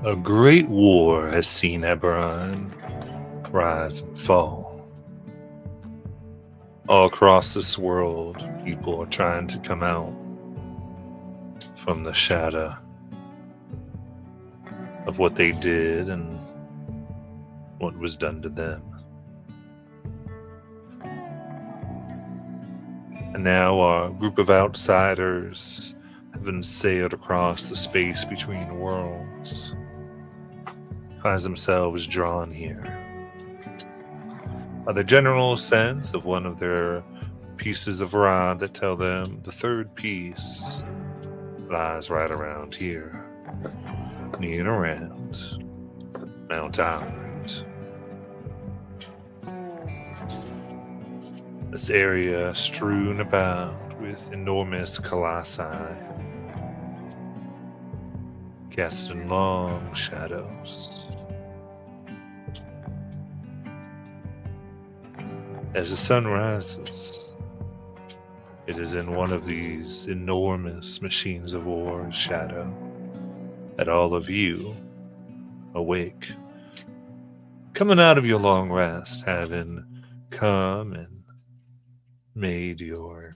A great war has seen Eberron rise and fall. All across this world, people are trying to come out from the shadow of what they did and what was done to them. And now a group of outsiders having sailed across the space between worlds finds themselves drawn here by the general sense of one of their pieces of rod that tell them the third piece lies right around here, near and around Mount Island. This area strewn about with enormous colossi, casting long shadows. As the sun rises, it is in one of these enormous machines of war's shadow that all of you awake, coming out of your long rest, having come and made your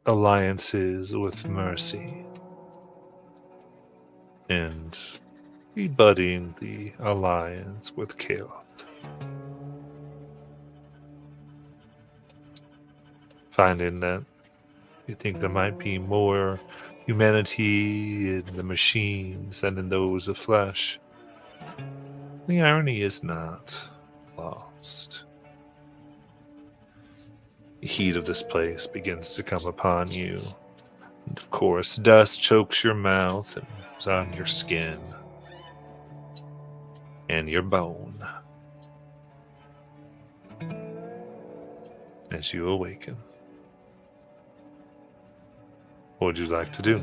alliances with Mercy and rebutting the alliance with Chaos. Finding that you think there might be more humanity in the machines than in those of flesh. The irony is not lost. The heat of this place begins to come upon you. And of course, dust chokes your mouth and is on your skin and your bone as you awaken. What would you like to do?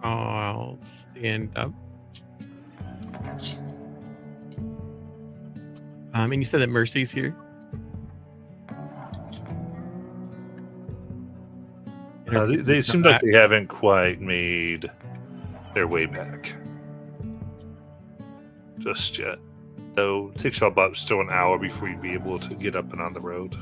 I'll stand up. And you said that Mercy's here? They seem like they haven't quite made their way back just yet. Though it takes you about still an hour before you'd be able to get up and on the road.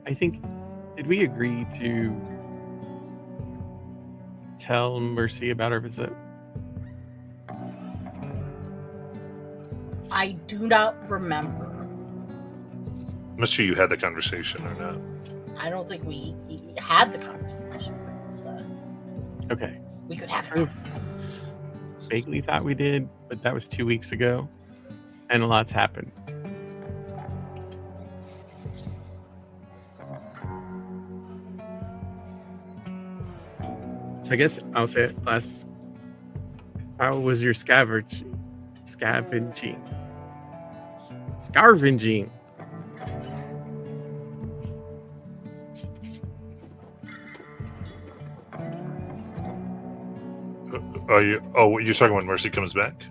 I think, did we agree to tell Mercy about our visit? I do not remember. I'm not sure you had the conversation or not. I don't think we had the conversation. So Okay. we could have it. Vaguely thought we did, but that was 2 weeks ago, and a lot's happened. So I guess I'll say it last. How was your scavenging? Scavenging. You're talking when Mercy comes back?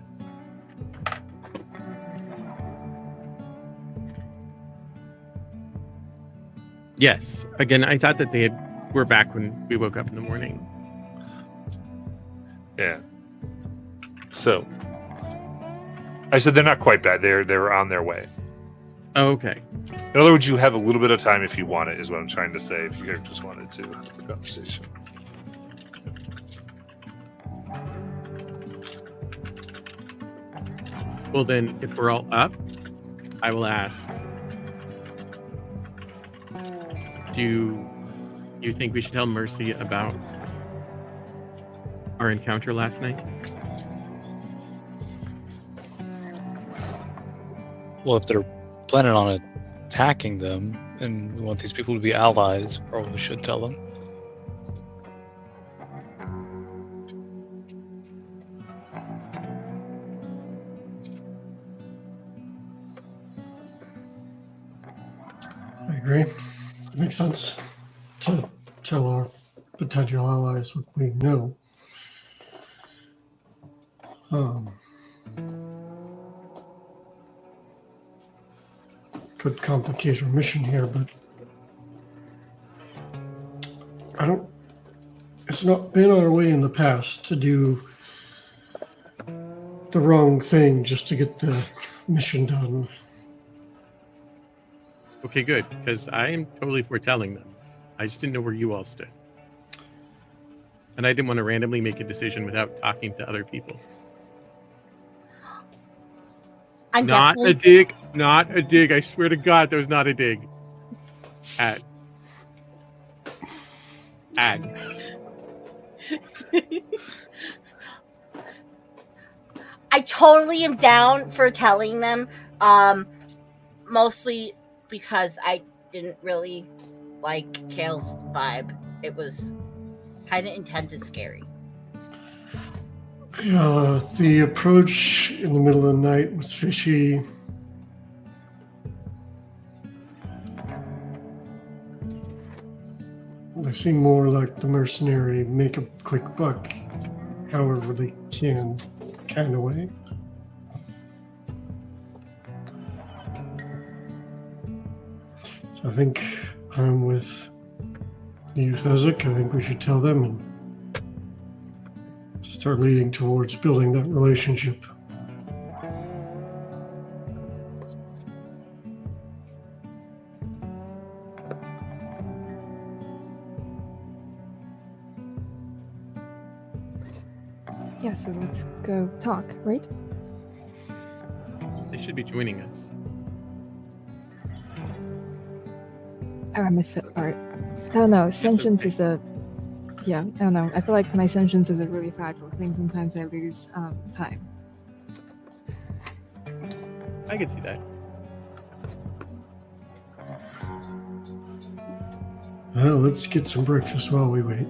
Yes. Again, I thought that were back when we woke up in the morning. Yeah. So I said they're not quite bad. They're on their way. Oh, okay. In other words, you have a little bit of time if you want it, is what I'm trying to say, if you guys just wanted to have a conversation. Well, then, if we're all up, I will ask, do you think we should tell Mercy about our encounter last night? Well, if they're planning on attacking them and we want these people to be allies, probably should tell them. agree. It makes sense to tell our potential allies what we know. Could complicate our mission here, but it's not been our way in the past to do the wrong thing just to get the mission done. Okay, good, because I am totally for telling them. I just didn't know where you all stood. And I didn't want to randomly make a decision without talking to other people. I'm Not definitely a dig. Not a dig. I swear to God, that was not a dig. Ad. I totally am down for telling them. Mostly because I didn't really like Kale's vibe. It was kind of intense and scary. The approach in the middle of the night was fishy. They seem more like the mercenary make a quick buck however they can kind of way. So I think I'm with you, Thezek. I think we should tell them and start leading towards building that relationship. Yeah, so let's go talk, right? They should be joining us. Oh, I missed that part. I don't know. Sentience is a... Yeah, I don't know. I feel like my sentience is a really fragile thing. Sometimes I lose time. I can see that. Well, let's get some breakfast while we wait.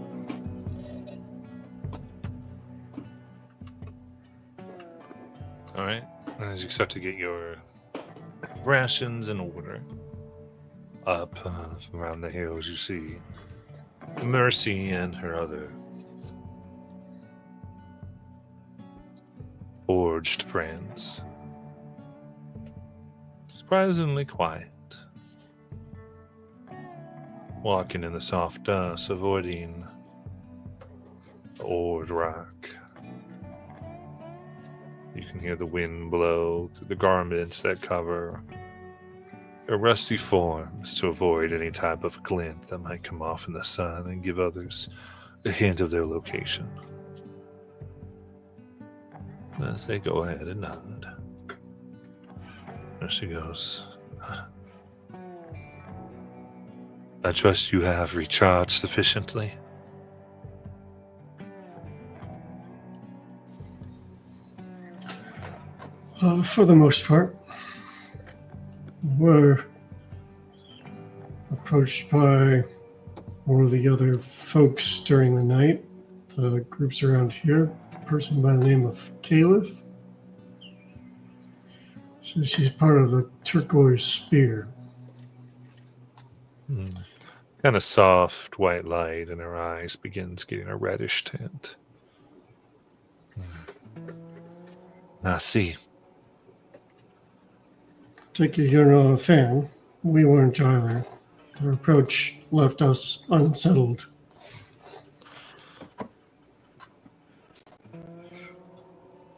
All right. As you start to get your rations in order, up around the hills, you see Mercy and her other forged friends. Surprisingly quiet. Walking in the soft dust, avoiding the old rock. You can hear the wind blow through the garments that cover their rusty forms to avoid any type of glint that might come off in the sun and give others a hint of their location. As they go ahead and nod. There she goes. I trust you have recharged sufficiently. For the most part, we're approached by one of the other folks during the night. The groups around here, a person by the name of Caliph. So she's part of the Turquoise Spear. Kind of soft white light in her eyes begins getting a reddish tint. I see. Take it you're not a fan. We weren't either. Their approach left us unsettled.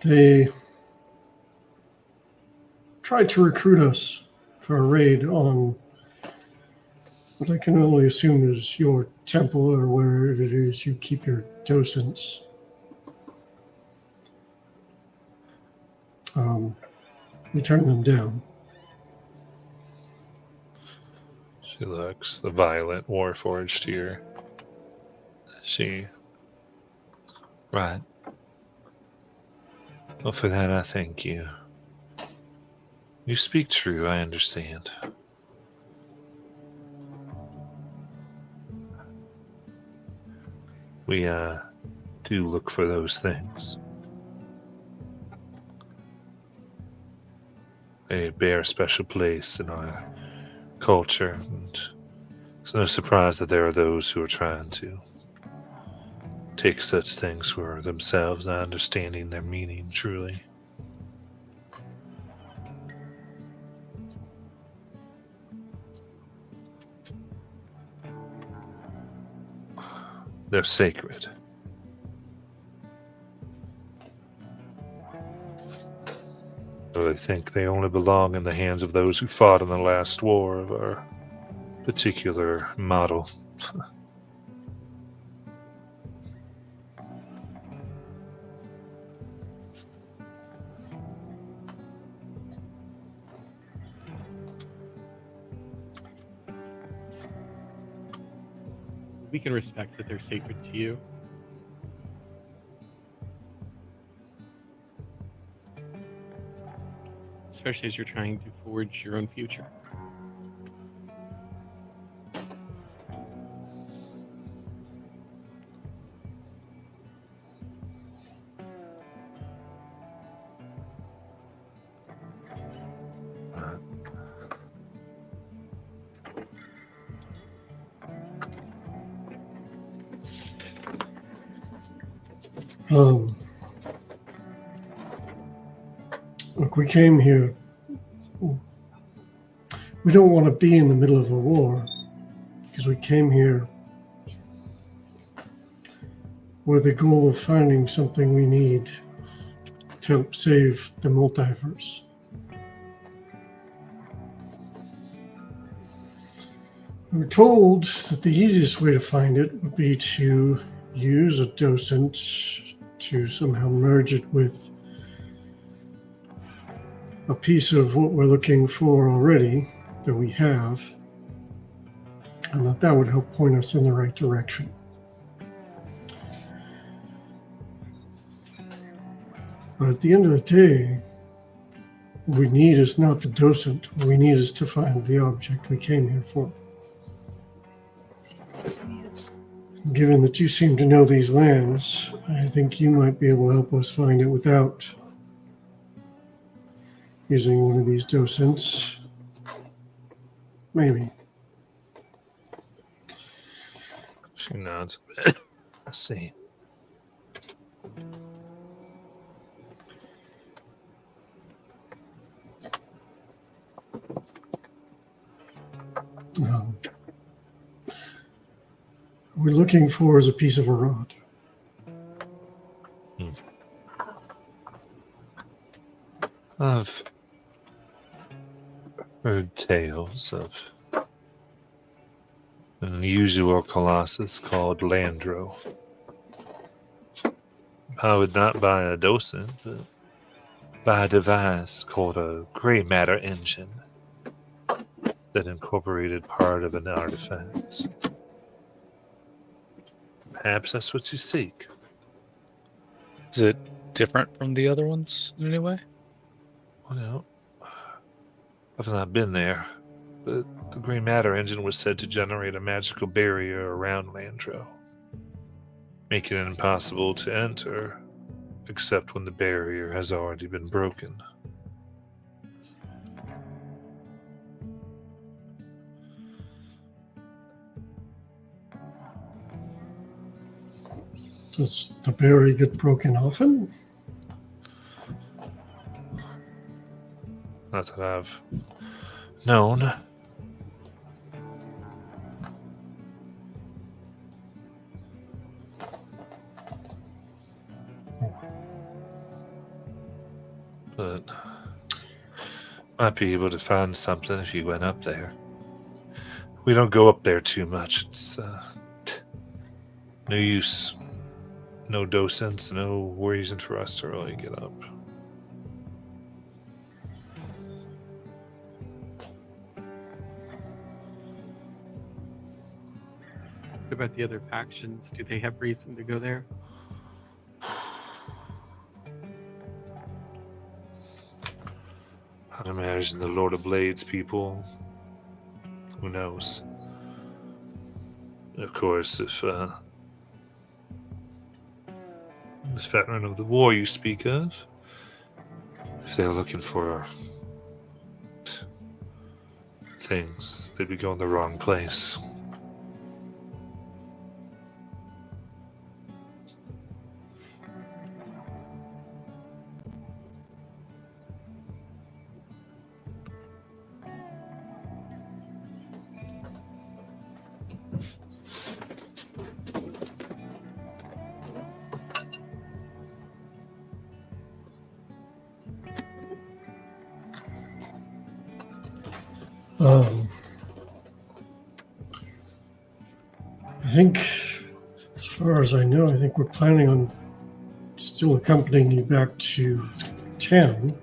They tried to recruit us for a raid on what I can only assume is your temple or wherever it is you keep your docents. We turned them down. She looks, the violet warforged here. Right. Well, for that, I thank you. You speak true, I understand. We, do look for those things. They bear a special place in our culture, and it's no surprise that there are those who are trying to take such things for themselves, not understanding their meaning truly. They're sacred. Or they think they only belong in the hands of those who fought in the last war of our particular model. We can respect that they're sacred to you. Especially as you're trying to forge your own future. Look, we came here. We don't want to be in the middle of a war because we came here with the goal of finding something we need to help save the multiverse. We were told that the easiest way to find it would be to use a docent to somehow merge it with a piece of what we're looking for already that we have, and that would help point us in the right direction. But at the end of the day, what we need is not the docent. What we need is to find the object we came here for. Given that you seem to know these lands, I think you might be able to help us find it without using one of these docents. Maybe. She nods a bit. I see. What we're looking for is a piece of a rod. I've heard tales of an unusual colossus called Landro. I would not buy a docent, but buy a device called a gray matter engine that incorporated part of an artifact. Perhaps that's what you seek. Is it different from the other ones in any way? Well, I've not been there, but the gray matter engine was said to generate a magical barrier around Landro, making it impossible to enter, except when the barrier has already been broken. Does the barrier get broken often? Not that I've known. But might be able to find something if you went up there. We don't go up there too much. It's no use. No docents, no reason for us to really get up. What about the other factions? Do they have reason to go there? I'd imagine the Lord of Blades people. Who knows? Of course, if this veteran of the war you speak of, if they're looking for things, they'd be going the wrong place. I think, as far as I know, I think we're planning on still accompanying you back to town.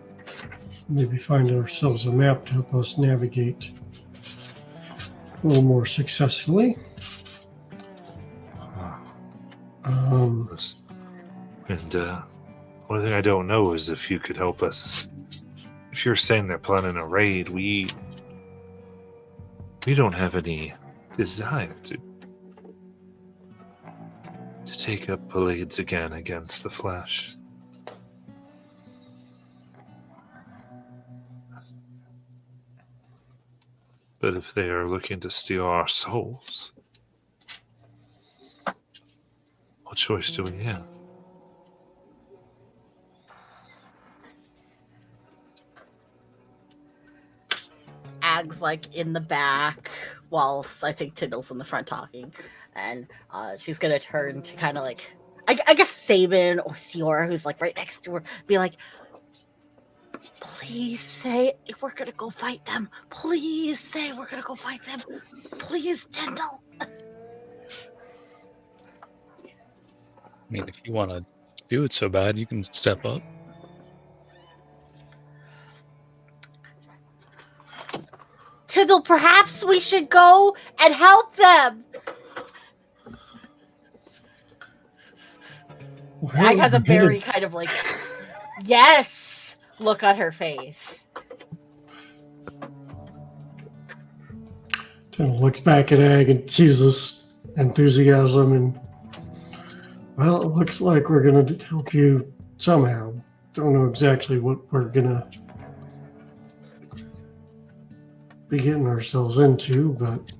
Maybe find ourselves a map to help us navigate a little more successfully. Um, And one thing I don't know is if you could help us. If you're saying they're planning a raid, we don't have any desire to take up blades again against the flesh. But if they are looking to steal our souls, what choice do we have? Ag's like in the back, whilst I think Tyndall's in the front talking, and she's gonna turn to kind of like, I guess Sabin or Siora, who's like right next to her, be like, "Please say we're gonna go fight them. Please say we're gonna go fight them. Please, Tyndall." I mean, if you want to do it so bad, you can step up. Tyndall, perhaps we should go and help them. Ag has a very kind of like, yes, look on her face. Tyndall looks back at Ag and sees this enthusiasm, and well, it looks like we're going to help you somehow. Don't know exactly what we're going to be getting ourselves into, but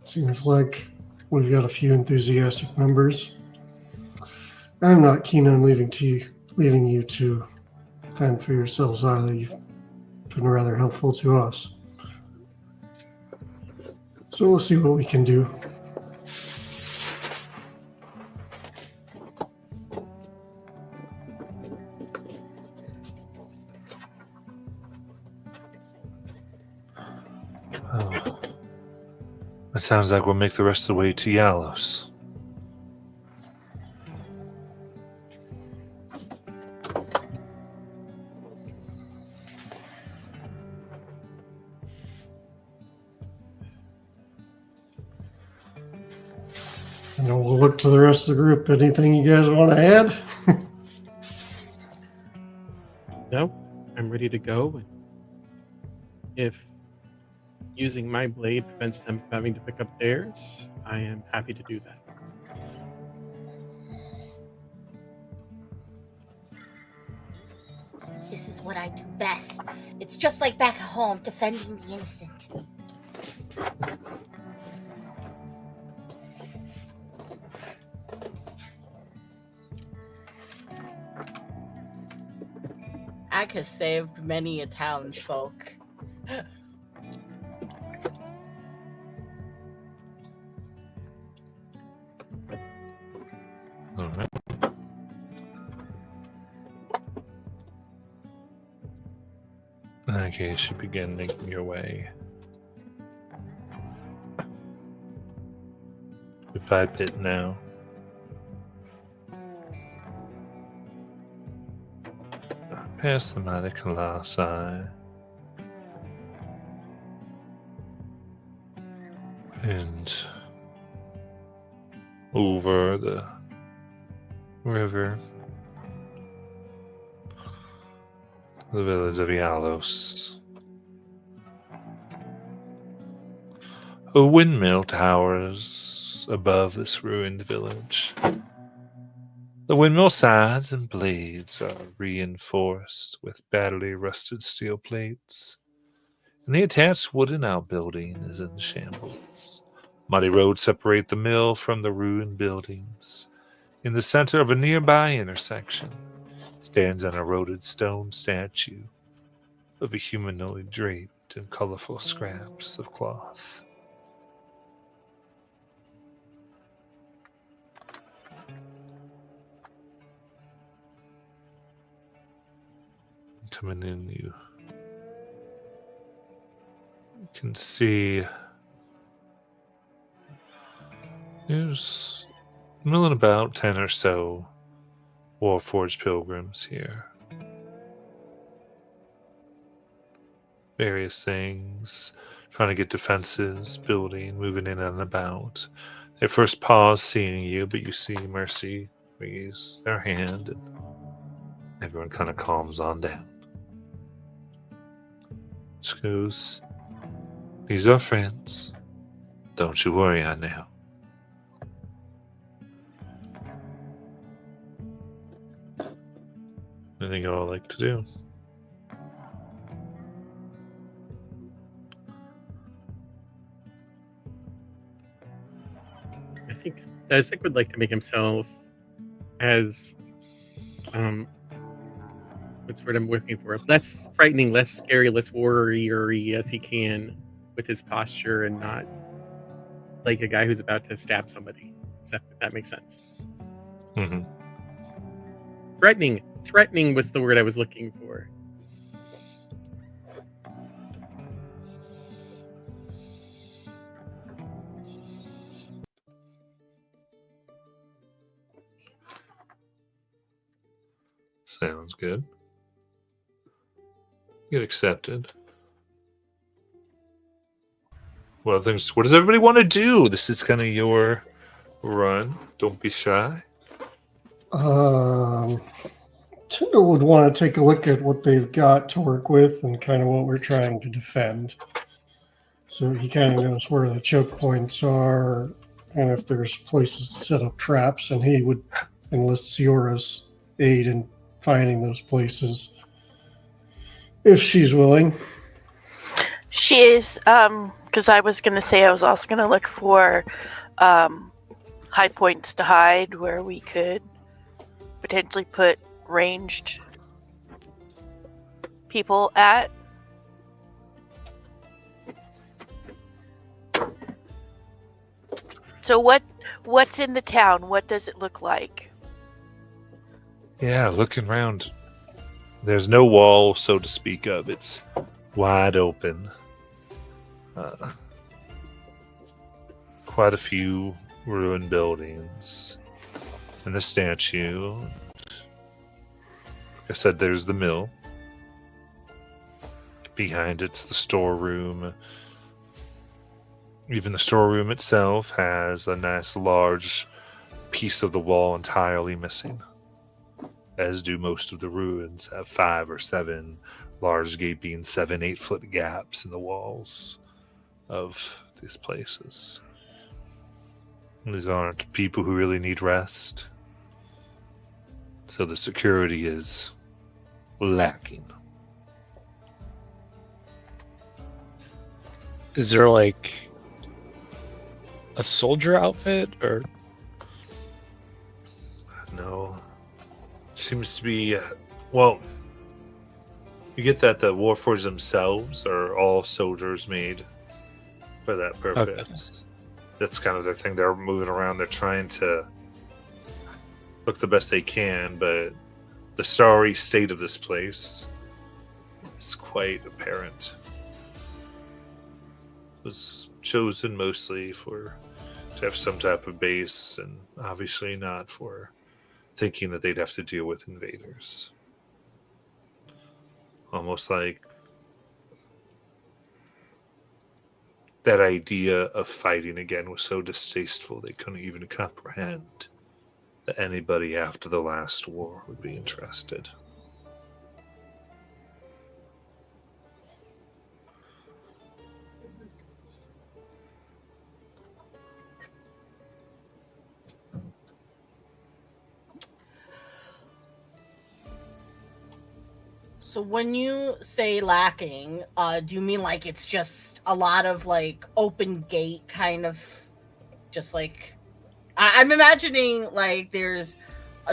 seems like we've got a few enthusiastic members. I'm not keen on leaving you to fend for yourselves either. You've been rather helpful to us. So we'll see what we can do. Oh. It sounds like we'll make the rest of the way to Yalos. And then we'll look to the rest of the group. Anything you guys want to add? No, I'm ready to go. If using my blade prevents them from having to pick up theirs, I am happy to do that. This is what I do best. It's just like back home, defending the innocent. Ag has saved many a townsfolk. All right. In that case, you begin making your way. The pipe pit now. Past the Matic Colossi. And over the river. The village of Yalos. A windmill towers above this ruined village. The windmill sides and blades are reinforced with badly rusted steel plates, and the attached wooden outbuilding is in shambles. Muddy roads separate the mill from the ruined buildings. In the center of a nearby intersection stands an eroded stone statue of a humanoid draped in colorful scraps of cloth. Coming in, you can see there's milling about 10 or so Warforged pilgrims here. Various things, trying to get defenses, building, moving in and about. They first pause seeing you, but you see Mercy raise their hand, and everyone kind of calms on down. She goes, "These are friends. Don't you worry on now." Anything you all like to do? I think Zazek would like to make himself as what's what I'm looking for. Less frightening, less scary, less warrior-y as he can with his posture, and not like a guy who's about to stab somebody. If that makes sense. Mm-hmm. Threatening was the word I was looking for. Sounds good. Get accepted. Well, what does everybody want to do? This is kind of your run. Don't be shy. Tyndall would want to take a look at what they've got to work with and kind of what we're trying to defend. So he kind of knows where the choke points are and if there's places to set up traps, and he would enlist Siora's aid in finding those places if she's willing. She is, because I was going to say I was also going to look for high points to hide where we could potentially put ranged people at. So what's in the town? What does it look like? Yeah, looking around. There's no wall, so to speak of. It's wide open. Quite a few ruined buildings. And the statue. Like I said, there's the mill. Behind it's the storeroom. Even the storeroom itself has a nice large piece of the wall entirely missing. As do most of the ruins, have 5 or 7 large gaping 7-8 foot gaps in the walls of these places. These aren't people who really need rest, so the security is lacking. Is there like a soldier outfit or? No. Seems to be, well, you get that the Warforged themselves are all soldiers made for that purpose. Okay. That's kind of their thing. They're moving around. They're trying to look the best they can, but the sorry state of this place is quite apparent. It was chosen mostly to have some type of base, and obviously not for thinking that they'd have to deal with invaders. Almost like that idea of fighting again was so distasteful they couldn't even comprehend that anybody after the last war would be interested. So when you say lacking, do you mean like it's just a lot of like open gate kind of, just like I'm imagining like there's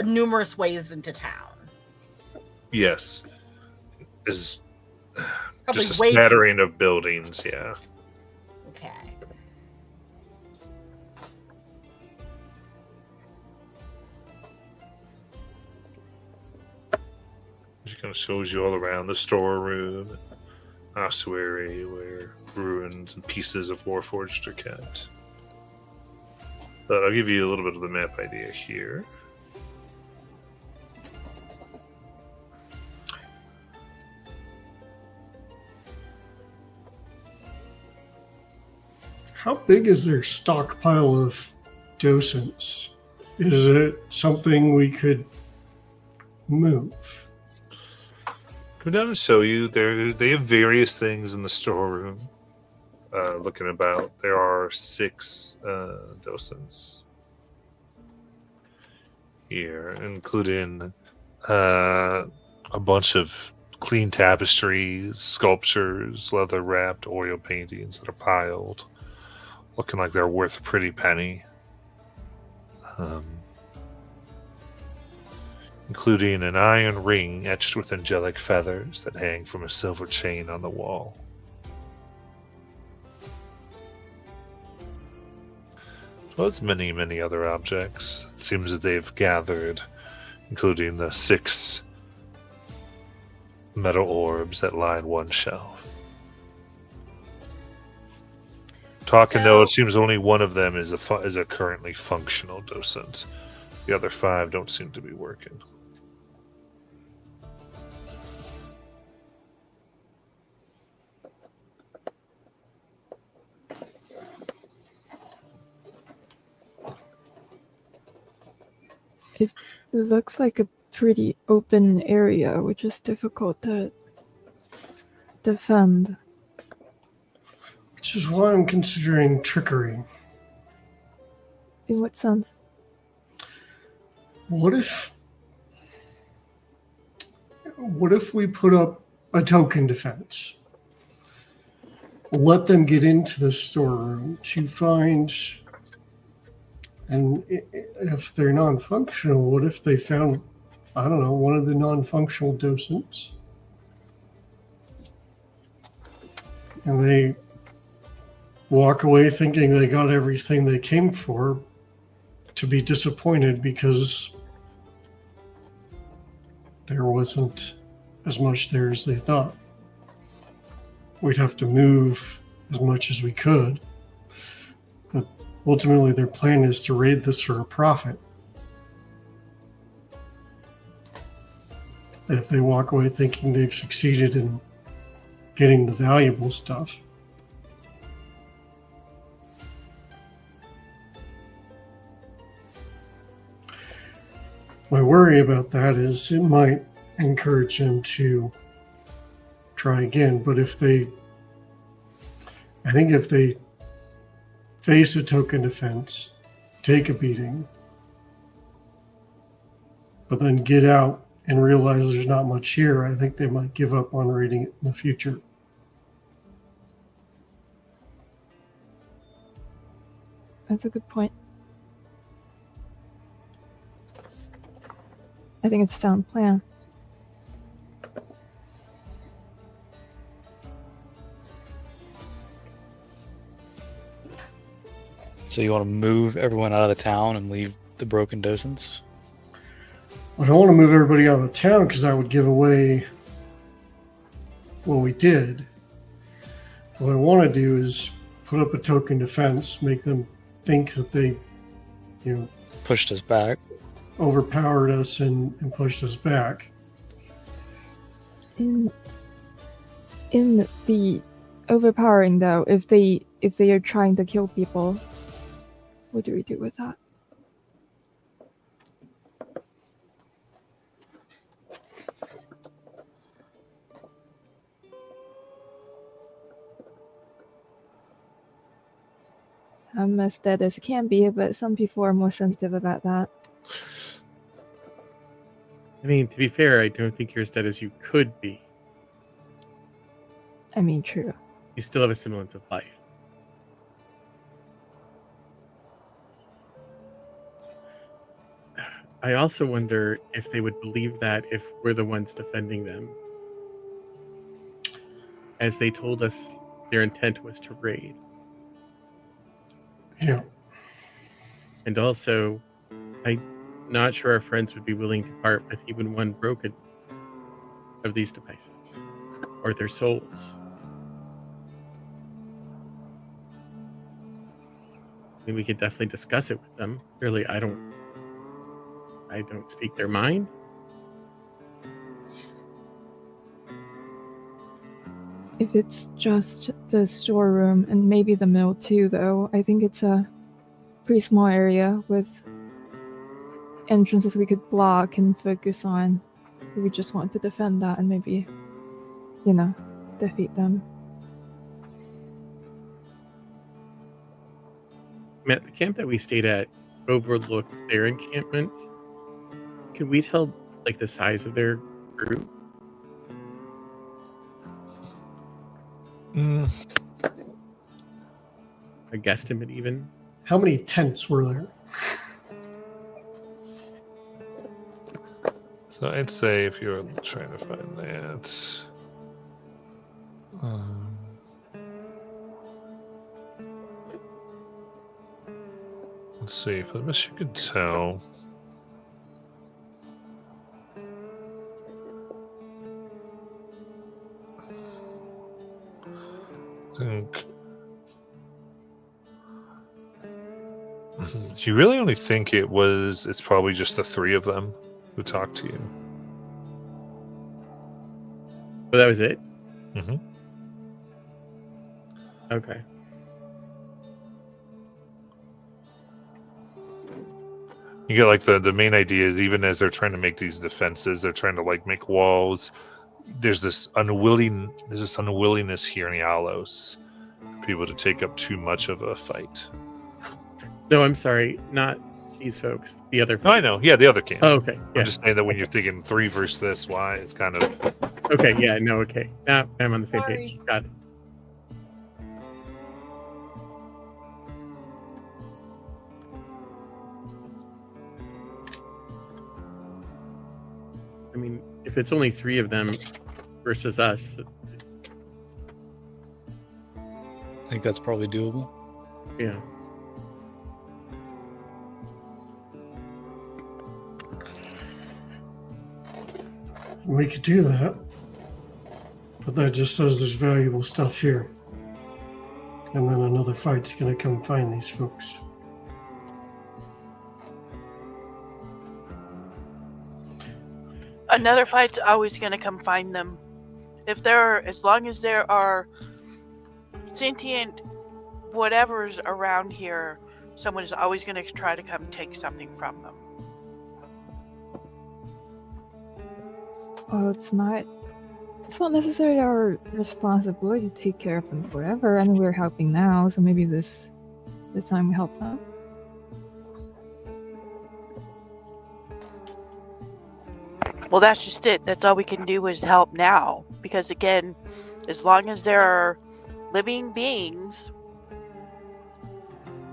numerous ways into town. Yes. Is Probably just a way too- smattering of buildings, yeah. Okay. She kind of shows you all around the storeroom, ossuary, where ruins and pieces of Warforged are kept. But I'll give you a little bit of the map idea here. How big is their stockpile of docents? Is it something we could move? Come down and show you. They have various things in the storeroom. Looking about, there are 6 docents here, including a bunch of clean tapestries, sculptures, leather-wrapped oil paintings that are piled, looking like they're worth a pretty penny. Including an iron ring etched with angelic feathers that hang from a silver chain on the wall. As well as many, many other objects. It seems that they've gathered, including the 6 metal orbs that line one shelf. Talking though, it seems only one of them is a currently functional docent. The other 5 don't seem to be working. It looks like a pretty open area, which is difficult to defend. Which is why I'm considering trickery. In what sense? What if we put up a token defense? Let them get into the storeroom to find, and if they're non-functional, what if they found, I don't know, one of the non-functional docents? And they walk away thinking they got everything they came for, to be disappointed because there wasn't as much there as they thought. We'd have to move as much as we could. But ultimately, their plan is to raid this for a profit. If they walk away thinking they've succeeded in getting the valuable stuff, my worry about that is it might encourage him to try again. But if they face a token defense, take a beating, but then get out and realize there's not much here, I think they might give up on raiding it in the future. That's a good point. I think it's a sound plan. So you want to move everyone out of the town and leave the broken docents? I don't want to move everybody out of the town because I would give away what we did. What I want to do is put up a token defense, make them think that they, Pushed us back. overpowered us and pushed us back. In the overpowering though, if they are trying to kill people, what do we do with that? I'm as dead as can be, but some people are more sensitive about that. I mean, to be fair, I don't think you're as dead as you could be. I mean, true. You still have a semblance of life. I also wonder if they would believe that if we're the ones defending them. As they told us their intent was to raid. Yeah. And also, I'm not sure our friends would be willing to part with even one broken of these devices. Or their souls. I mean, we could definitely discuss it with them. Clearly, I don't speak their mind. If it's just the storeroom and maybe the mill too, though, I think it's a pretty small area with entrances we could block and focus on. We just want to defend that and maybe, defeat them. Matt, the camp that we stayed at overlooked their encampment. Can we tell, like, the size of their group? A guesstimate, even? How many tents were there? So I'd say if you're trying to find that. Let's see, for the best you could tell. I think. Do you really only think it's probably just the three of them who talked to you? But that was it? Mm-hmm. Okay. You get like the main idea is even as they're trying to make these defenses, they're trying to like make walls. There's this unwillingness here in the Alos for people to take up too much of a fight. No, I'm sorry, not these folks. The other. No, I know. Yeah, the other camp. Oh, okay. Yeah. I'm just saying that when you're thinking 3 versus this, why it's kind of Okay. Yeah. No. Okay. Now I'm on the same Sorry. page. Got it. I mean, if it's only 3 of them versus us, I think that's probably doable. yeah. We could do that. But that just says there's valuable stuff here. And then another fight's going to come find these folks. Another fight's always going to come find them. As long as there are sentient whatever's around here, someone is always going to try to come take something from them. Well, it's not necessarily our responsibility to take care of them forever. I mean, we're helping now, so maybe this time we help them. Well, that's just it. That's all we can do is help now. Because again, as long as there are living beings,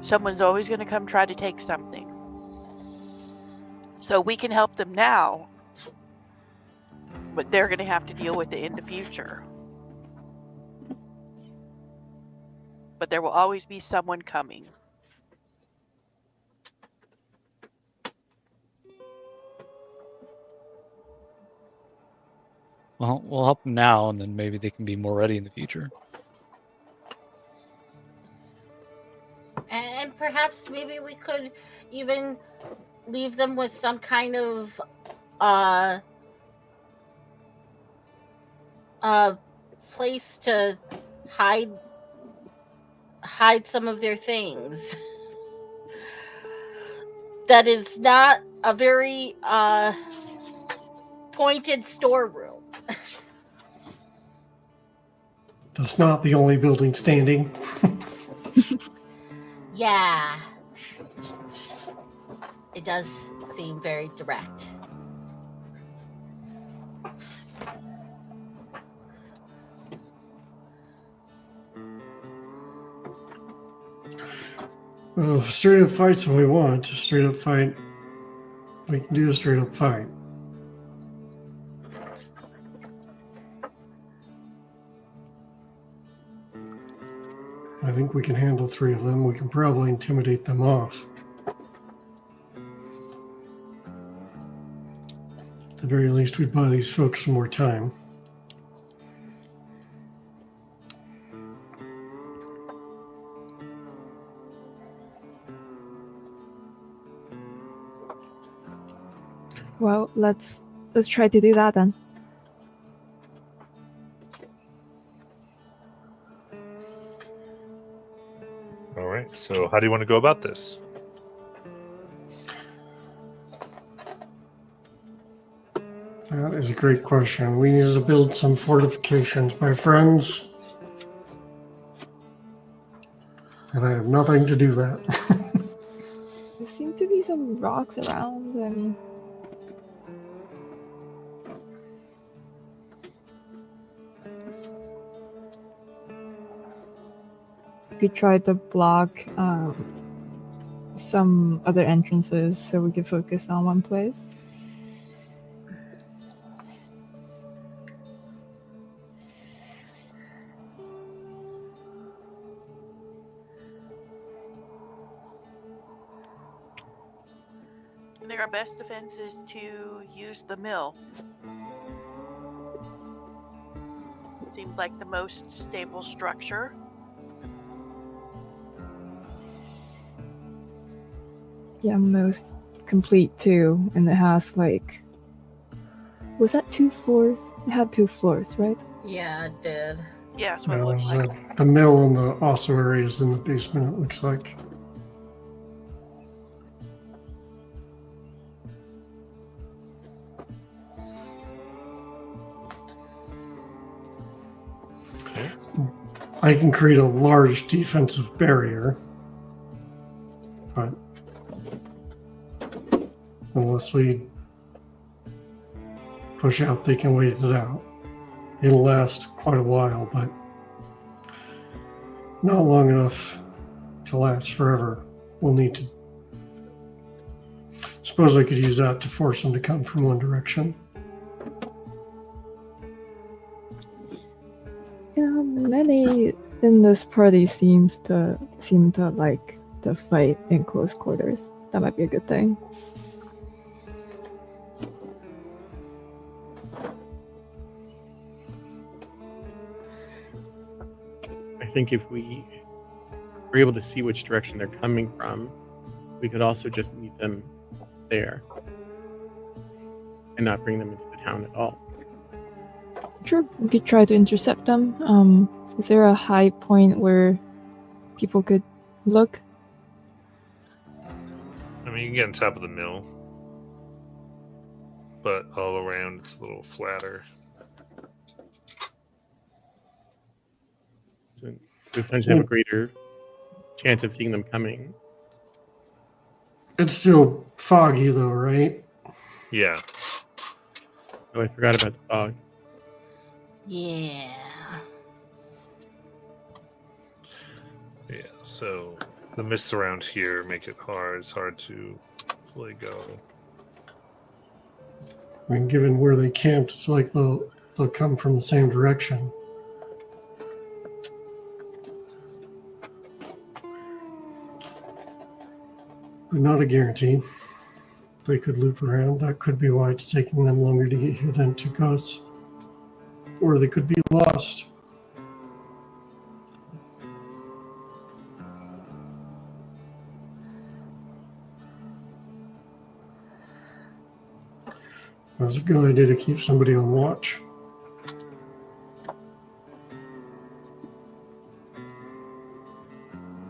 someone's always going to come try to take something. So we can help them now, but they're going to have to deal with it in the future. But there will always be someone coming. Well, we'll help them now, and then maybe they can be more ready in the future. And perhaps maybe we could even leave them with some kind of place to hide some of their things. That is not a very pointed storeroom. That's not the only building standing. Yeah. It does seem very direct. Well, if a straight up fight's what we want, a straight up fight, we can do a straight up fight. I think we can handle 3 of them. We can probably intimidate them off. At the very least, we'd buy these folks some more time. Well, let's try to do that then. All right. So, how do you want to go about this? That is a great question. We need to build some fortifications, my friends. And I have nothing to do that. There seem to be some rocks around. I mean, we tried to block some other entrances so we could focus on one place. I think our best defense is to use the mill. Seems like the most stable structure. Yeah, most complete too, and it has like, was that 2 floors? It had 2 floors, right? Yeah, it did. Yeah, that's what it looks There's like. the mill and the also areas in the basement, it looks like. I can create a large defensive barrier, but unless we push out, they can wait it out. It'll last quite a while, but not long enough to last forever. We'll need to. Suppose I could use that to force them to come from one direction. Yeah, many in this party seem to like to fight in close quarters. That might be a good thing. I think if we were able to see which direction they're coming from, we could also just meet them there and not bring them into the town at all. Sure, we could try to intercept them. Is there a high point where people could look? I mean, you can get on top of the mill, but all around it's a little flatter. So we potentially have a greater chance of seeing them coming. It's still foggy though, right? Yeah. Oh, I forgot about the fog. Yeah. Yeah. So the mists around here make it hard. It's hard to let go. I mean, given where they camped, it's like they'll come from the same direction. But not a guarantee. They could loop around. That could be why it's taking them longer to get here than it took us. Or they could be lost. It was a good idea to keep somebody on watch.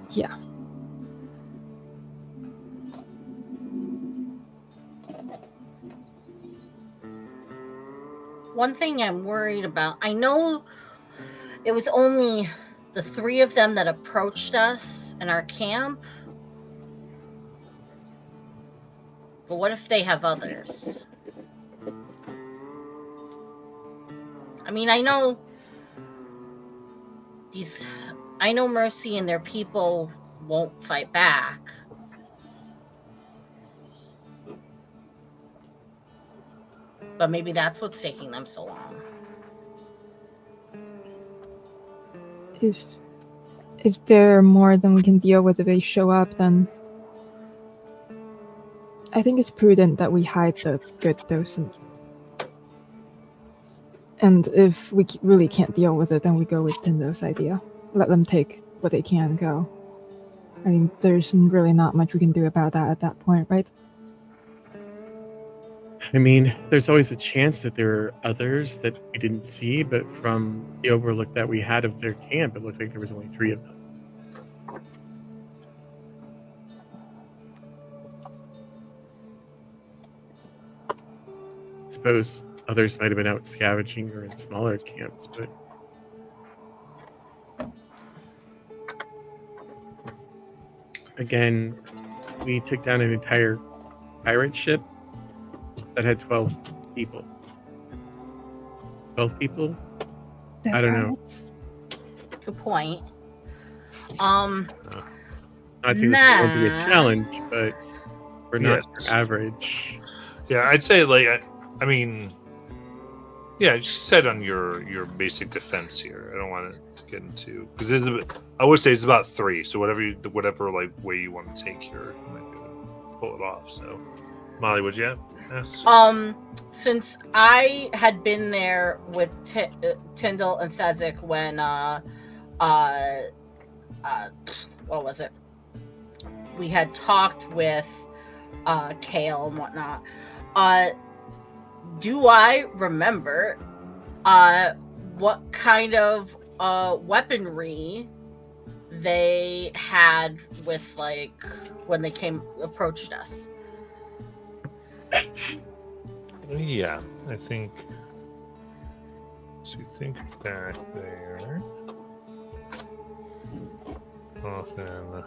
Yeah. One thing I'm worried about, I know it was only the 3 of them that approached us in our camp. But what if they have others? I mean, I know Mercy and their people won't fight back. But maybe that's what's taking them so long. If there are more than we can deal with if they show up, then I think it's prudent that we hide the good docent. And if we really can't deal with it, then we go with Tindo's idea. Let them take what they can go. I mean, there's really not much we can do about that at that point, right? I mean, there's always a chance that there are others that we didn't see, but from the overlook that we had of their camp, it looked like there was only 3 of them. I suppose others might have been out scavenging or in smaller camps, but again, we took down an entire pirate ship that had 12 people. 12 people? I don't know. Good point. Not saying that it won't be a challenge, but we're not Yes. average. Yeah, I'd say like I mean, yeah, she said on your basic defense here. I don't want to get into because I would say it's about 3. So whatever like way you want to take here, you might be able to pull it off. So, Molly, would you have? Yes. Since I had been there with Tyndall and Fezzik when what was it? We had talked with Kale and whatnot. Do I remember what kind of weaponry they had with like when they approached us? Yeah, I think. So you think back there. Often.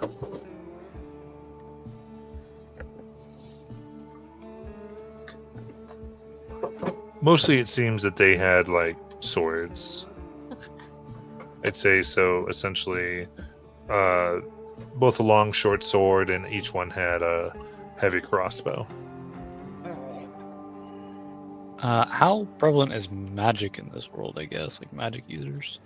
Mostly, it seems that they had like swords. I'd say so. Essentially, both a long, short sword, and each one had a heavy crossbow. How prevalent is magic in this world, I guess? Like magic users?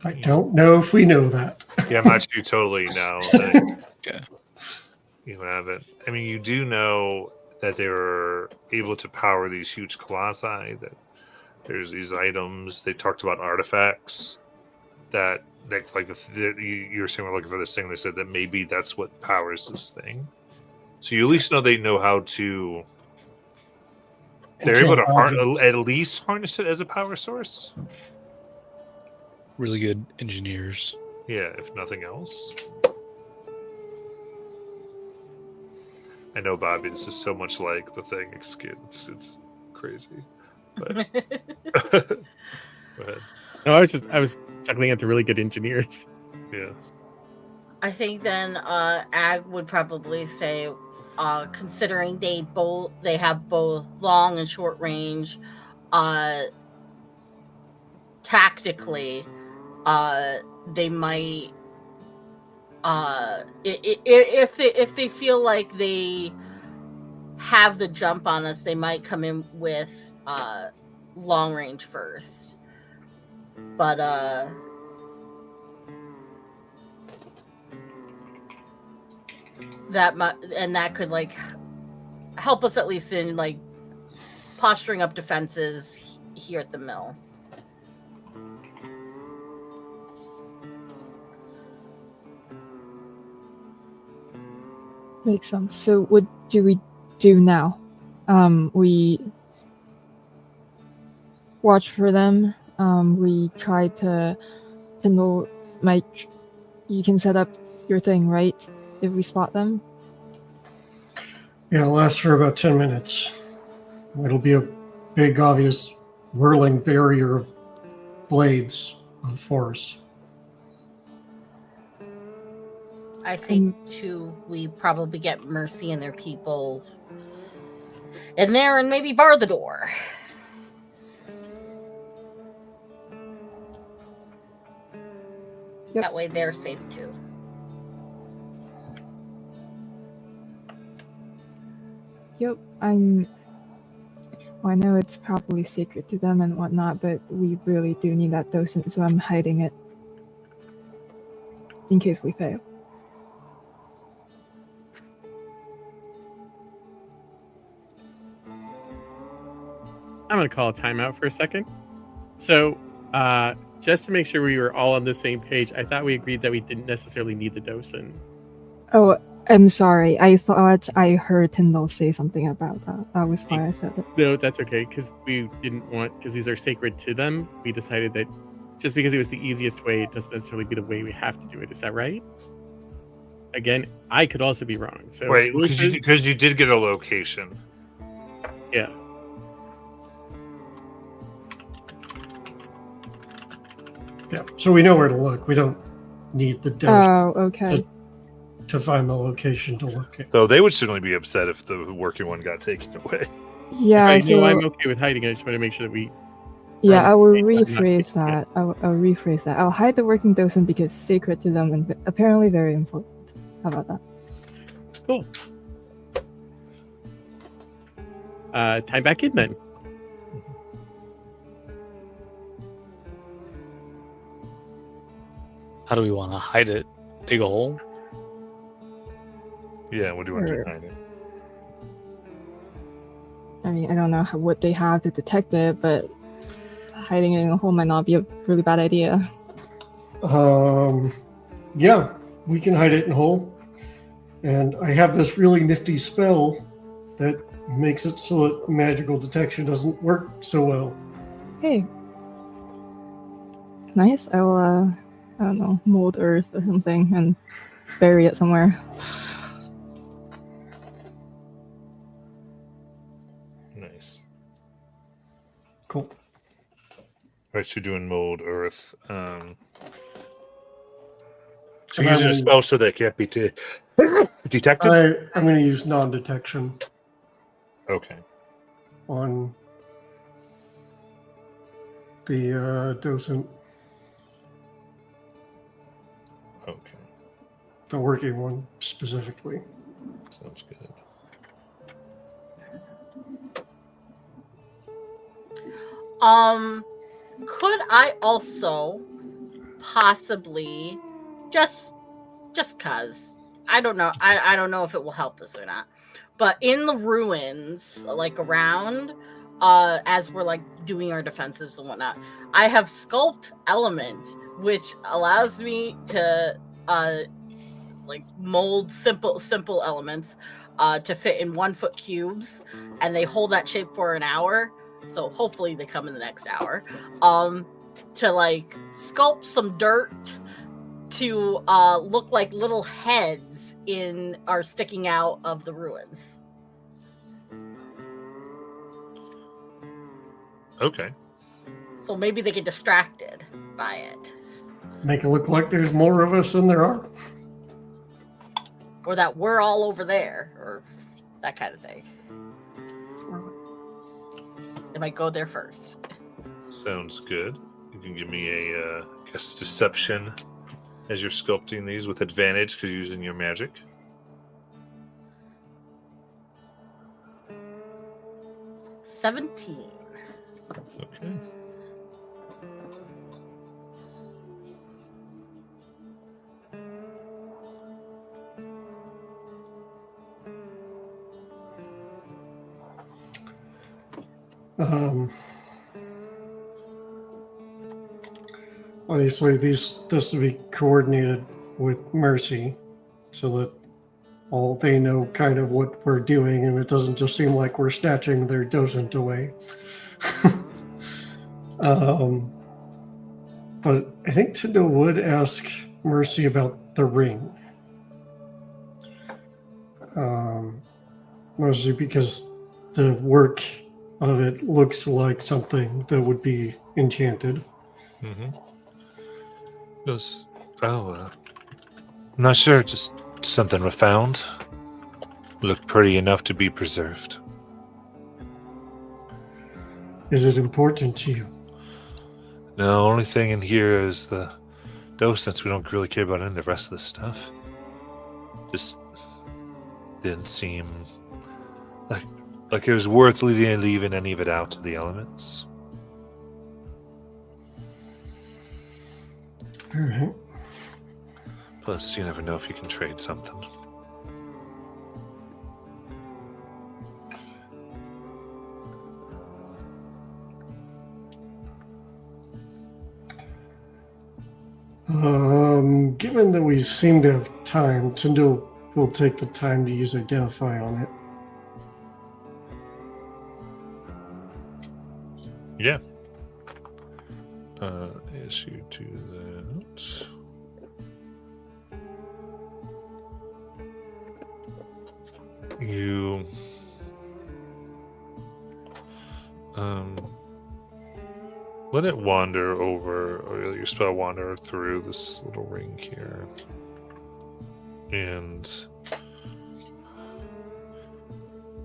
I don't know if we know that. Yeah, I'm not sure you totally know that Okay. you haven't. I mean, you do know that they were able to power these huge colossi, that there's these items. They talked about artifacts that like you were saying we're looking for this thing. They said that maybe that's what powers this thing. So you at least know they know how to. They're able to at least harness it as a power source. Really good engineers. Yeah, if nothing else. I know, Bobby. This is so much like the thing. It's crazy. But go ahead. No, I was chuckling at the really good engineers. Yeah. I think then Ag would probably say, considering they have both long and short range, tactically, they might if they feel like they have the jump on us, they might come in with long range first. But that could like help us at least in like posturing up defenses here at the mill. Makes sense. So what do we do now? We watch for them. We try to Tyndall, Mike, you can set up your thing, right? If we spot them. Yeah, it lasts for about 10 minutes. It'll be a big, obvious, whirling barrier of blades of force. I think too, we probably get Mercy and their people in there and maybe bar the door. Yep. That way they're safe too. Yep, well, I know it's probably secret to them and whatnot, but we really do need that docent, so I'm hiding it. In case we fail. I'm going to call a timeout for a second. So, just to make sure we were all on the same page, I thought we agreed that we didn't necessarily need the docent. Oh, I'm sorry. I thought I heard Tyndall say something about that. That was why I said it. No, that's okay, because we didn't want, because these are sacred to them, we decided that just because it was the easiest way, it doesn't necessarily be the way we have to do it. Is that right? Again, I could also be wrong. So Wait, because you did get a location. Yeah. Yeah, so we know where to look. We don't need the docent Oh, okay. to find the location to look at. Though they would certainly be upset if the working one got taken away. Yeah, I so know I'm okay with hiding. I just want to make sure that we. yeah, I will I'm not rephrase taking it. that. I'll rephrase that. I'll hide the working docent because sacred to them and apparently very important. How about that? Cool. Time back in then. How do we want to hide it? Dig a hole? Yeah, what do you want to Sure. do behind it? I mean, I don't know what they have to detect it, but hiding it in a hole might not be a really bad idea. Yeah, we can hide it in a hole. And I have this really nifty spell that makes it so that magical detection doesn't work so well. Hey. Nice. I will, I don't know, mold earth or something and bury it somewhere. Nice. Cool. Right, so you're doing mold earth. So And you're using a I'm- spell so that it can't be detected? I'm going to use non-detection Okay. on the docent, Okay. the working one specifically. Sounds good. Could I also possibly just cause I don't know. I don't know if it will help us or not. But in the ruins, like around, as we're like doing our defensives and whatnot, I have sculpt element, which allows me to like mold simple elements to fit in 1 foot cubes, and they hold that shape for an hour. So hopefully they come in the next hour. To like sculpt some dirt to look like little heads are sticking out of the ruins. Okay. So maybe they get distracted by it. Make it look like there's more of us than there are. Or that we're all over there, or that kind of thing. They might go there first. Sounds good. You can give me a, I guess, deception as you're sculpting these with advantage because you're using your magic. 17. Okay. Obviously, this will be coordinated with Mercy so that all they know kind of what we're doing and it doesn't just seem like we're snatching their docent away. But I think Tindo would ask Mercy about the ring. Mostly because the work of it looks like something that would be enchanted. Mm-hmm. Goes, I'm not sure. Just something we found. Looked pretty enough to be preserved. Is it important to you? The only thing in here is the docents, we don't really care about any of the rest of the stuff. Just didn't seem like it was worth leaving any of it out to the elements. All right. Plus, you never know if you can trade something. Given that we seem to have time, Tyndall will take the time to use Identify on it. Yeah. As you do that. You let it wander over, or your spell wander through this little ring here. And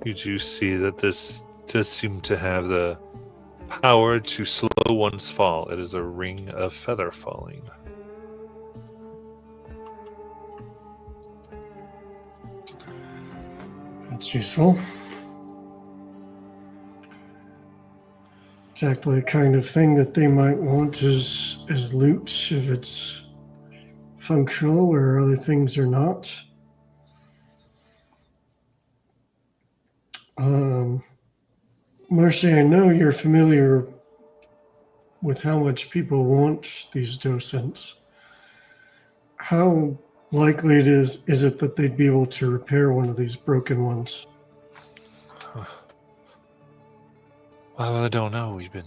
you do see that this does seem to have the power to slow one's fall. It is a ring of feather falling. That's useful. Exactly the kind of thing that they might want as loot if it's functional, where other things are not. Marcy, I know you're familiar with how much people want these docents. How likely is it that they'd be able to repair one of these broken ones? Well, I don't know. We've been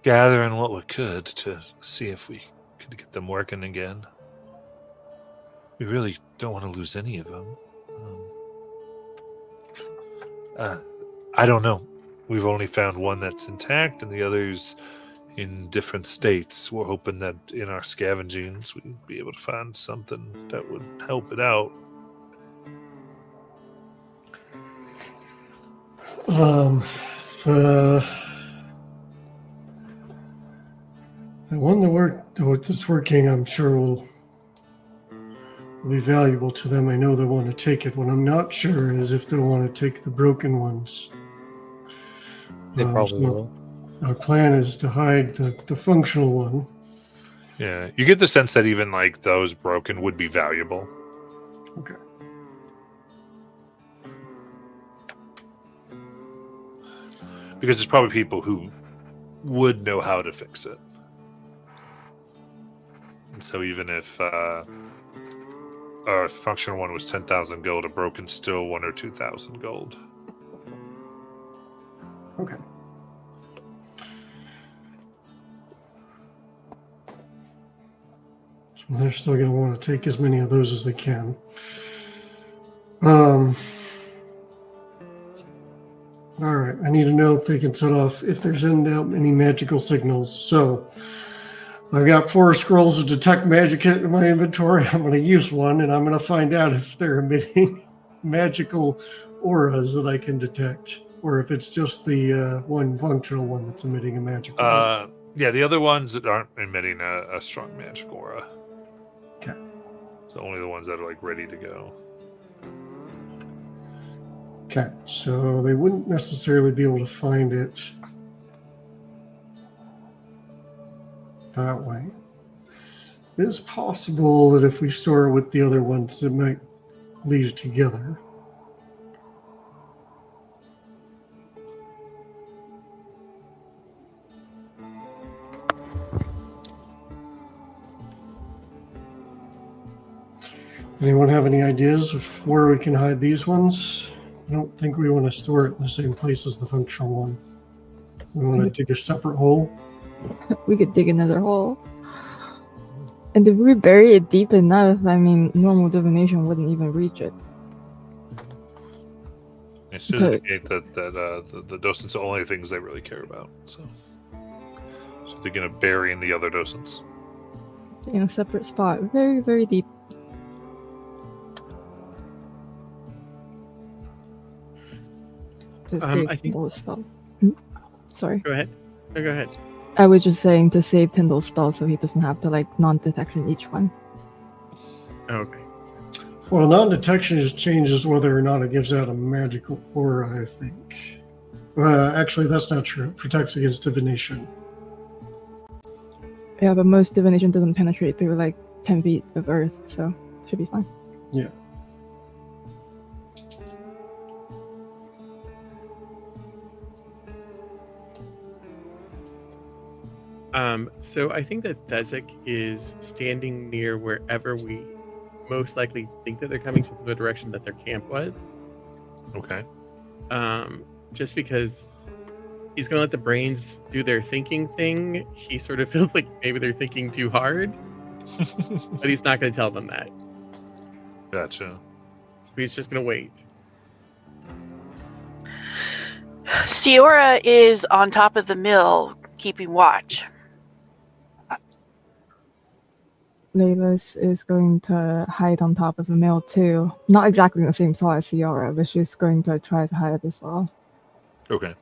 gathering what we could to see if we could get them working again. We really don't want to lose any of them. I don't know. We've only found one that's intact and the others in different states. We're hoping that in our scavengings we'd be able to find something that would help it out. The one that's working, I'm sure will be valuable to them. I know they want to take it. What I'm not sure is if they want to take the broken ones. They probably so will. Our plan is to hide the functional one. Yeah, you get the sense that even like those broken would be valuable. Okay. Because there's probably people who would know how to fix it. And so even if a functional one was 10,000 gold, a broken still 1,000 or 2,000 gold. Okay. So they're still going to want to take as many of those as they can. All right, I need to know if they can set off, if there's any magical signals. So I've got 4 scrolls of detect magic in my inventory. I'm going to use one, and I'm going to find out if they're emitting magical auras that I can detect, or if it's just the one functional one that's emitting a magical aura. Yeah, the other ones that aren't emitting a strong magic aura. Okay. So only the ones that are like ready to go. Okay, so they wouldn't necessarily be able to find it that way. It is possible that if we store it with the other ones, it might lead it together. Anyone have any ideas of where we can hide these ones? I don't think we want to store it in the same place as the functional one. We want to dig a separate hole. We could dig another hole. And if we bury it deep enough, I mean, normal divination wouldn't even reach it. It should indicate that the docents are only things they really care about. So they're going to bury in the other docents. In a separate spot, very, very deep. To I think- spell. Sorry. Go ahead. No, go ahead. I was just saying to save Tyndall's spell so he doesn't have to like non-detection each one. Okay. Well, non-detection just changes whether or not it gives out a magical aura, I think. Actually, that's not true. It protects against divination. Yeah, but most divination doesn't penetrate through like 10 feet of earth, so should be fine. Yeah. So I think that Thezek is standing near wherever we most likely think that they're coming from, the direction that their camp was. Okay. Just because he's gonna let the brains do their thinking thing. He sort of feels like maybe they're thinking too hard, but he's not gonna tell them that. Gotcha. So he's just gonna wait. Siora is on top of the mill, keeping watch. Layla's is going to hide on top of the mill too. Not exactly in the same spot as Ciara, but she's going to try to hide as well. Okay.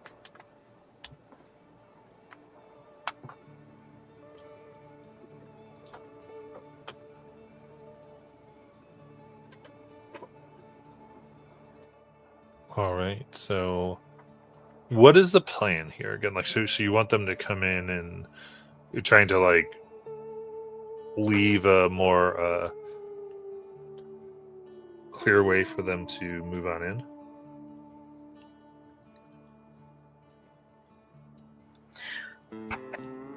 All right. So, what is the plan here again? Like, so you want them to come in, and you're trying to like leave a more clear way for them to move on in.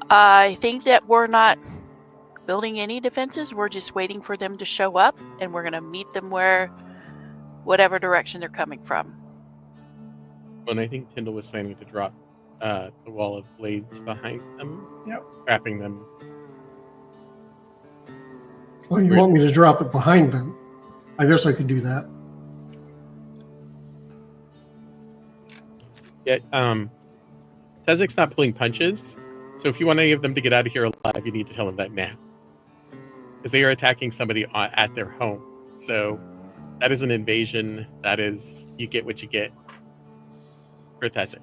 I think that we're not building any defenses. We're just waiting for them to show up, and we're going to meet them whatever direction they're coming from. And I think Tyndall was planning to drop the wall of blades behind them. Yep. Trapping them. Well, you want me to drop it behind them? I guess I could do that. Yet, Tezek's not pulling punches, so if you want any of them to get out of here alive, you need to tell them that now. Because they are attacking somebody at their home. So that is an invasion. That is, you get what you get for Tezek.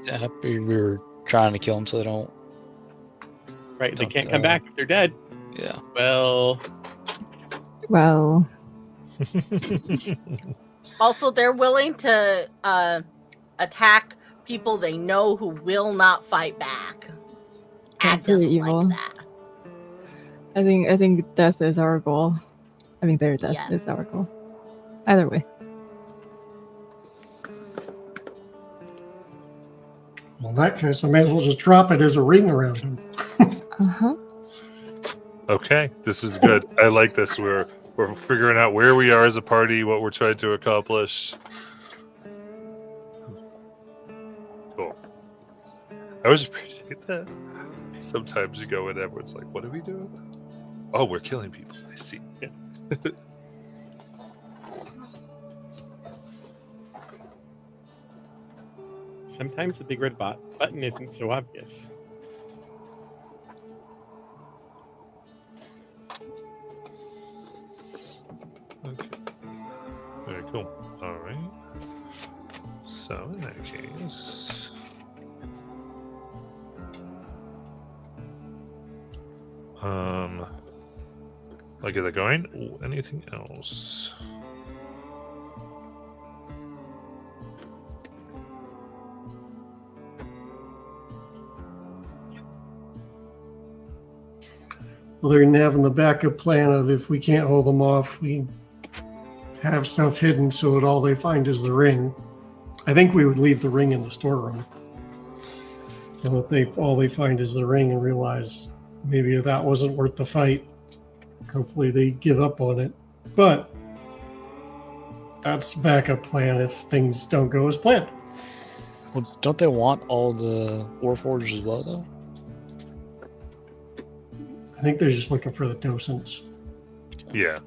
Happy we were trying to kill them so they don't. Right, they Don't, can't come back if they're dead. Yeah. Well, Also, they're willing to attack people they know who will not fight back. Yeah, Ag pretty doesn't evil. like that. I think death is our goal. I mean, their death Yeah. is our goal. Either way. Well, in that case, I may as well just drop it as a ring around him. Uh-huh. Okay, this is good. I like this. We're figuring out where we are as a party, what we're trying to accomplish. Cool. I always appreciate that. Sometimes you go in, everyone's like, "What are we doing?" Oh, we're killing people. I see. Yeah. Sometimes the big red button isn't so obvious. Okay. Very cool. All right. So in that case, I'll get that going. Ooh, anything else? Other than having the backup plan of if we can't hold them off, we have stuff hidden so that all they find is the ring. I think we would leave the ring in the storeroom so that all they find is the ring and realize maybe that wasn't worth the fight. Hopefully they give up on it. But that's backup plan if things don't go as planned. Well, don't they want all the Warforged as well, though? I think they're just looking for the docents. Yeah.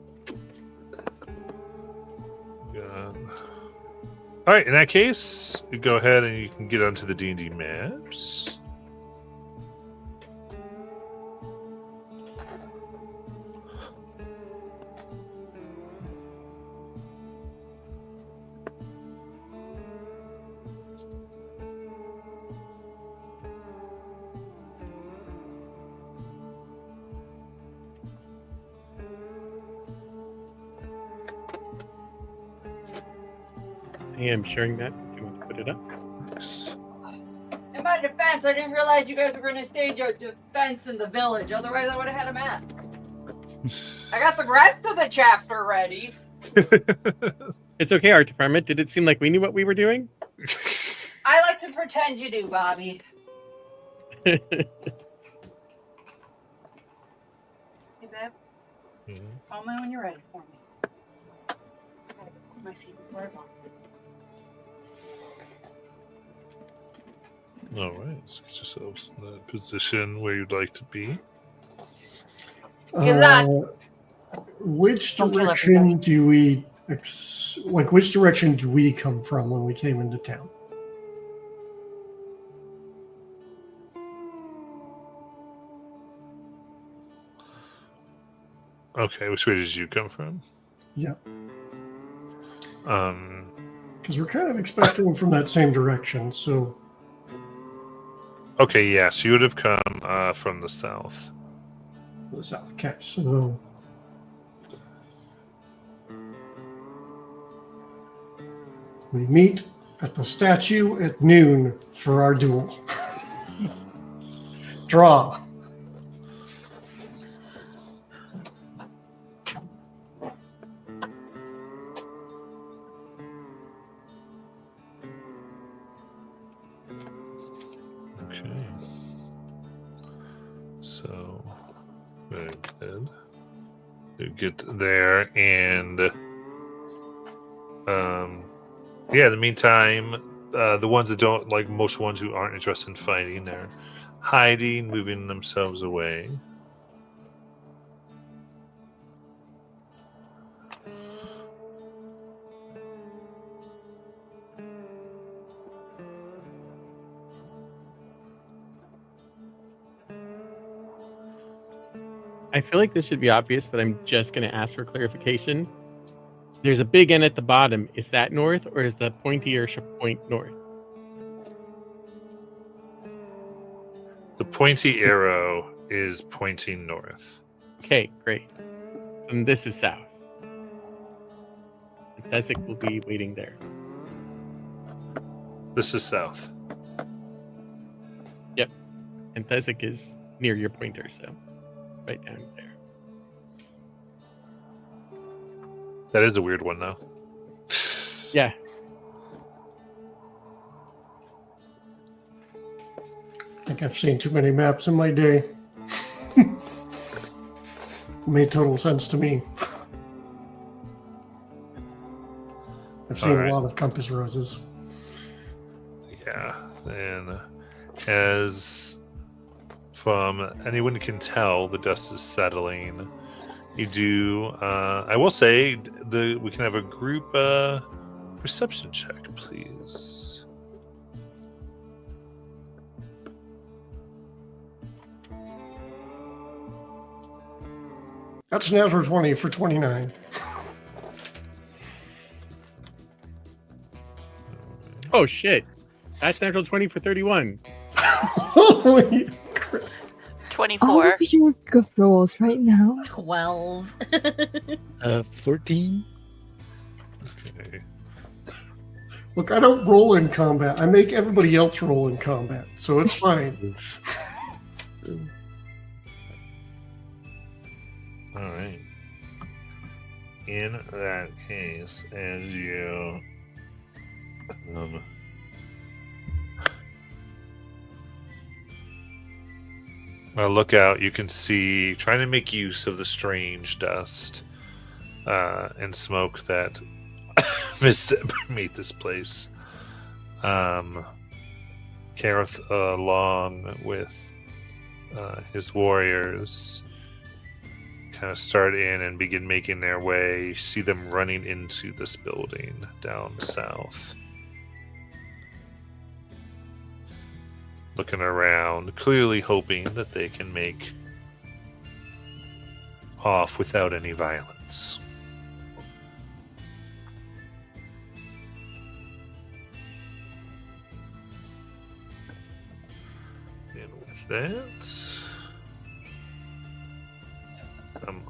All right. In that case, you go ahead and you can get onto the D&D maps. I am sharing that. If you want to put it up. In my defense, I didn't realize you guys were going to stage a defense in the village. Otherwise, I would have had a map. I got the rest of the chapter ready. It's okay, Art Department. Did it seem like we knew what we were doing? I like to pretend you do, Bobby. Hey, babe. Call me when you're ready for me. My feet before I walk. All right, so get yourselves in the position where you'd like to be. Good luck. Which Don't kill direction everybody. do we which direction did we come from when we came into town? Okay, which way did you come from? Yeah, Um, because we're kind of expecting from that same direction. So okay, yes, you would have come from the south. the south. Okay, so we meet at the statue at noon for our duel. Draw. Okay. So, very good. You get there, and yeah. In the meantime, the ones that don't like most ones who aren't interested in fighting, they're hiding, moving themselves away. I feel like this should be obvious, but I'm just going to ask for clarification. There's a big N at the bottom. Is that north, or is the pointier point north? The pointy arrow is pointing north. Okay, great. And this is south. And Thesic will be waiting there. This is south. And Thesic is near your pointer, so right down there. That is a weird one, though. Yeah. I think I've seen too many maps in my day. Made total sense to me. I've seen Alright. a lot of compass roses. Yeah, and as from anyone can tell, the dust is settling. You do. I will say we can have a group perception check, please. That's natural 20 for 29. Oh, shit. That's natural 20 for 31. Holy crap. 24. All of your good rolls right now. 12. 14. Okay. Look, I don't roll in combat. I make everybody else roll in combat, so it's fine. All right. In that case, as you look out, you can see, trying to make use of the strange dust and smoke that meet this place. Kareth, along with his warriors, kind of start in and begin making their way. You see them running into this building down south. Looking around, clearly hoping that they can make off without any violence. And with that,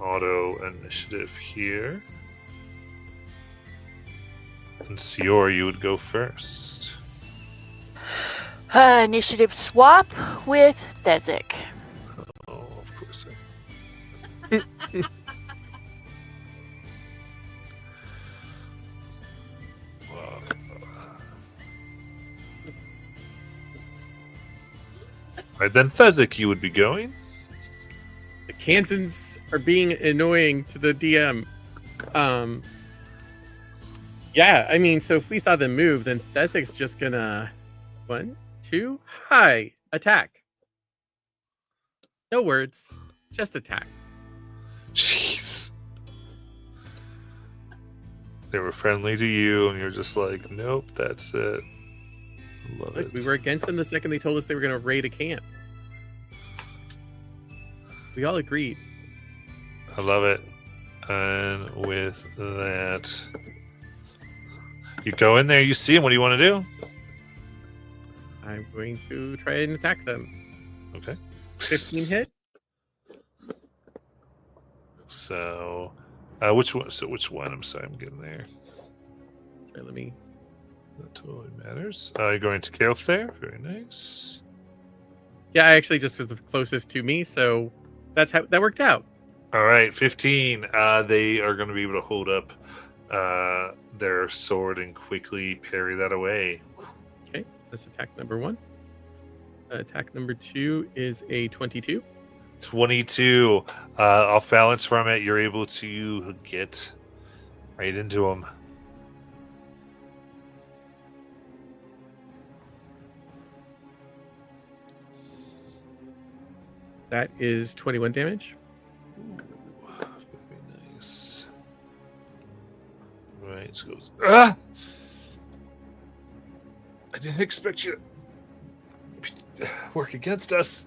auto initiative here. And Sior, you would go first. Initiative swap with Thezik. Oh, of course. Alright, then Fezzik, you would be going. The Kansans are being annoying to the DM. Yeah, I mean, so if we saw them move, then Thezik's just gonna 1, 2, hi, attack. No words, just attack. Jeez. They were friendly to you, and you're just like, nope, that's it. Love Look, it. we were against them the second they told us they were gonna raid a camp. We all agreed. I love it. And with that, you go in there, you see him. What do you want to do? I'm going to try and attack them. Okay. 15 hit. So, which one? So, which one? I'm sorry, I'm getting there. Sorry, let me. That totally matters. You're going to Kael'th there. Very nice. Yeah, I actually just was the closest to me, so that's how that worked out. All right, 15. They are going to be able to hold up their sword and quickly parry that away. Okay, that's attack number 1. Attack number 2 is a 22. 22. Off balance from it, you're able to get right into them. That is 21 damage. Very nice. Right, so goes. Ah! I didn't expect you to work against us.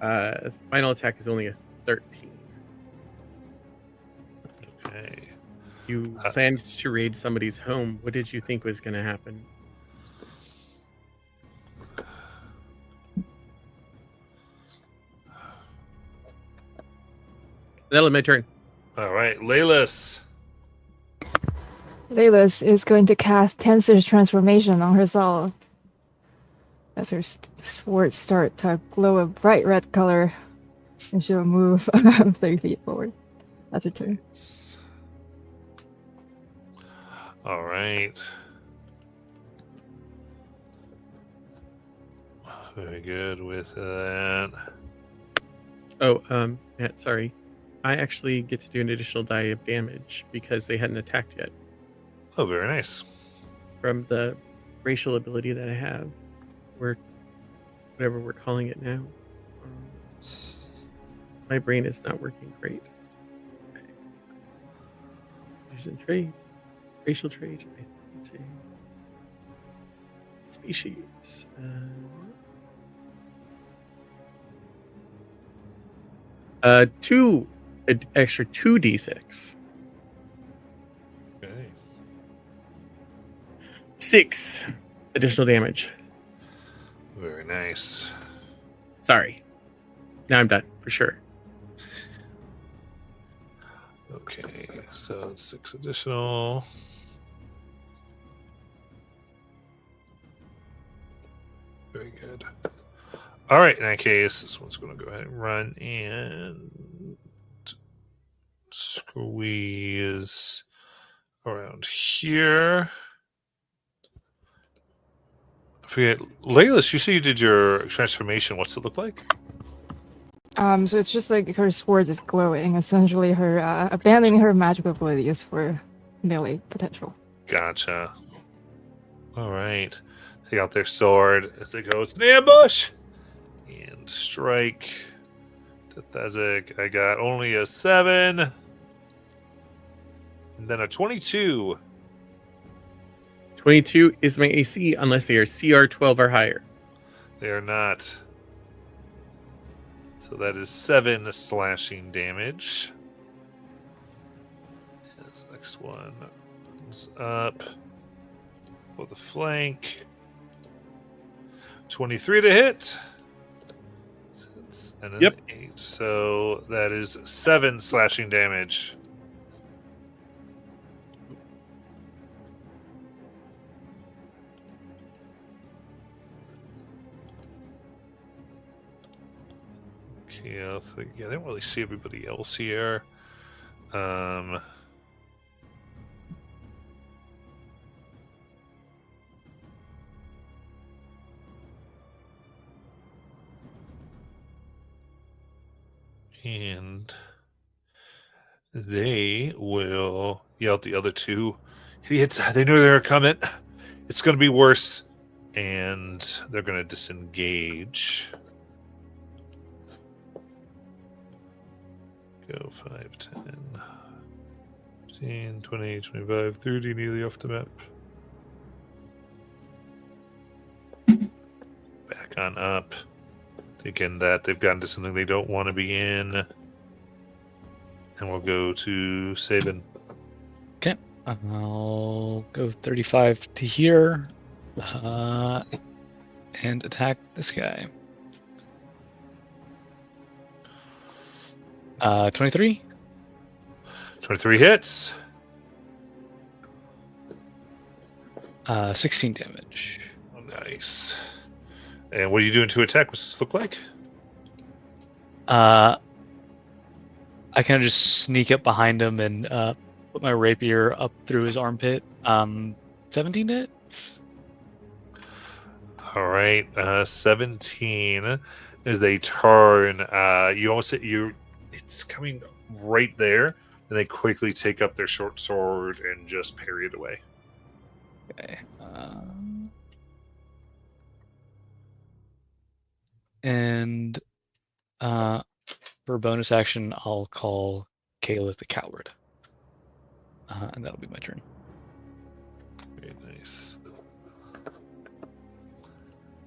Final attack is only a 13. Okay. You planned to raid somebody's home. What did you think was going to happen? That'll be my turn. All right, Laylas. Laylas is going to cast Tensor's transformation on herself as her sword start to glow a bright red color, and she'll move 30 feet forward. That's her turn. All right. Very good with that. Oh, Matt, sorry. I actually get to do an additional die of damage because they hadn't attacked yet Oh, very nice. from the racial ability that I have, or whatever we're calling it now. My brain is not working great. Okay. There's a trait, racial trait. Let's see. Species. Extra 2d6. Okay. 6 additional damage. Very nice. Sorry. Now I'm done for sure. Okay, so 6 additional. Very good. All right, in that case, this one's going to go ahead and run and squeeze around here. I forget, Laylas, you say you did your transformation. What's it look like? So it's just like her sword is glowing, essentially her abandoning her magical abilities for melee potential. Gotcha. All right. Take out their sword as they go. It's an ambush! And strike to Thezek. I got only a 7. And then a 22. 22 is my AC unless they are CR 12 or higher. They are not. So that is 7 slashing damage. This next one is up. For the flank. 23 to hit. And an 8. So that is 7 slashing damage. Yeah, I didn't really see everybody else here. And they will yell at the other two idiots. They knew they were coming. It's going to be worse. And they're going to disengage. Go 5, 10, 15, 20, 25, 30, nearly off the map. Back on up. Thinking that they've gotten to something they don't want to be in. And we'll go to Sabin. Okay. I'll go 35 to here. And attack this guy. 23. 23 hits. 16 damage. Oh, nice. And what are you doing to attack? What's this look like? I kind of just sneak up behind him and put my rapier up through his armpit. 17 to hit? All right. 17 is a turn. You almost hit you. It's coming right there. And they quickly take up their short sword and just parry it away. Okay. And for a bonus action, I'll call Caleb the Coward. And that'll be my turn. Very nice.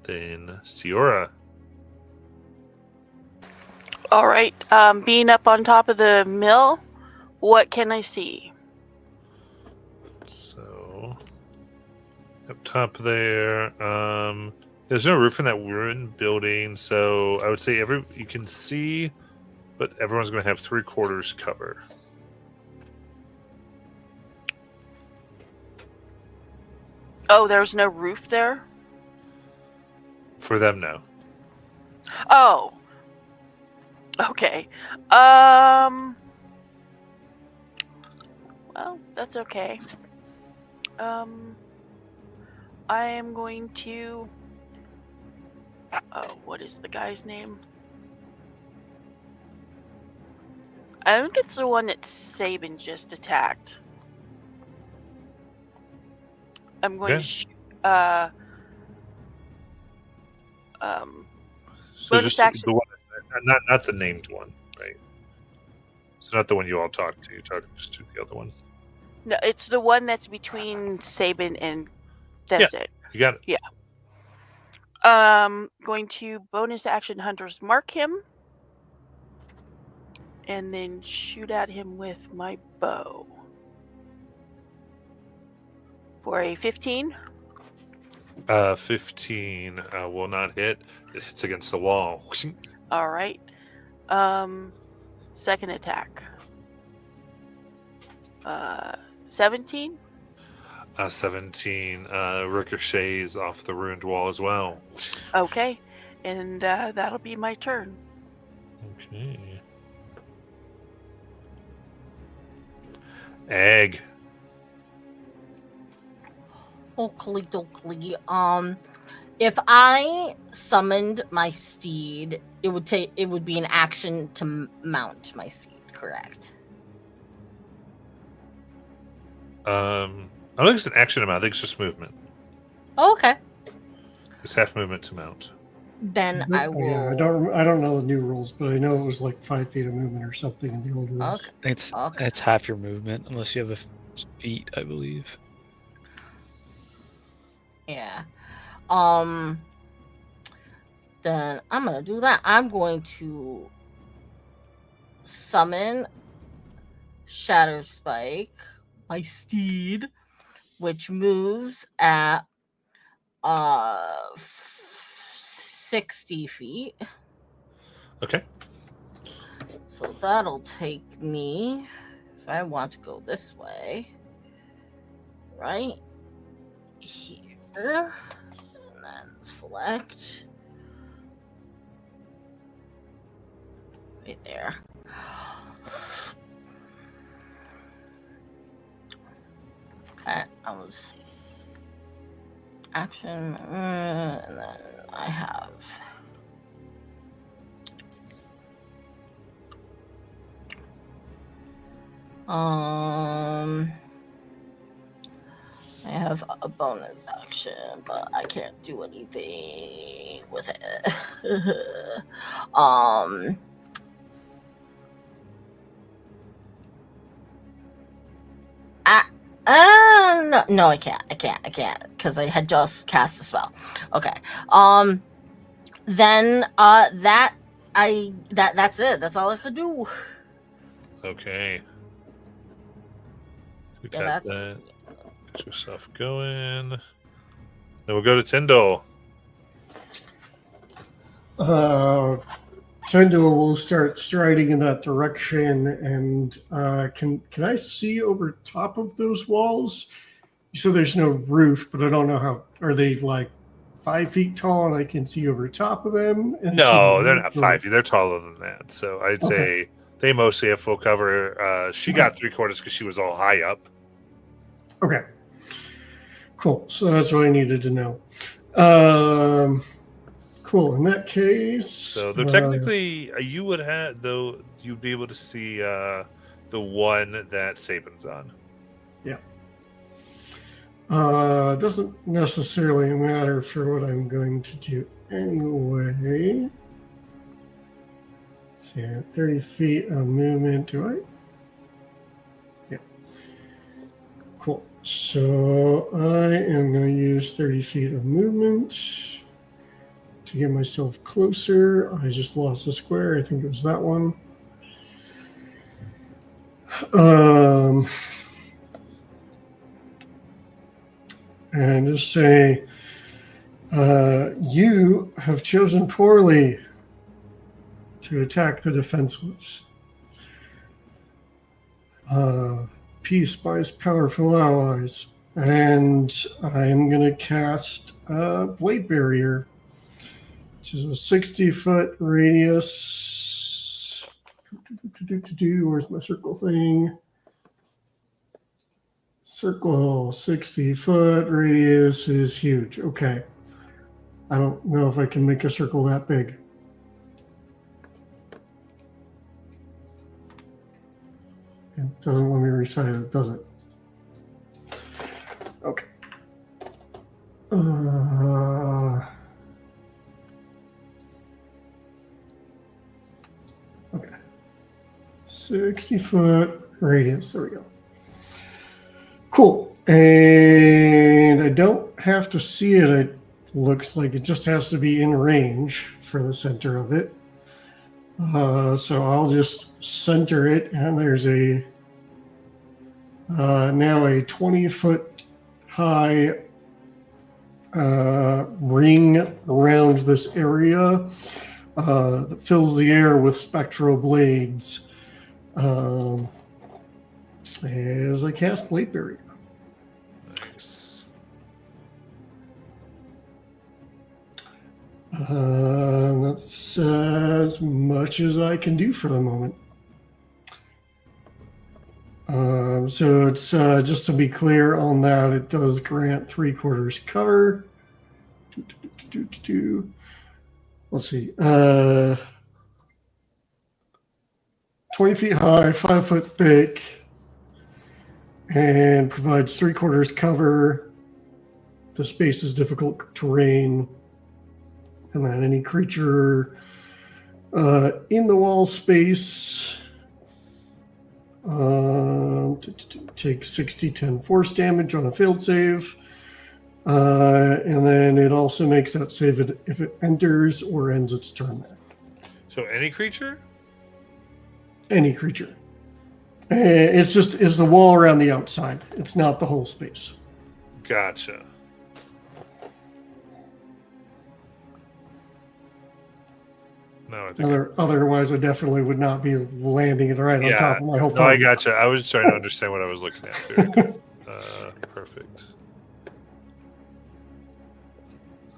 Then Siora. All right. Being up on top of the mill, what can I see? So up top there, there's no roof in that ruined building, so I would say you can see, but everyone's going to have 3/4 cover. Oh, there's no roof there? For them, no. Oh. Okay. Well, that's okay. I am going to... Oh, what is the guy's name? I think it's the one that Sabin just attacked. I'm going to shoot, So bonus just action. the one, not the named one, right? It's not the one you all talked to. You're talking just to the other one. No, it's the one that's between Sabin and Desert. You got it. Yeah. Going to bonus action Hunter's Mark him. And then shoot at him with my bow. For a 15. 15 will not hit. It hits against the wall. All right. Second attack. 17. 17 ricochets off the ruined wall as well. Okay. And that'll be my turn. Okay. Egg. Oakley dokley. If I summoned my steed, it would be an action to mount my steed, correct? I don't think it's an action amount. I think it's just movement. Oh, okay. It's half movement to mount. Then I will. Yeah, I don't know the new rules, but I know it was like 5 feet of movement or something in the old rules. Okay. It's half your movement unless you have a feet, I believe. Yeah. Then I'm gonna do that. I'm going to summon Shatter Spike, my steed, which moves at 60 feet. Okay. So that'll take me, if I want to go this way, right here, and then select. right there. Okay, I was action, and then I have I have a bonus action, but I can't do anything with it. No, I can't, because I had just cast a spell. Okay. Then that's it. That's all I could do. Okay. We Yeah, got that's that. Get your stuff going. Then we'll go to Tyndall. Tendo will start striding in that direction, and can I see over top of those walls? So there's no roof, but I don't know how. Are they like 5 feet tall, and I can see over top of them? And No, see they're the not roof? 5 feet. They're taller than that. So I'd Okay. say they mostly have full cover. She got 3/4 because she was all high up. Okay. Cool. So that's what I needed to know. Cool. In that case, So though technically you would have, though you'd be able to see the one that Saban's on. doesn't necessarily matter for what I'm going to do anyway. See, 30 feet of movement. Do I? Yeah. Cool. So I am going to use 30 feet of movement to get myself closer. I just lost a square. I think it was that one. And just say, you have chosen poorly to attack the defenseless. Peace buys powerful allies. And I'm going to cast Blade Barrier, which is a 60-foot radius. Where's my circle thing? Circle, 60-foot radius is huge. Okay. I don't know if I can make a circle that big. It doesn't let me resize it, does it? Okay. Okay. 60-foot radius. There we go. Cool. And I don't have to see it. It looks like it just has to be in range for the center of it. So I'll just center it, and there's a now a 20-foot high ring around this area that fills the air with spectral blades as I cast Blade Barrier. Nice. That's as much as I can do for the moment. So it's just to be clear on that, it does grant 3/4 cover. Let's see. 20 feet high, 5 foot thick, and provides 3/4 cover. The space is difficult terrain. And then any creature in the wall space takes 60/10 force damage on a failed save. And then it also makes that save if it enters or ends its turn there. So any creature? Any creature. It's the wall around the outside. It's not the whole space. Gotcha. No, I think Otherwise, I definitely would not be landing it right on top of my whole No, I party. gotcha. I was just trying to understand what I was looking at. Very good. Perfect.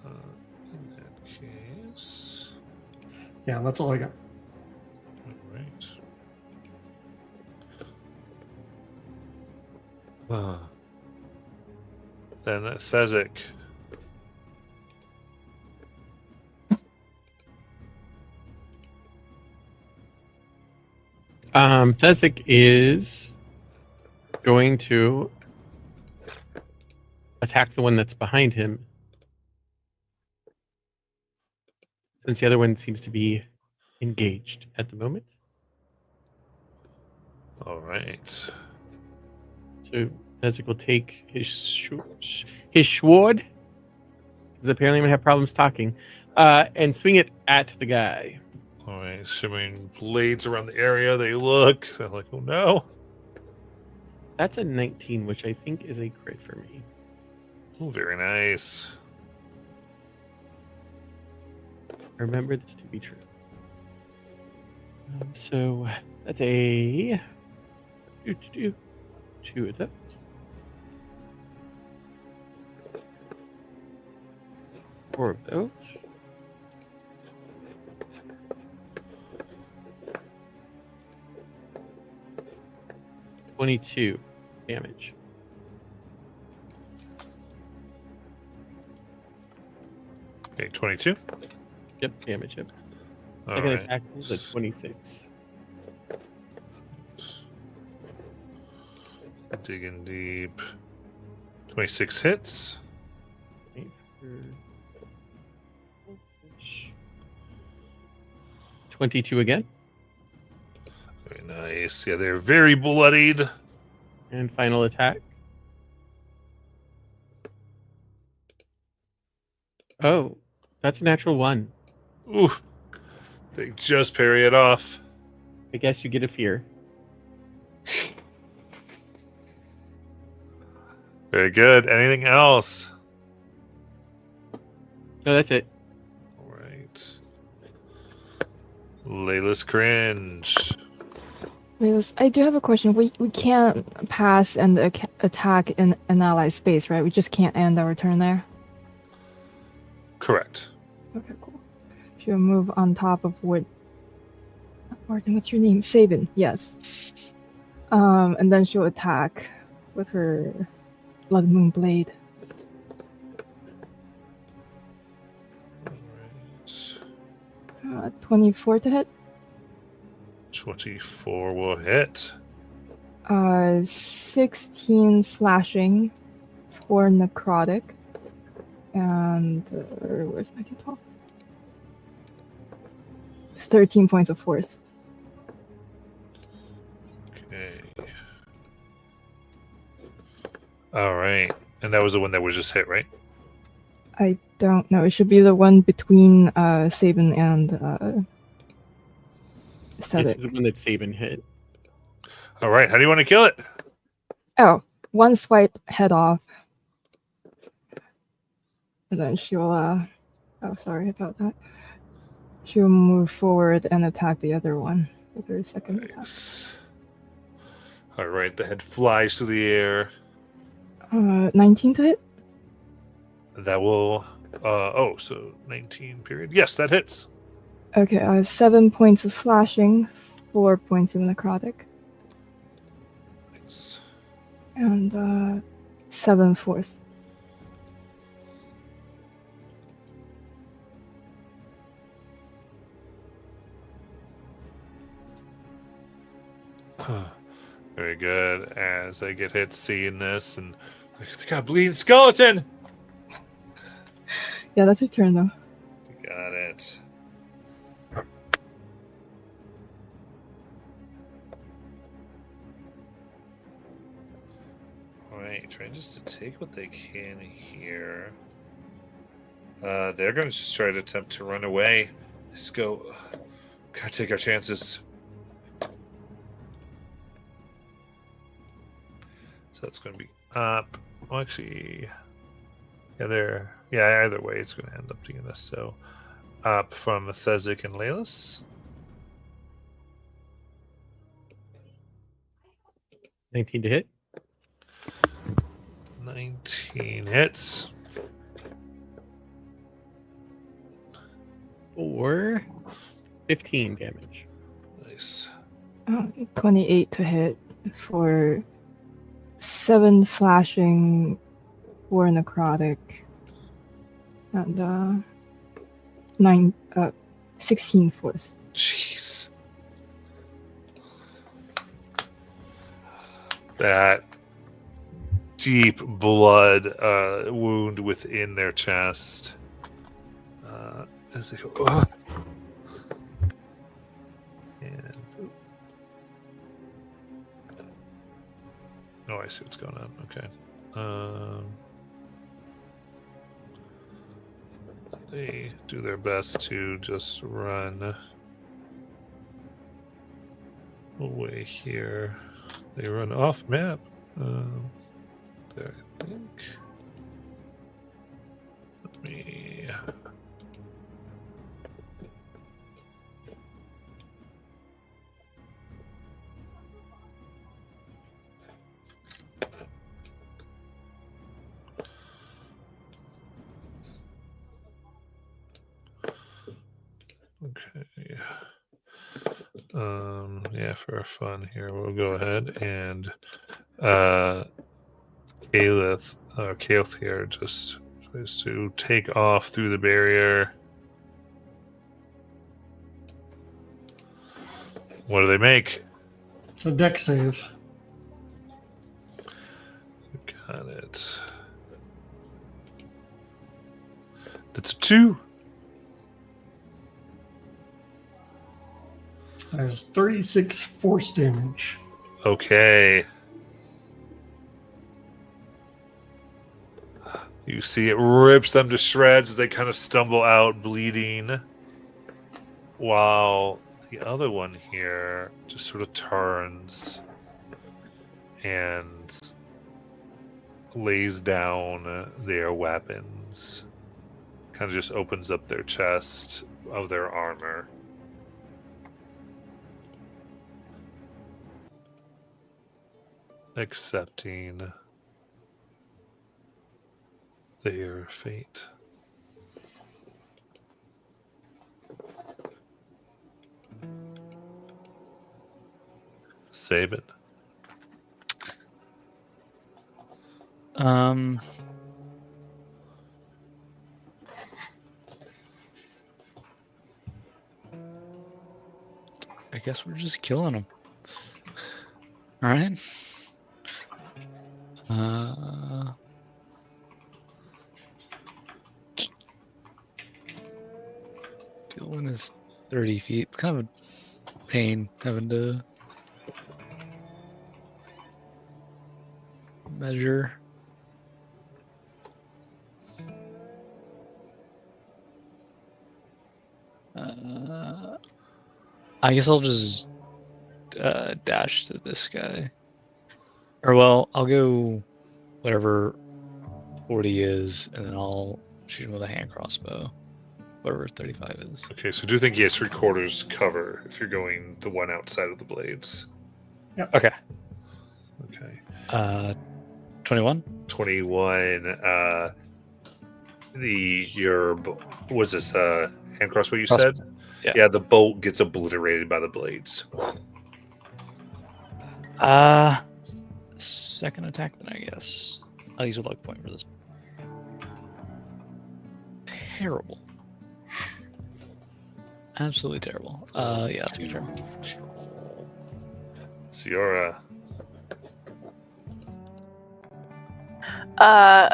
In that case, Yeah, that's all I got. Then Thezik. Thezik is going to attack the one that's behind him, since the other one seems to be engaged at the moment. All right. So Thezik will take his sword, because apparently I'm gonna have problems talking, and swing it at the guy. All right. Shimmering blades around the area. They look. They're like, oh no. That's a 19, which I think is a crit for me. Oh, very nice. Remember this to be true. So that's a 2 of those. Four of those. $22 damage. Okay, 22. Yep, damage. Yep. All Second right. attack is a 26. Digging deep. 26 hits. 22 again. Very nice. Yeah, they're very bloodied. And final attack. Oh, that's a natural 1. Ooh. They just parry it off. I guess you get a fear. Very good. Anything else? No, that's it. All right. Layla's cringe. Leos, I do have a question. We can't pass and attack in an ally space, right? We just can't end our turn there. Correct. Okay, cool. She'll move on top of wood. Martin, what's your name? Sabin, yes. And then she'll attack with her Blood Moon Blade. All right. 24 to hit. 24 will hit. 16 slashing for necrotic. And where's my d12? It's 13 points of force. Okay. All right. And that was the one that was just hit, right? I don't know. It should be the one between Sabin and This Cedric. is the one that Sabin hit. All right. How do you want to kill it? Oh, one swipe, head off. And then she'll, oh, sorry about that. She'll move forward and attack the other one with her second attack. Nice. All right. The head flies through the air. 19 to hit? That will, so 19 period. Yes, that hits. Okay, 7 points of slashing, 4 points of necrotic, Nice. and 7 force. Very good. As I get hit seeing this, and I got a bleeding skeleton. Yeah, that's her turn though. Got it. Alright, trying just to take what they can here. They're going to just try to attempt to run away. Let's go. Gotta take our chances. So that's going to be up. Well, actually, yeah, either way, it's going to end up doing this. So up from Thezik and Laylas. 19 to hit. 19 hits. For 15 damage. Nice. 28 to hit for 7 slashing, 4 necrotic, and 16 force. Jeez. That deep blood wound within their chest. As they go, "Ugh." And oh, I see what's going on. Okay. They do their best to just run away here. They run off map. There, I think. Let me. Okay. Yeah, for fun here, we'll go ahead and Kaelith here just tries to take off through the barrier. What do they make? It's a deck save. Got it. That's a 2. Has 36 force damage. Okay. You see it rips them to shreds as they kind of stumble out bleeding. While the other one here just sort of turns and lays down their weapons. Kind of just opens up their chest of their armor. Accepting their fate. Sabin. I guess we're just killing them. All right. Killing is 30 feet. It's kind of a pain having to measure. I guess I'll just dash to this guy. Or, well, I'll go whatever 40 is, and then I'll shoot him with a hand crossbow. Whatever 35 is. Okay, so do you think he has 3/4 cover if you're going the one outside of the blades? Yep. Okay. Okay. 21? 21. Was this hand crossbow you said? Yeah. The bolt gets obliterated by the blades. Second attack then, I guess. I'll use a luck point for this. Terrible. Absolutely terrible. Yeah, that's a good turn. Ciora.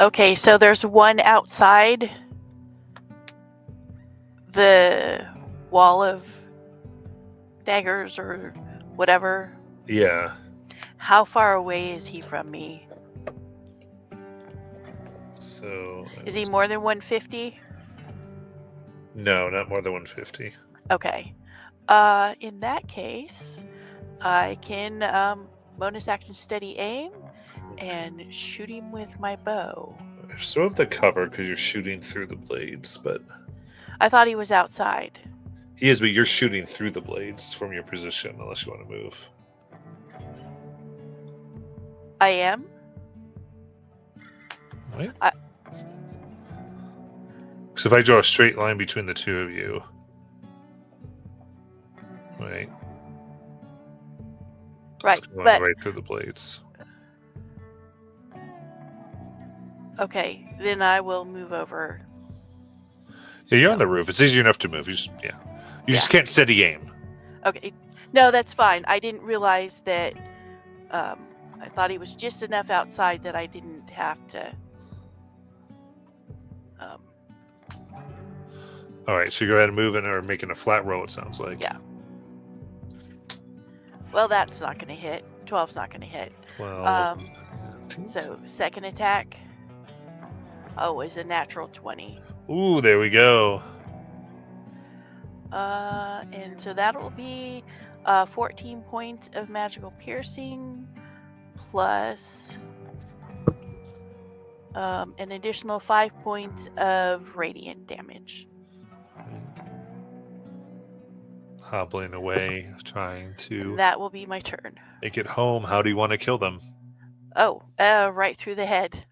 Okay, so there's one outside the wall of daggers or whatever. Yeah. How far away is he from me? So. Is he more than 150? No, not more than 150. Okay. In that case, I can bonus action steady aim and shoot him with my bow. So have the cover because you're shooting through the blades, but I thought he was outside. he is, but you're shooting through the blades from your position unless you want to move. I am? Right? So if I draw a straight line between the two of you, Right, it's going but right through the blades. Okay, then I will move over. Yeah, you're on the roof. It's easy enough to move. You just can't steady aim. Okay, no, that's fine. I didn't realize that. I thought he was just enough outside that I didn't have to. All right, so go ahead and move in or making a flat roll. It sounds like. Yeah. Well, that's not going to hit. 12's not going to hit. Well. So second attack. Oh, is a natural 20. Ooh, there we go. And so that'll be 14 points of magical piercing plus an additional 5 points of radiant damage. Hobbling away, trying to That will be my turn. make it home. How do you want to kill them? Oh, right through the head.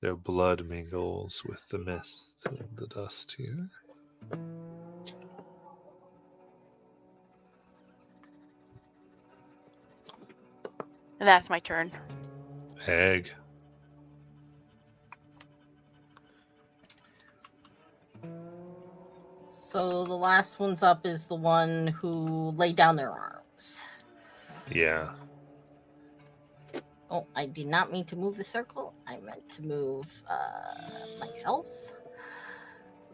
Their blood mingles with the mist and the dust here. And that's my turn. Egg. So the last one's up is the one who laid down their arms. Yeah. Oh, I did not mean to move the circle. I meant to move myself.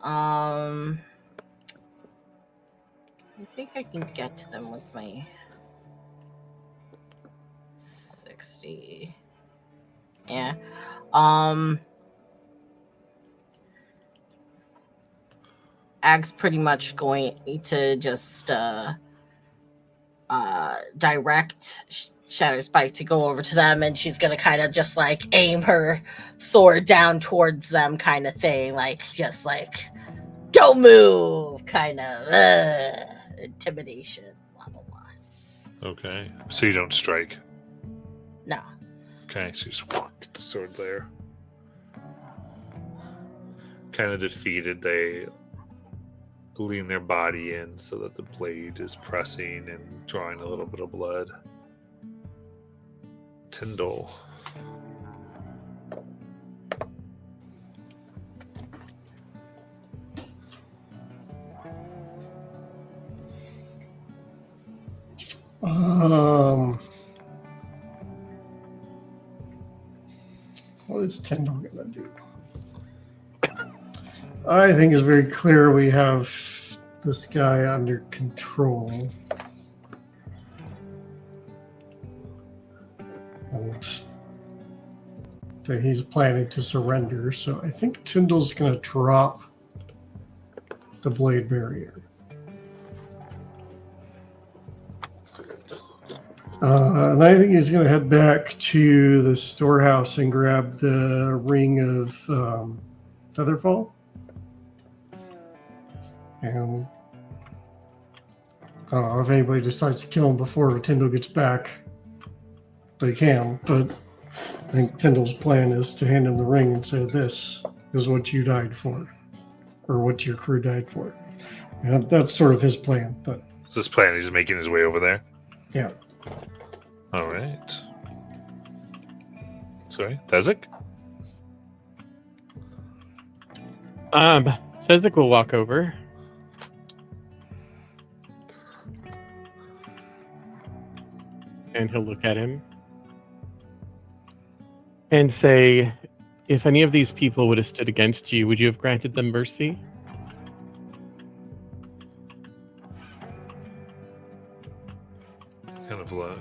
I think I can get to them with my 60. Yeah. Ag's pretty much going to just direct Shatter's Spike to go over to them, and she's gonna kind of just like aim her sword down towards them, kind of thing, like just like don't move, kind of intimidation, blah blah blah. Okay. So you don't strike. No. Okay, so you just get the sword there. Kind of defeated, they lean their body in so that the blade is pressing and drawing a little bit of blood. Tyndall. What is Tyndall gonna do? I think it's very clear we have this guy under control. And he's planning to surrender, so I think Tyndall's going to drop the blade barrier. And I think he's going to head back to the storehouse and grab the ring of Featherfall. And I don't know if anybody decides to kill him before Tyndall gets back. They can, but I think Tyndall's plan is to hand him the ring and say, "This is what you died for, or what your crew died for." And that's sort of his plan. But So his plan, he's making his way over there? yeah. All right. Sorry, Tezek? Sezek will walk over. And he'll look at him and say, if any of these people would have stood against you, would you have granted them mercy? Kind of look.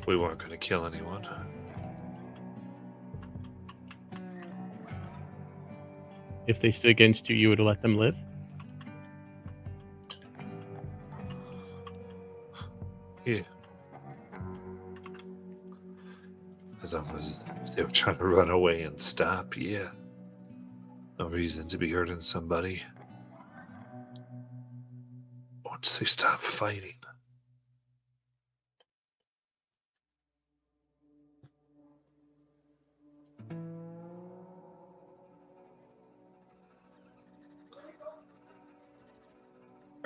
We weren't going to kill anyone. If they stood against you, you would have let them live? Yeah. As long as if they were trying to run away and stop, yeah. No reason to be hurting somebody. Once they stop fighting.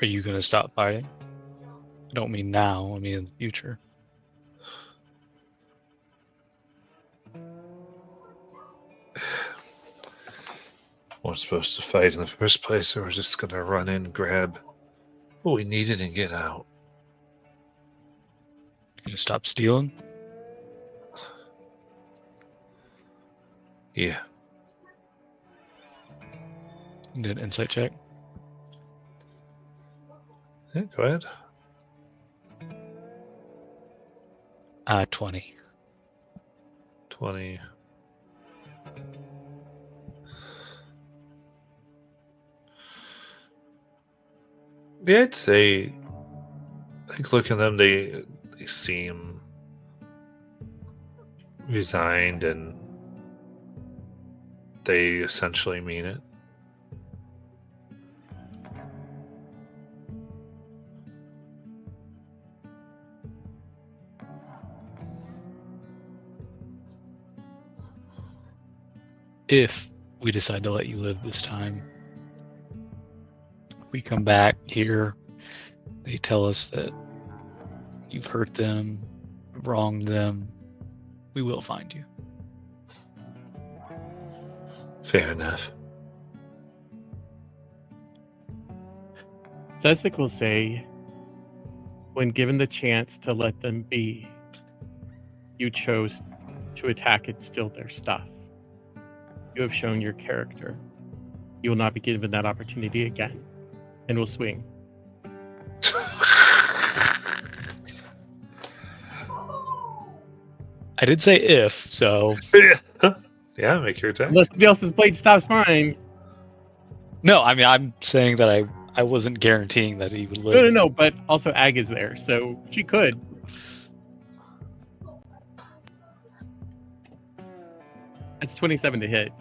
Are you going to stop fighting? I don't mean now, I mean in the future. weren't supposed to fight in the first place, or we're just gonna run in, grab what we needed, and get out. Gonna stop stealing? Yeah. Did an insight check. Yeah, go ahead. 20. 20. Yeah, I'd say, I think looking at them, they seem resigned, and they essentially mean it. If we decide to let you live this time, we come back here, they tell us that you've hurt them, wronged them, we will find you. Fair enough. Thesic will say, when given the chance to let them be, you chose to attack and steal their stuff. You have shown your character. You will not be given that opportunity again, and will swing. I did say if, so Yeah, make your attack. Unless somebody else's blade stops mine. no, I mean I'm saying that I wasn't guaranteeing that he would live. No, but also Ag is there, so she could. That's 27 to hit.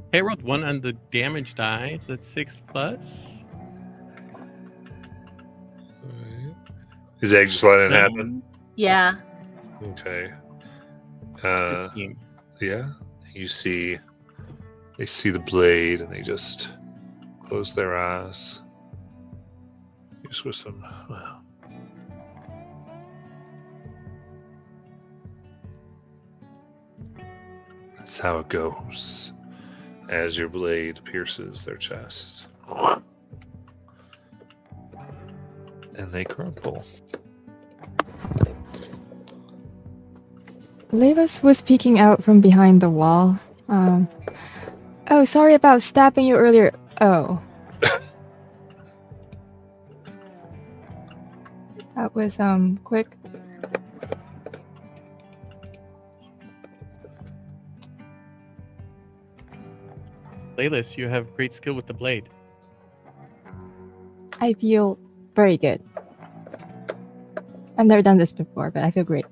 Okay, I rolled 1 on the damage die, so that's 6 plus. Is Egg just letting it happen? Yeah. Okay. 15. Yeah. They see the blade, and they just close their eyes. Just with some. Well. That's how it goes. As your blade pierces their chests. And they crumple. Levis was peeking out from behind the wall. Oh, sorry about stabbing you earlier. Oh. That was, quick. Laylis, you have great skill with the blade. I feel very good. I've never done this before, but I feel great.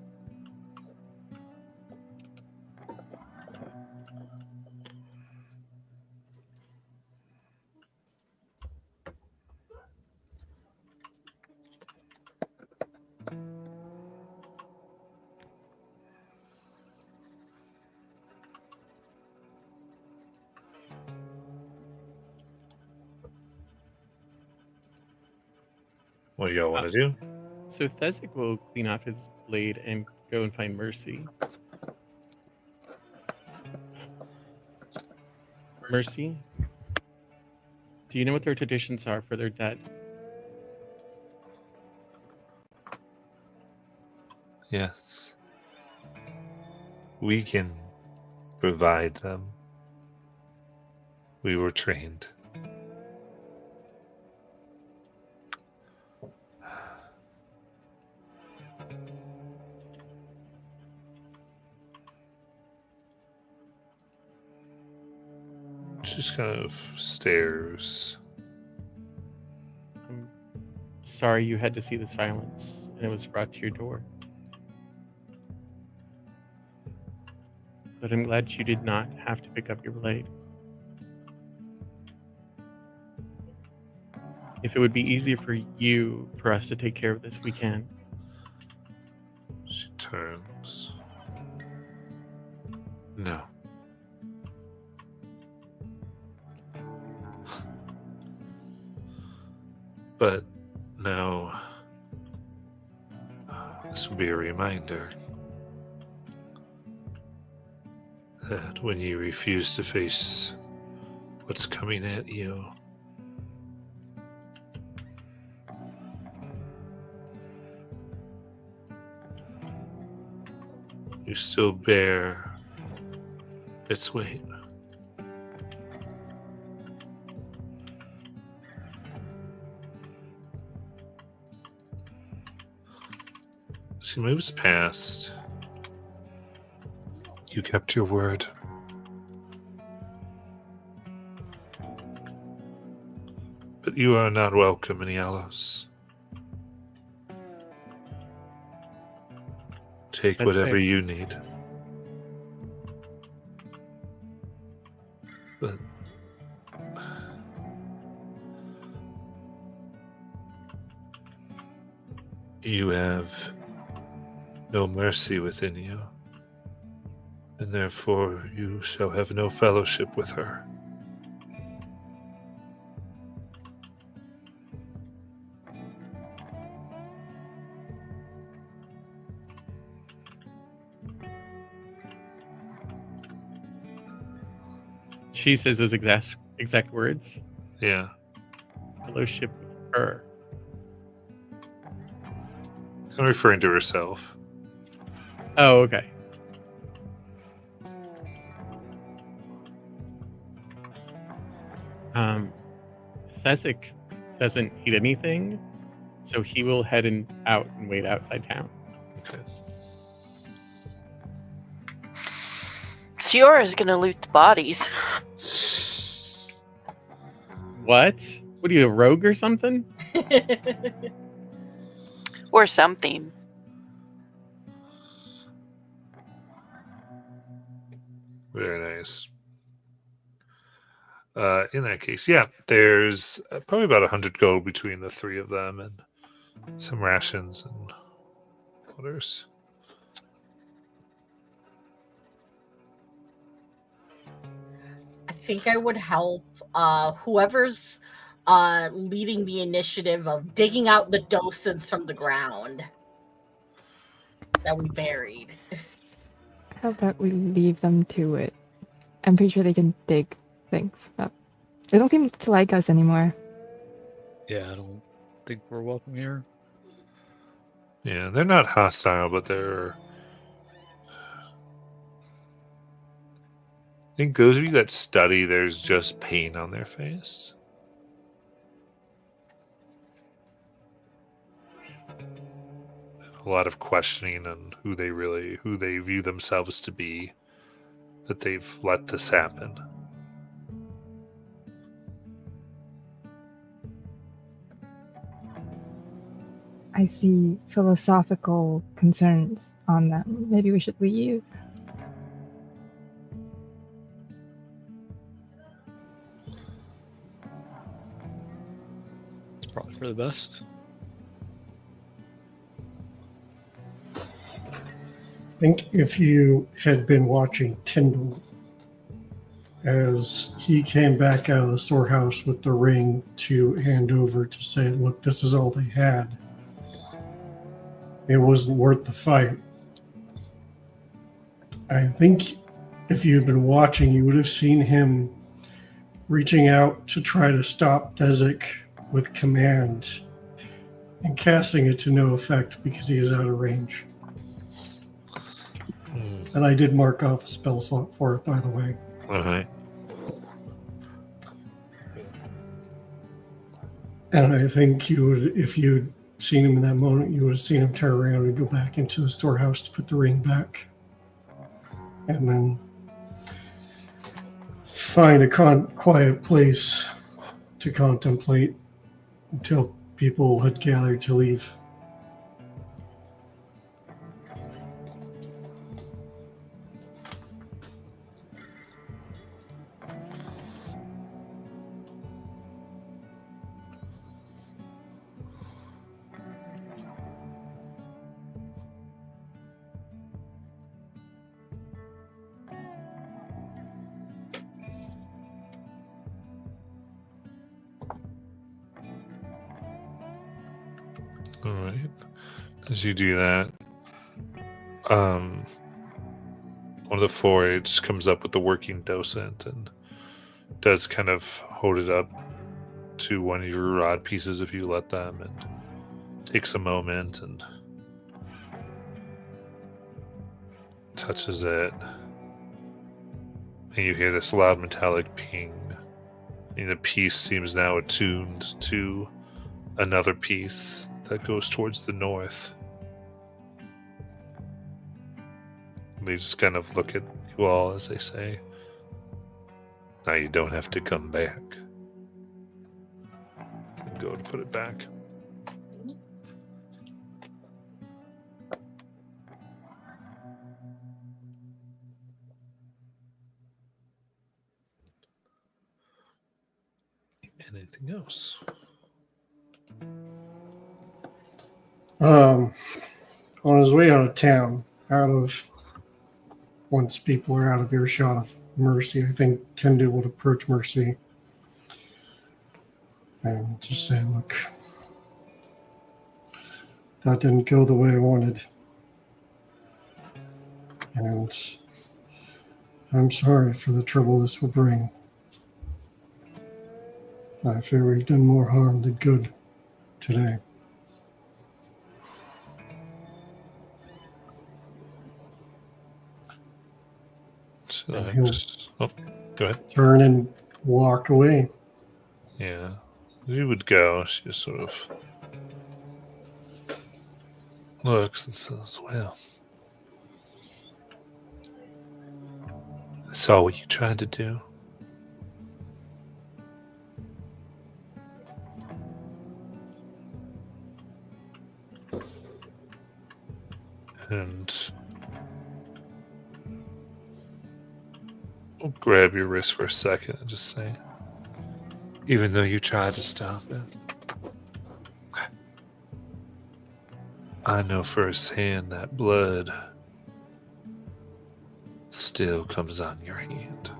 What do y'all want to do? So Thesic will clean off his blade and go and find Mercy. Mercy, do you know what their traditions are for their dead? Yes. We can provide them. We were trained. Just kind of stares. I'm sorry you had to see this violence and it was brought to your door. But I'm glad you did not have to pick up your blade. If it would be easier for us to take care of this, we can. She turns. No. But now, this will be a reminder. that when you refuse to face what's coming at you, you still bear its weight. As he moves past, you kept your word. But you are not welcome in Yalos. Take That's whatever fair. you need. But you have no mercy within you, and therefore you shall have no fellowship with her. She says those exact words. Yeah. Fellowship with her. I'm referring to herself. Oh, okay. Thesic doesn't eat anything, so he will head out and wait outside town. Okay. Siora's gonna loot the bodies. What? What are you, a rogue or something? Or something. Very nice. In that case, yeah, there's probably about 100 gold between the three of them and some rations and waters. I think I would help whoever's leading the initiative of digging out the docents from the ground that we buried. How about we leave them to it? I'm pretty sure they can dig things up. They don't seem to like us anymore. Yeah, I don't think we're welcome here. Yeah, they're not hostile, but they're... I think those of you that study, there's just pain on their face. A lot of questioning on who they view themselves to be, that they've let this happen. I see philosophical concerns on them. Maybe we should leave. It's probably for the best. I think if you had been watching Tyndall as he came back out of the storehouse with the ring to hand over to say, look, this is all they had, it wasn't worth the fight. I think if you'd been watching, you would have seen him reaching out to try to stop Thesic with command and casting it to no effect because he is out of range. And I did mark off a spell slot for it, by the way. Okay. And I think you would, if you'd seen him in that moment, you would have seen him turn around and go back into the storehouse to put the ring back. And then find a quiet place to contemplate until people had gathered to leave. All right. As you do that, one of the 4-H comes up with the working docent and does kind of hold it up to one of your rod pieces if you let them, and takes a moment and touches it. And you hear this loud metallic ping. And the piece seems now attuned to another piece that goes towards the north. They just kind of look at you all as they say, "Now you don't have to come back." And go to put it back. Anything else? On his way out of town, once people are out of earshot of Mercy, I think Tendu would approach Mercy and just say, "Look, that didn't go the way I wanted. And I'm sorry for the trouble this will bring. I fear we've done more harm than good today." So And he'll go ahead. turn and walk away. Yeah. You would go. She just sort of looks and says, "Well, I saw what you tried to do. And I'll grab your wrist for a second and just say, even though you tried to stop it, I know firsthand that blood still comes on your hand."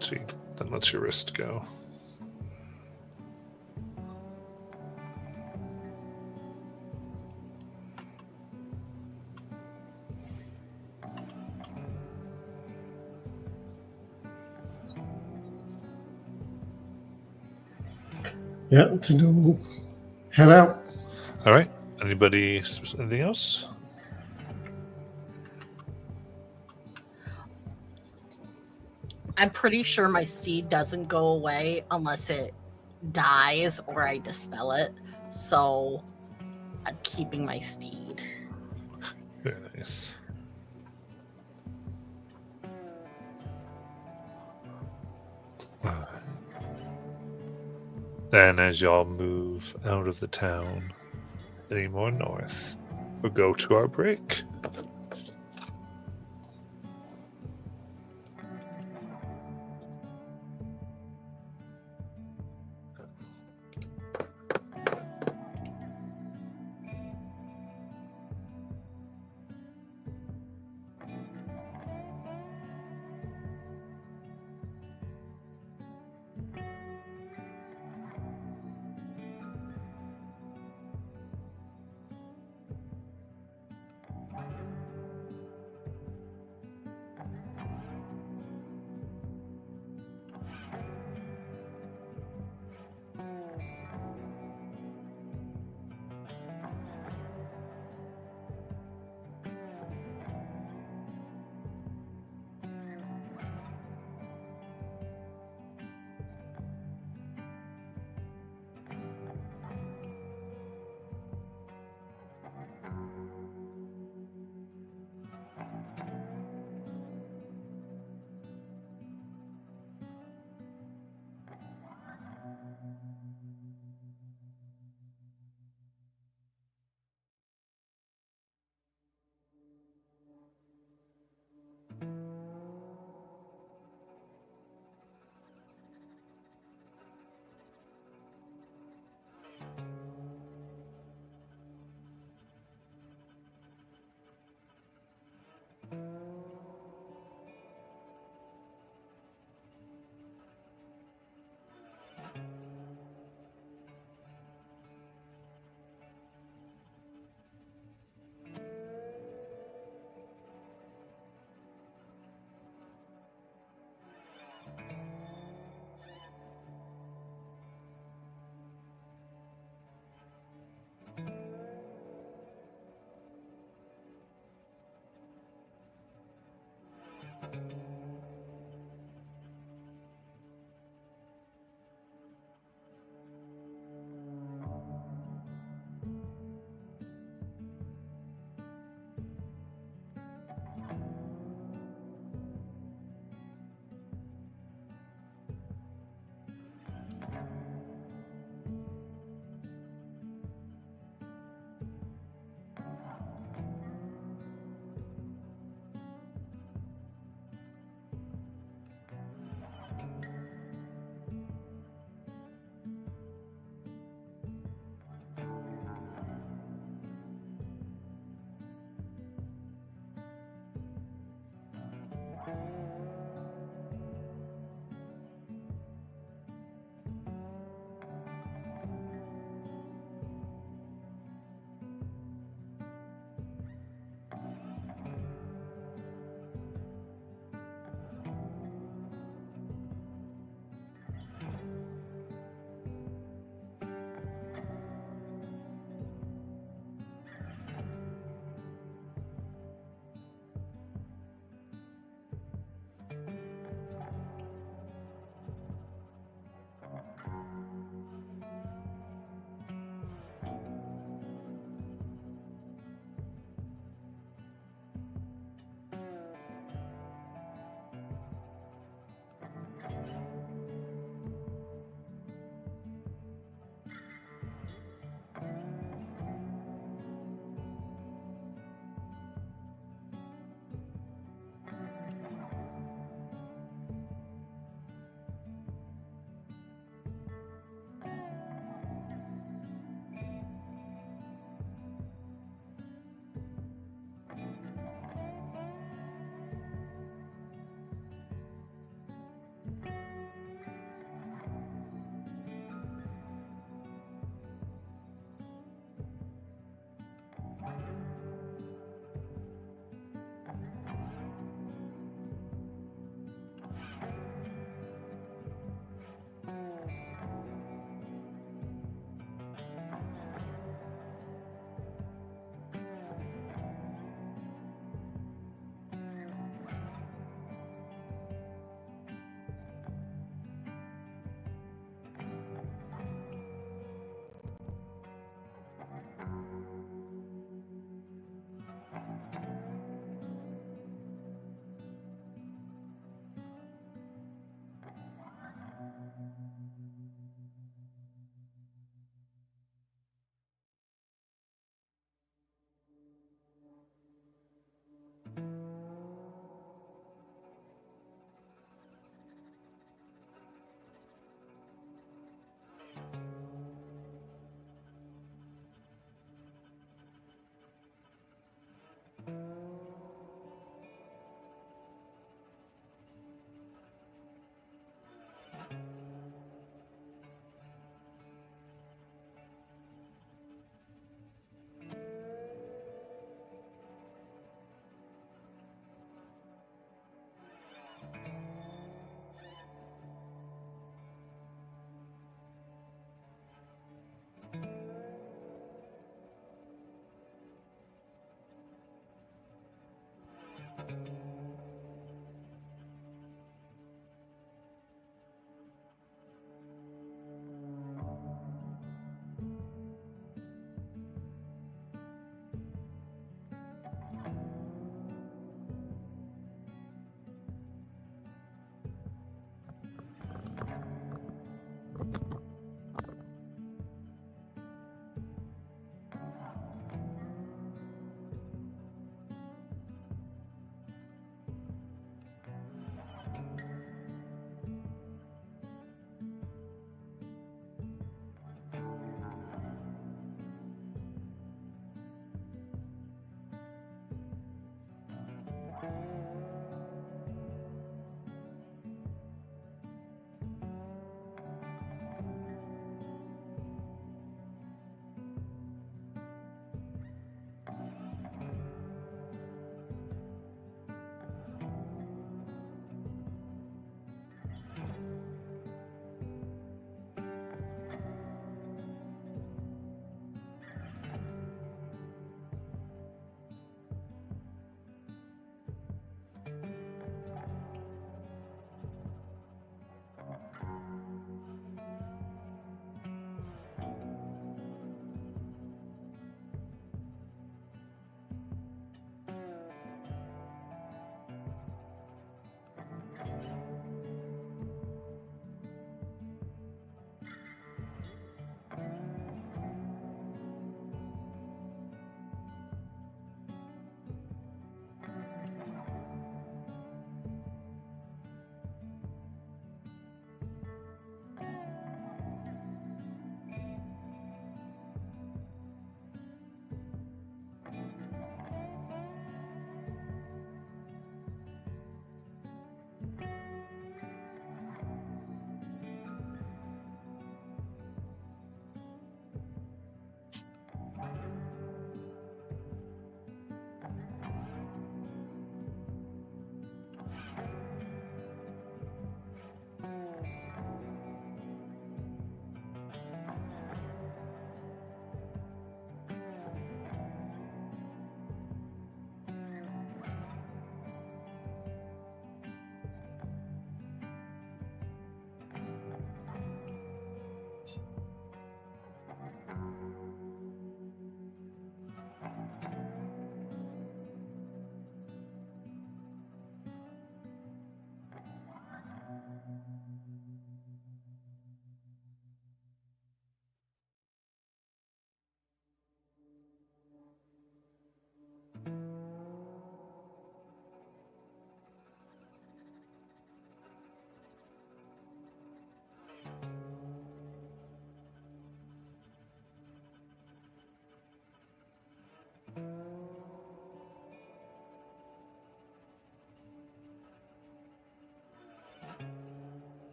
She then lets your wrist go. Yeah, to head out. All right. Anything else? I'm pretty sure my steed doesn't go away unless it dies or I dispel it. So I'm keeping my steed. Very nice. Then, as y'all move out of the town, any more north, we'll go to our break.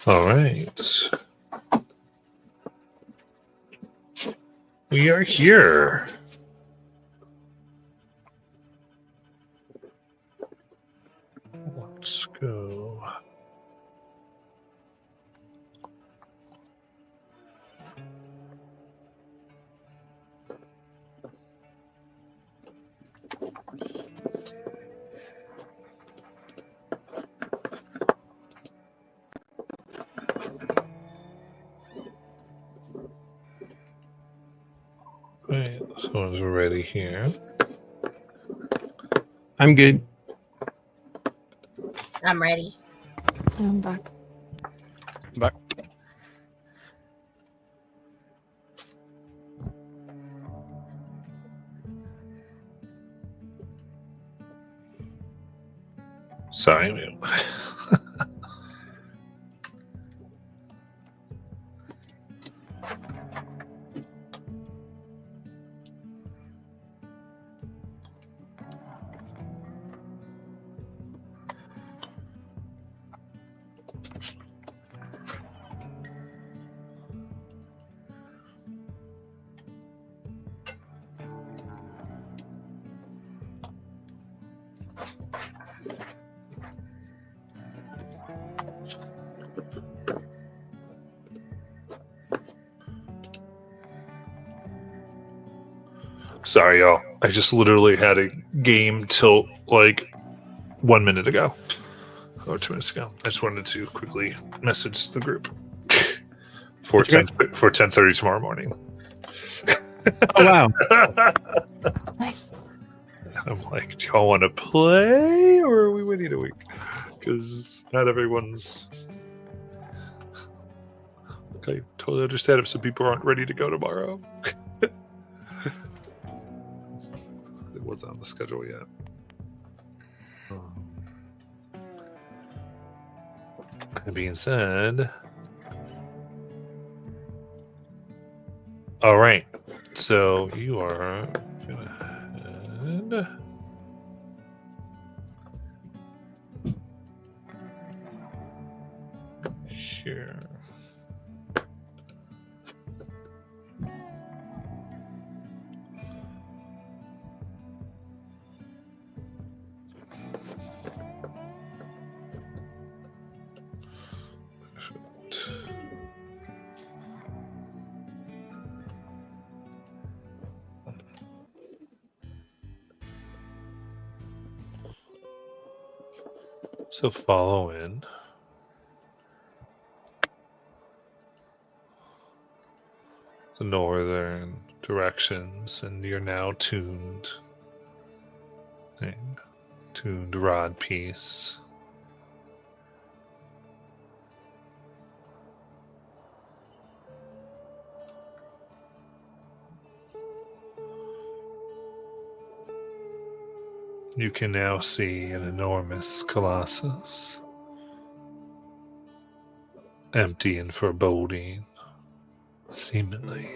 All right. We are here. Let's go. Right, someone's ready here. I'm good. I'm ready. I'm back. Back. Sorry, man. Sorry, y'all. I just literally had a game till like 1 minute ago. Or 2 minutes ago. I just wanted to quickly message the group for Okay. 10:30 tomorrow morning. Oh wow. Nice. I'm like, do y'all want to play or are we waiting a week? Because not everyone's. Okay, totally understand if some people aren't ready to go tomorrow. It wasn't on the schedule yet. That being said, all right. So you are gonna head here. So follow in. The northern directions, and you're now tuned. Tuned rod piece. You can now see an enormous colossus, empty and foreboding, seemingly,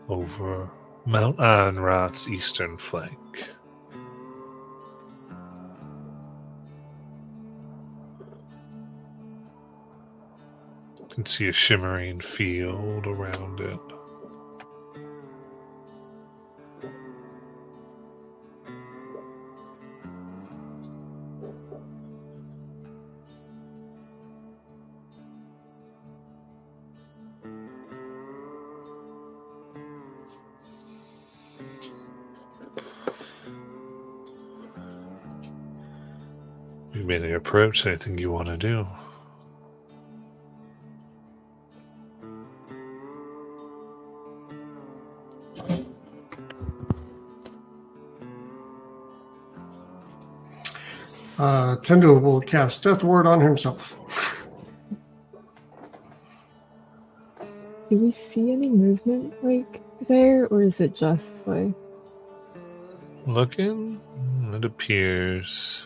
over Mount Anrat's eastern flank. You can see a shimmering field around it. You made an approach. Anything you want to do? Tendo will cast Death Ward on himself. Do we see any movement like there, or is it just like Looking, it appears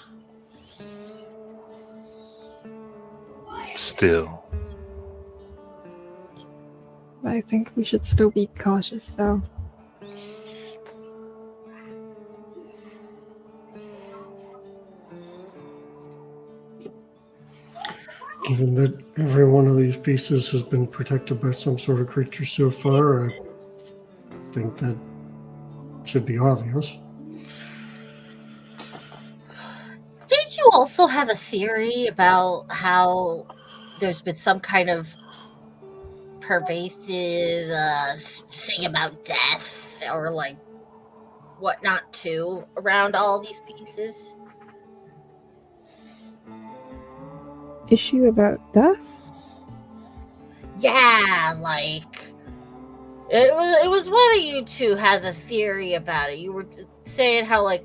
still. I think we should still be cautious though. Given that every one of these pieces has been protected by some sort of creature so far, I think that should be obvious. Did you also have a theory about how there's been some kind of pervasive thing about death or like whatnot too around all these pieces? Issue about death? Yeah, like it was one of you two had the theory about it. You were saying how like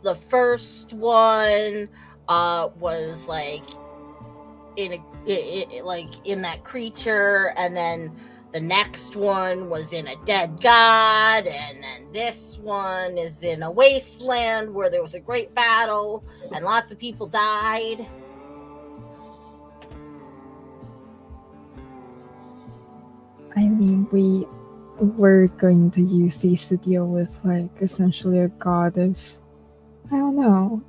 the first one was like like in that creature, and then the next one was in a dead god, and then this one is in a wasteland where there was a great battle and lots of people died. I mean, we were going to use these to deal with, like, essentially a god of, I don't know,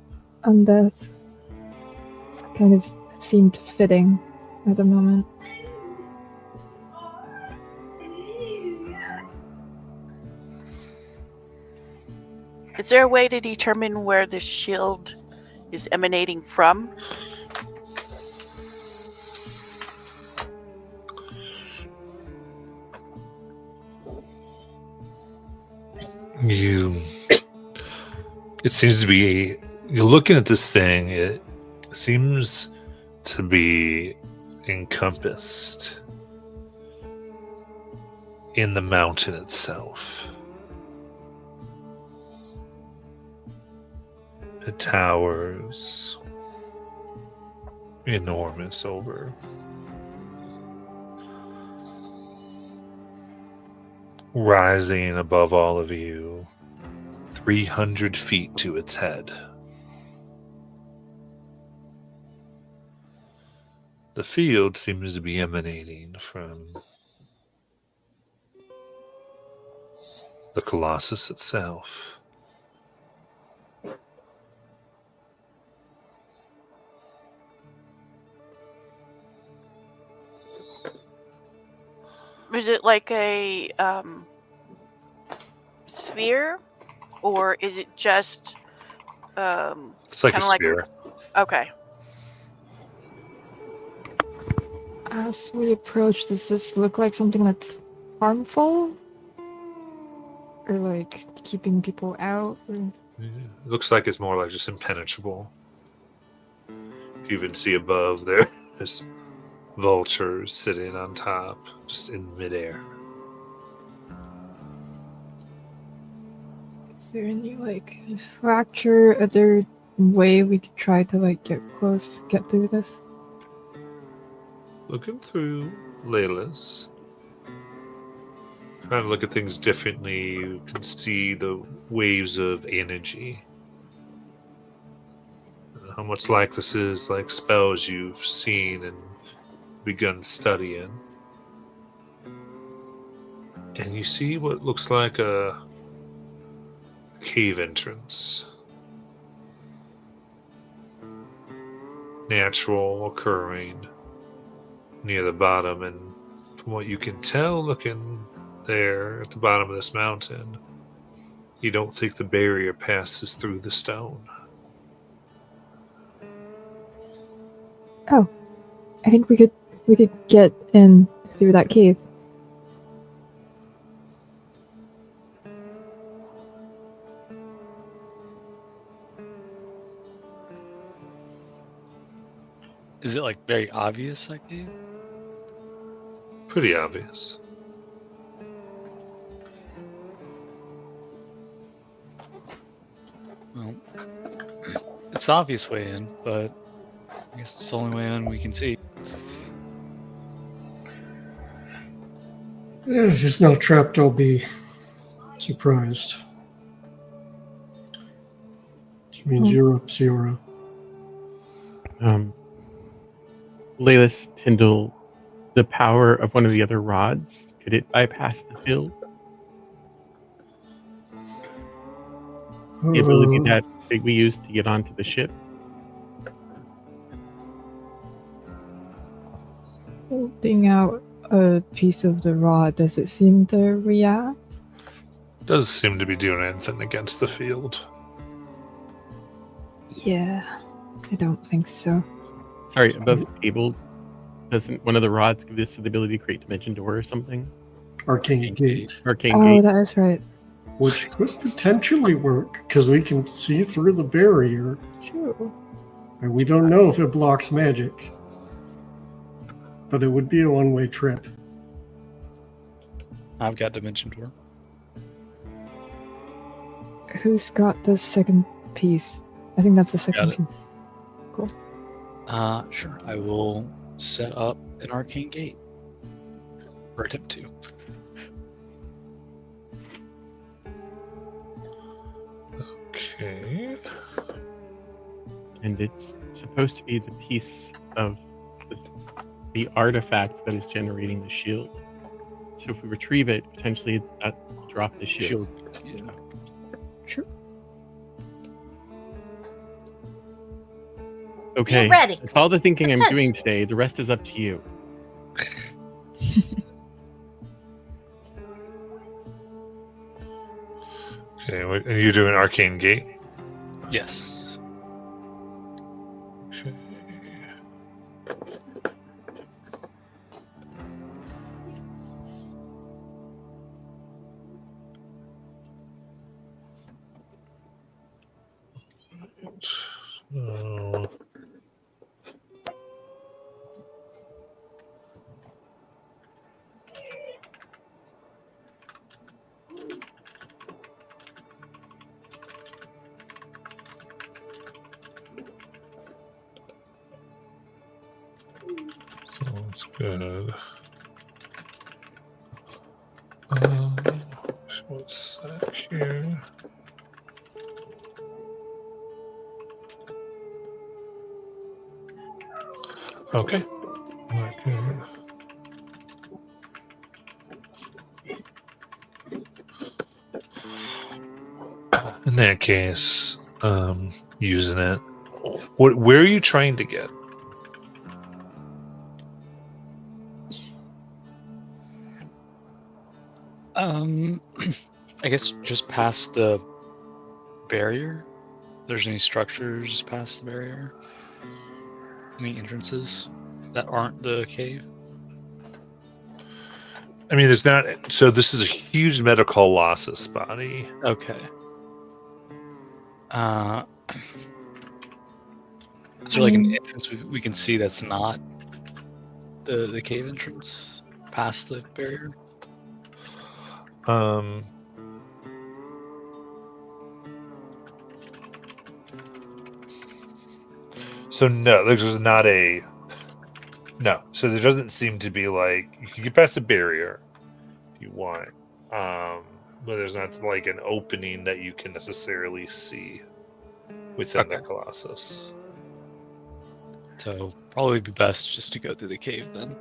undeath. Kind of seemed fitting at the moment. Is there a way to determine where the shield is emanating from? It seems to be, you're looking at this thing, it seems to be encompassed in the mountain itself. It towers enormous over rising above all of you, 300 feet to its head. The field seems to be emanating from the Colossus itself. Is it like a sphere, or is it just It's like a kinda like- sphere. okay? As we approach, does this look like something that's harmful? Or like keeping people out? Or... It looks like it's more like just impenetrable. You even see above there, there's vultures sitting on top, just in midair. Is there any like fracture, other way we could try to like get close, get through this? Looking through Layla's, trying to look at things differently, you can see the waves of energy. How much like this is like spells you've seen and begun studying. And you see what looks like a cave entrance. Natural occurring near the bottom, and from what you can tell looking there at the bottom of this mountain, you don't think the barrier passes through the stone. Oh, I think we could get in through that cave. Is it like very obvious, that cave? Pretty obvious. Well, it's the obvious way in, but I guess it's the only way in we can see. Yeah, if it's not trapped, I'll be surprised. Which means you're up, Sierra. Layla's Tyndall, the power of one of the other rods, could it bypass the field? The ability that we used to get onto the ship? holding out a piece of the rod, does it seem to react? Does seem to be doing anything against the field. Yeah, I don't think so. Sorry, above the table, doesn't one of the rods give this the ability to create dimension door or something? Arcane Gate, Arcane Oh, gate. that is right. which could potentially work because we can see through the barrier, True. and we don't know if it blocks magic. But it would be a one-way trip. I've got Dimension Door. Who's got the second piece? I think that's the second it. piece. Sure. I will set up an Arcane Gate. Or attempt to. Okay. And it's supposed to be the piece of the artifact that is generating the shield. So if we retrieve it, potentially that drop the shield. Yeah. True. Okay. Be ready. That's all the thinking I'm Attention. doing today. The rest is up to you. Okay, and you're doing Arcane Gate? Yes. Okay. So, sounds good. One sec here. Okay. Okay. In that case, using it. Where are you trying to get? I guess just past the barrier. There's any structures past the barrier? Any entrances that aren't the cave? I mean, there's not. So this is a huge medical colossus body. Okay. Is there like an entrance we can see that's not the cave entrance past the barrier? So no, there's not a. No, so there doesn't seem to be like you can get past the barrier if you want, but there's not like an opening that you can necessarily see within the Okay. colossus. So probably be best just to go through the cave then.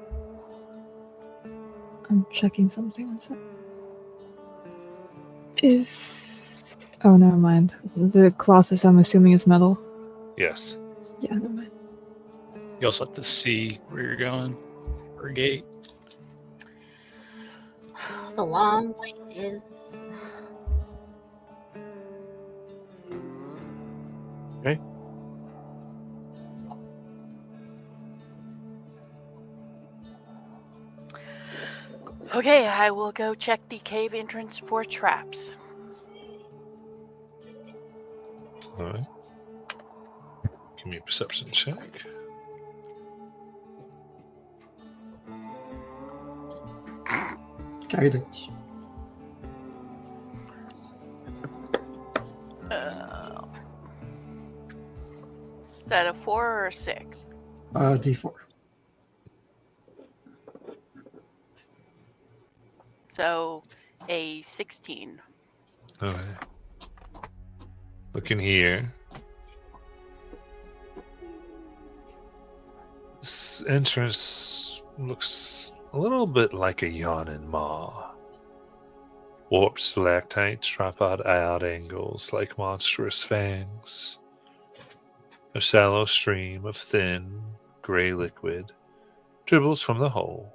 I'm checking something. One sec. Oh, never mind. The Colossus, I'm assuming, is metal. Yes. Yeah, never mind. You also have to see where you're going for a gate. The long way is. Okay. Okay, I will go check the cave entrance for traps. All right. Give me a perception check. Guidance. Is that a 4 or a 6? D4. So a 16. All right. Looking here. This entrance looks a little bit like a yawning maw. Warped stalactites drop out at odd angles like monstrous fangs. A shallow stream of thin, gray liquid dribbles from the hole.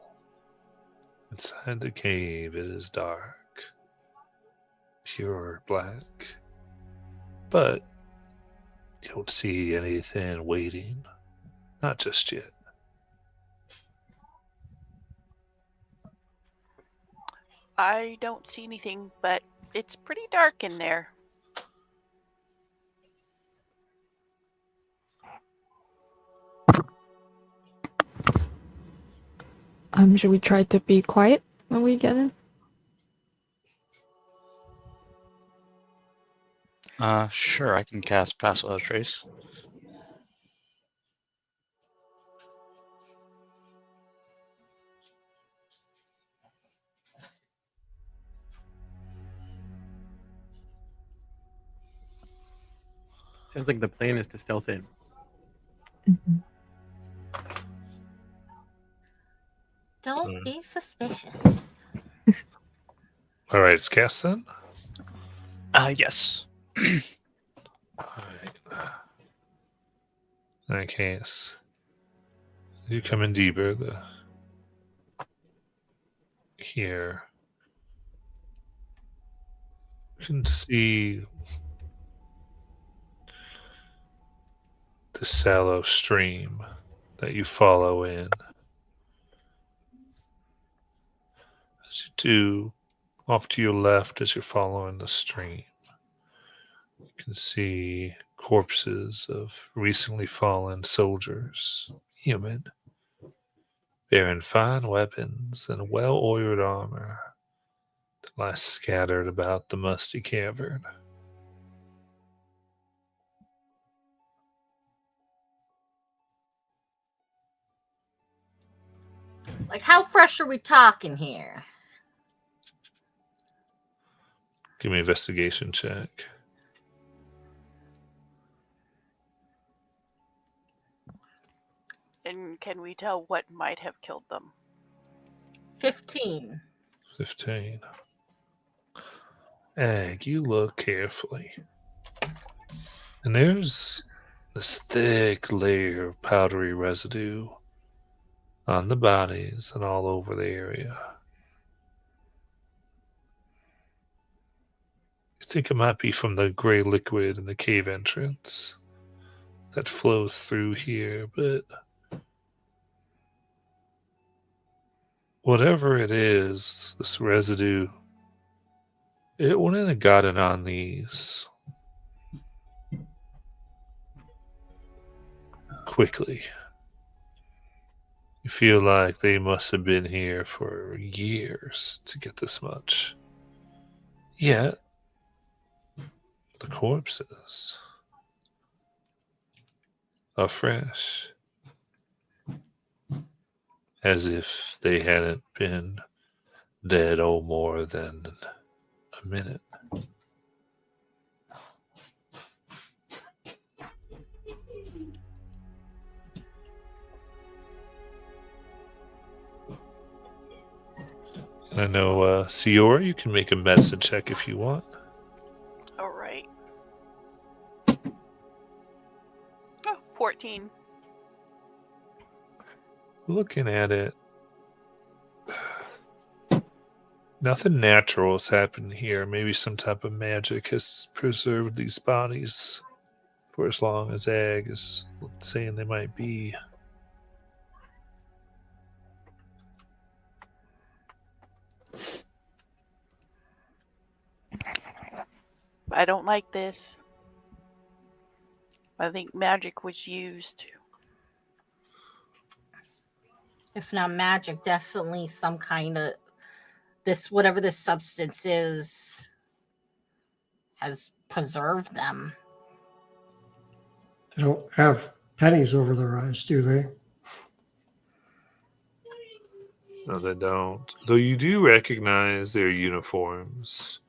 Inside the cave, it is dark, pure black, but you don't see anything waiting. Not just yet. I don't see anything, but it's pretty dark in there. Should we try to be quiet when we get in? Sure, I can cast Pass Without a Trace. Sounds like the plan is to stealth in. Mhm. Don't be suspicious. All right, it's cast then. Yes. Alright. In that case, you come in deeper. Here, you can see the shallow stream that you follow in. As you do, off to your left as you're following the stream, you can see corpses of recently fallen soldiers, human, bearing fine weapons and well-oiled armor that lie scattered about the musty cavern. Like, how fresh are we talking here? Give me an investigation check. And can we tell what might have killed them? 15. 15. Egg, you look carefully. And there's this thick layer of powdery residue on the bodies and all over the area. You think it might be from the gray liquid in the cave entrance that flows through here, but whatever it is, this residue, it wouldn't have gotten on these quickly. You feel like they must have been here for years to get this much. Yet, the corpses are fresh, as if they hadn't been dead more than a minute. And I know, Siora, you can make a medicine check if you want. All right. Oh, 14. Looking at it, nothing natural has happened here. Maybe some type of magic has preserved these bodies for as long as Ag is saying they might be. I don't like this. I think magic was used. If not magic, definitely some kind of this, whatever this substance is, has preserved them. They don't have pennies over their eyes, do they? No, they don't. Though you do recognize their uniforms,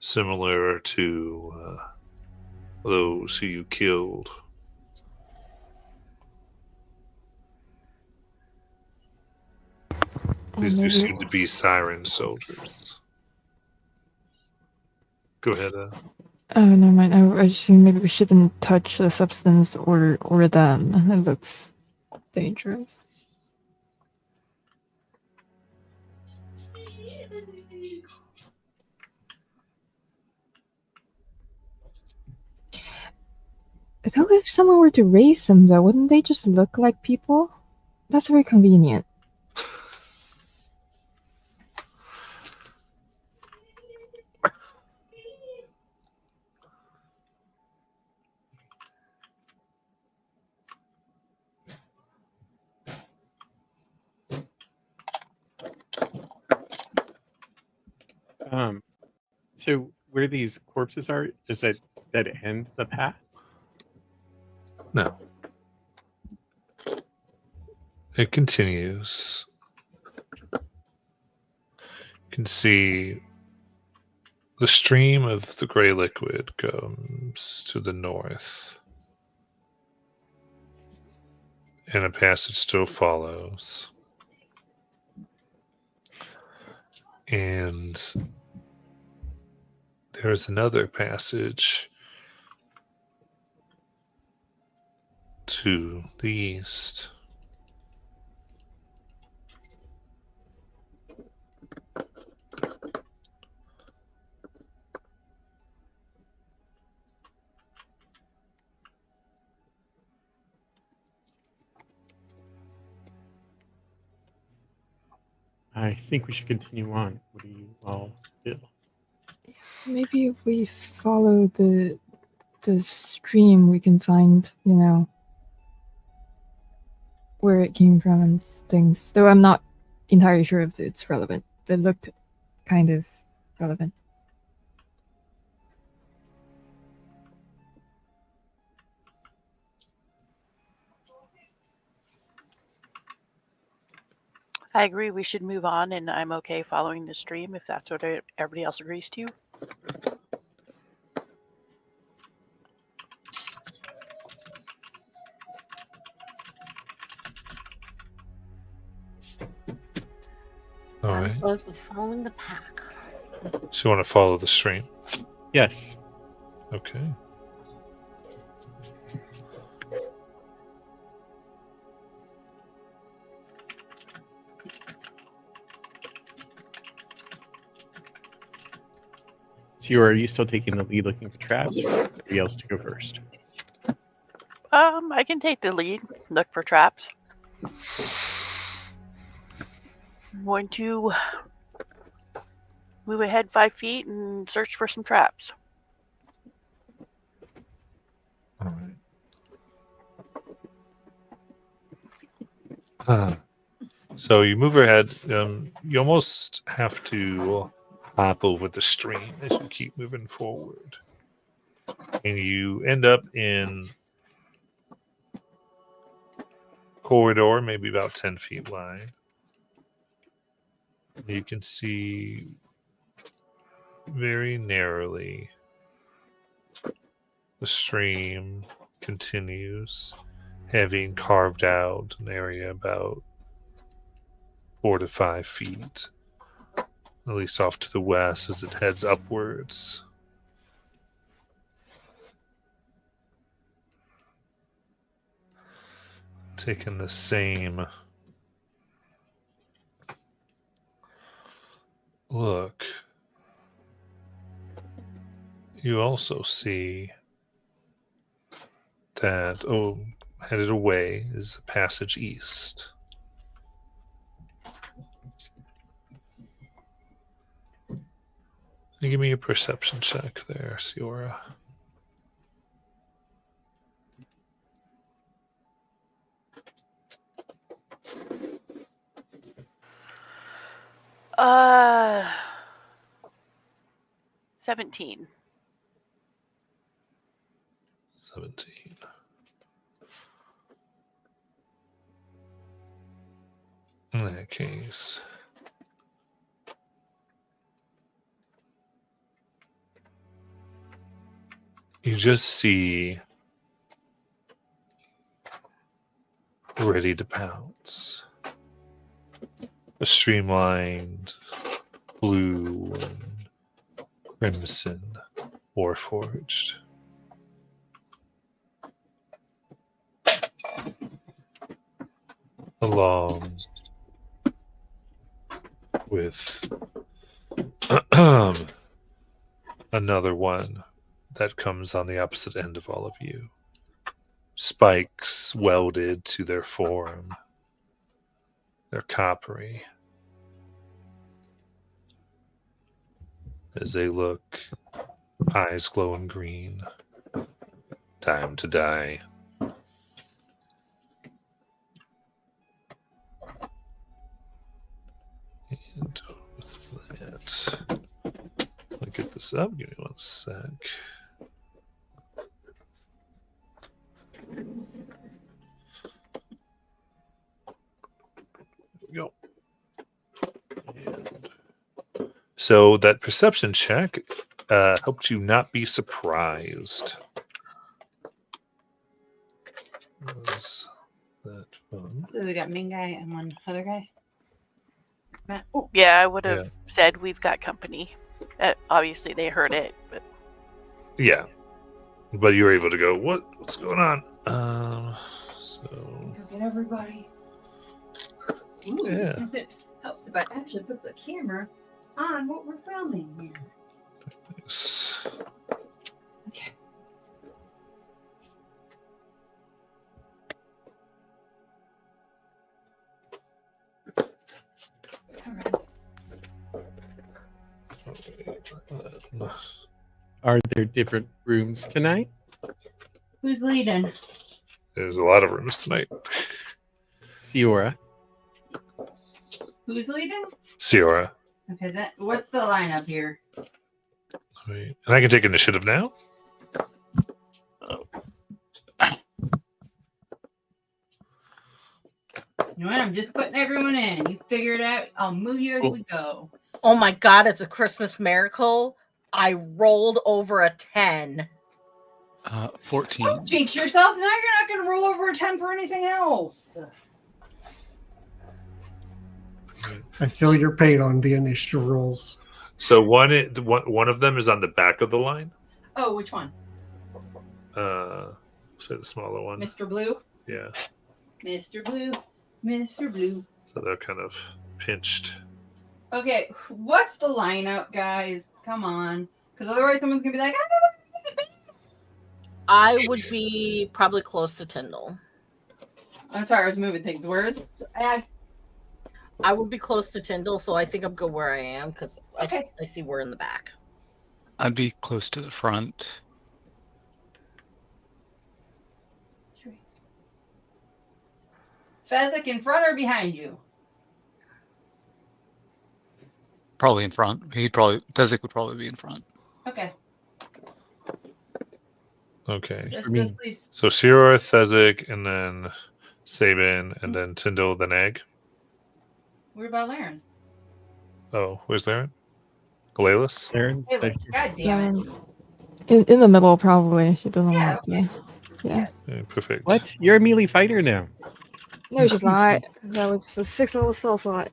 similar to those who you killed. These do seem to be siren soldiers. Go ahead. Oh, never mind. I just think maybe we shouldn't touch the substance or them. It looks dangerous. So if someone were to raise them, though, wouldn't they just look like people? That's very convenient. So where these corpses are, does that end the path? No. It continues. You can see the stream of the gray liquid comes to the north, and a passage still follows. And there's another passage to the east. I think we should continue on. What do you all feel? Maybe if we follow the stream, we can find, where it came from and things. Though I'm not entirely sure if it's relevant. It looked kind of relevant. I agree we should move on, and I'm okay following the stream if that's what everybody else agrees to. All right. But following the pack. So you want to follow the stream? Yes. Okay. So are you still taking the lead looking for traps, or anybody else to go first? I can take the lead, look for traps. I'm going to move ahead 5 feet and search for some traps. All right. So you move ahead. You almost have to hop over the stream as you keep moving forward. And you end up in corridor, maybe about 10 feet wide. You can see very narrowly the stream continues, having carved out an area about 4 to 5 feet, at least off to the west as it heads upwards. Taking the same look, you also see that, headed away is the passage east. Give me a perception check there, Siora. Uh, 17. 17. In that case, you just see ready to pounce. A streamlined blue and crimson warforged. A long with another one that comes on the opposite end of all of you. Spikes welded to their form. They're coppery. As they look, eyes glowing green. Time to die. And with that, I'll get this up. Give me one sec. There we go. And so that perception check helped you not be surprised. Was that fun? So we got main guy and one other guy. Matt. Yeah, I would have said we've got company. Obviously, they heard it, but Yeah, but you were able to go. What's going on? So Go get everybody. Ooh, Yeah. It helps if I actually put the camera on what we're filming here. s- Okay. All right. Are there different rooms tonight? Who's leading? there's a lot of rooms tonight. Siora. Who's leading? Siora. Okay, what's the lineup here? Right. And I can take initiative now. You know what? I'm just putting everyone in. You figure it out. I'll move you as we go. Oh my god, it's a Christmas miracle. I rolled over a 10. 14. Don't jinx yourself. Now you're not going to roll over a 10 for anything else. I feel your pain on the initiative rolls. So one of them is on the back of the line. Oh, which one? Say the smaller one. Mr. Blue? Yeah. Mr. Blue. Mr. Blue. So they're kind of pinched. Okay, what's the lineup, guys? Come on. Because otherwise someone's going to be like, I would be probably close to Tyndall. I'm sorry, I was moving things. Where is Ag? I would be close to Tyndall, so I think I'm good where I am because Okay. I see we're in the back. I'd be close to the front. Fezzik in front or behind you? Probably in front. Dezik would probably be in front. Okay. Okay. Just, for me. just please. So Siora, Thezik, and then Sabin, and then Tyndall, then Egg. What about Laren? Oh, where's Laren? Galalis? Aaron's Hey, back look, here. God damn it. In the middle, probably. She doesn't Yeah, want to. Yeah. Yeah, perfect. What? You're a melee fighter now. No, she's not. That was the 6th level spell slot.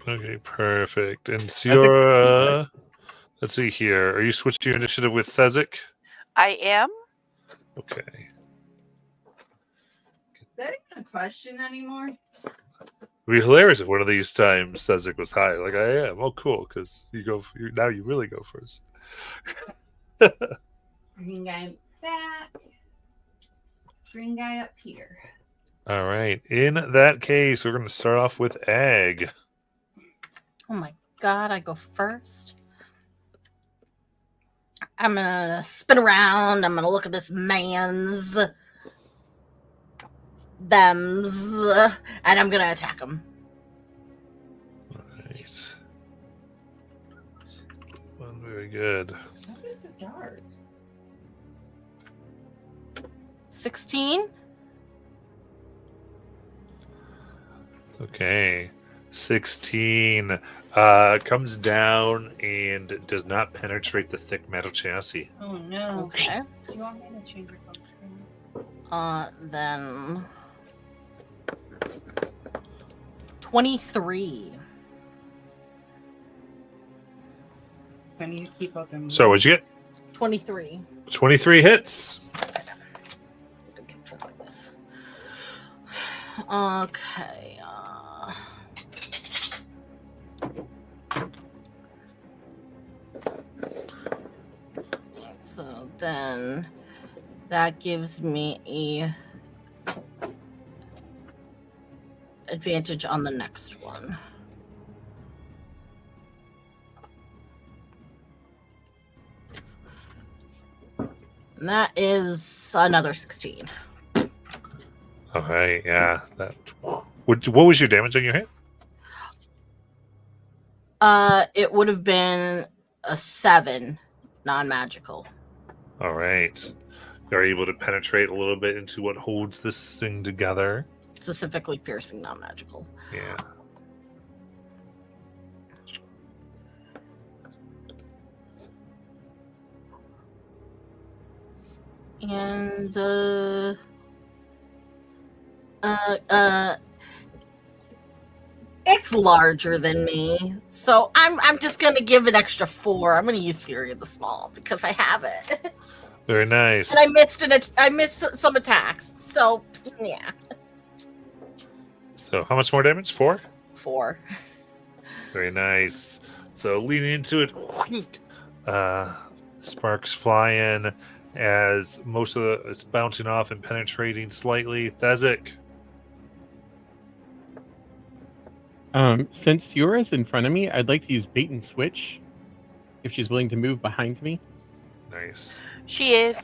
Okay, perfect. And Siora, let's see here. Are you switching your initiative with Thezik? I am. Okay. Is that even a question anymore? It'd be hilarious if one of these times Thezik was higher. Like I am. Oh, cool, because now you really go first. Green guy back. Green guy up here. All right. In that case, we're going to start off with Egg. Oh my god, I go first. I'm gonna spin around. I'm gonna look at this man's thems, and I'm gonna attack him. All right. Well, very good. Why is it so dark? 16. Okay. 16 comes down and does not penetrate the thick metal chassis. Oh no. Okay. You want me to change your phone screen? Then 23. I need to keep up and So what'd you get? 23. 23 hits. Keep track of this. Okay. then that gives me a advantage on the next one. And that is another 16. Okay, yeah. What was your damage on your hit? It would have been a 7, non-magical. All right. You're able to penetrate a little bit into what holds this thing together. Specifically piercing, non-magical. Yeah. And it's larger than me, so I'm just gonna give an extra 4. I'm gonna use Fury of the Small because I have it, Very nice. and I missed some attacks. So yeah, So how much more damage? 4? 4. Very nice. So leaning into it, sparks fly in as most of it's bouncing off and penetrating slightly. Thezik. Since Yora's in front of me, I'd like to use bait and switch if she's willing to move behind me. Nice. She is.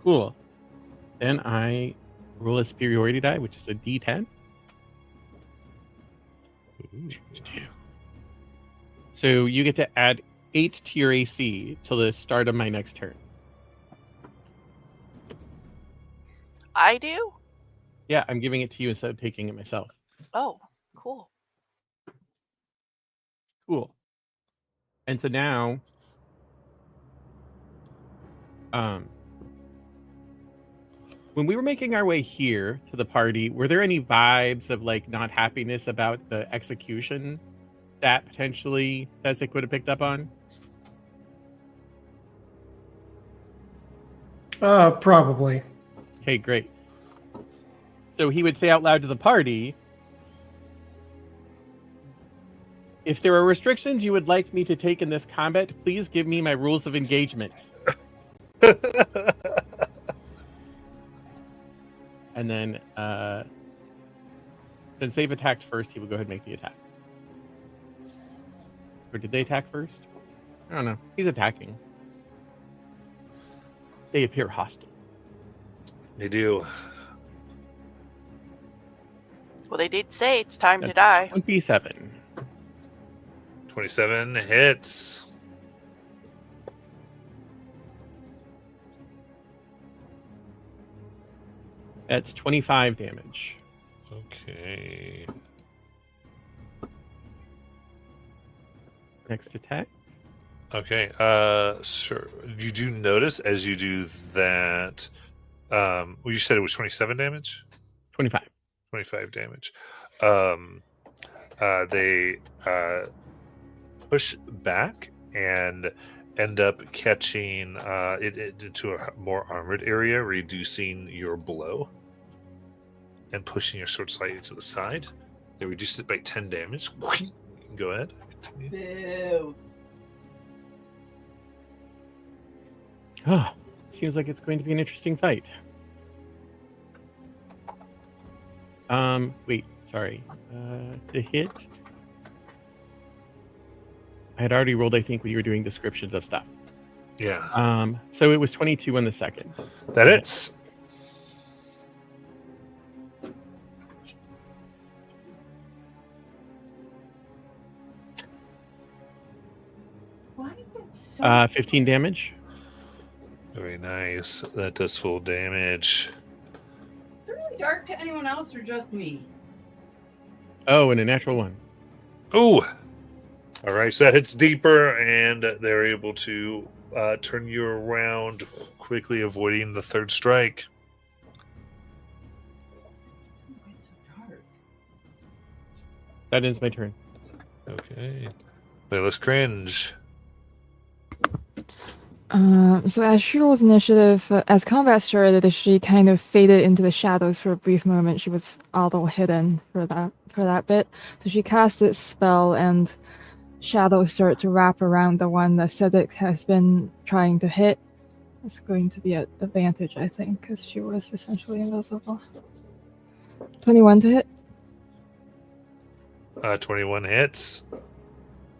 Cool. Then I roll a superiority die, which is a D10. So you get to add 8 to your AC till the start of my next turn. I do? Yeah, I'm giving it to you instead of taking it myself. Oh, cool. Cool. And so now, when we were making our way here to the party, were there any vibes of like not happiness about the execution that potentially Thezik would have picked up on? Probably. Okay, great. So he would say out loud to the party, if there are restrictions you would like me to take in this combat, please give me my rules of engagement. And then, since they've attacked first, he will go ahead and make the attack. Or did they attack first? I don't know. He's attacking. They appear hostile. They do. Well, they did say it's time to That's die. 27. 27 hits. That's 25 damage. Okay. Next attack. Okay. Sure. You do notice as you do that. Well, you said it was 27 damage. 25. 25 damage. They push back and end up catching it into a more armored area, reducing your blow and pushing your sword slightly to the side. They reduced it by 10 damage. Go ahead. Boo. Oh, seems like it's going to be an interesting fight. Wait, sorry. The hit. I had already rolled, I think, when you were doing descriptions of stuff. Yeah. So it was 22 on the second. That hits. Why is it so 15 damage. Very nice. That does full damage. Is it really dark to anyone else or just me? Oh, and a natural 1. Oh, all right. So that hits deeper, and they're able to turn you around, quickly avoiding the third strike. Why is it so dark? That ends my turn. Okay. Playlist cringe. So as she rolls initiative, as combat started, she kind of faded into the shadows for a brief moment. She was a little hidden for that bit. So she cast its spell, and shadows start to wrap around the one that Cedric has been trying to hit. It's going to be an advantage, I think, because she was essentially invisible. 21 to hit. 21 hits.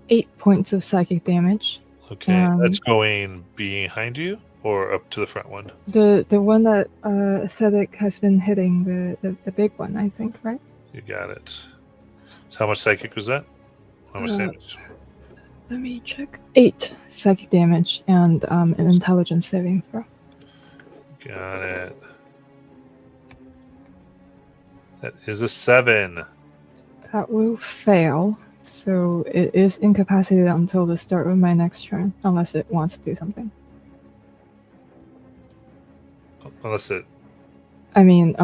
8 points of psychic damage. Okay, that's going behind you or up to the front one? The one that Aesthetic has been hitting, the big one, I think, right? You got it. So how much psychic was that? How much damage? Let me check. 8 psychic damage and an intelligence saving throw. Got it. That is a 7. That will fail. So it is incapacitated until the start of my next turn, unless it wants to do something. Unless it... I mean,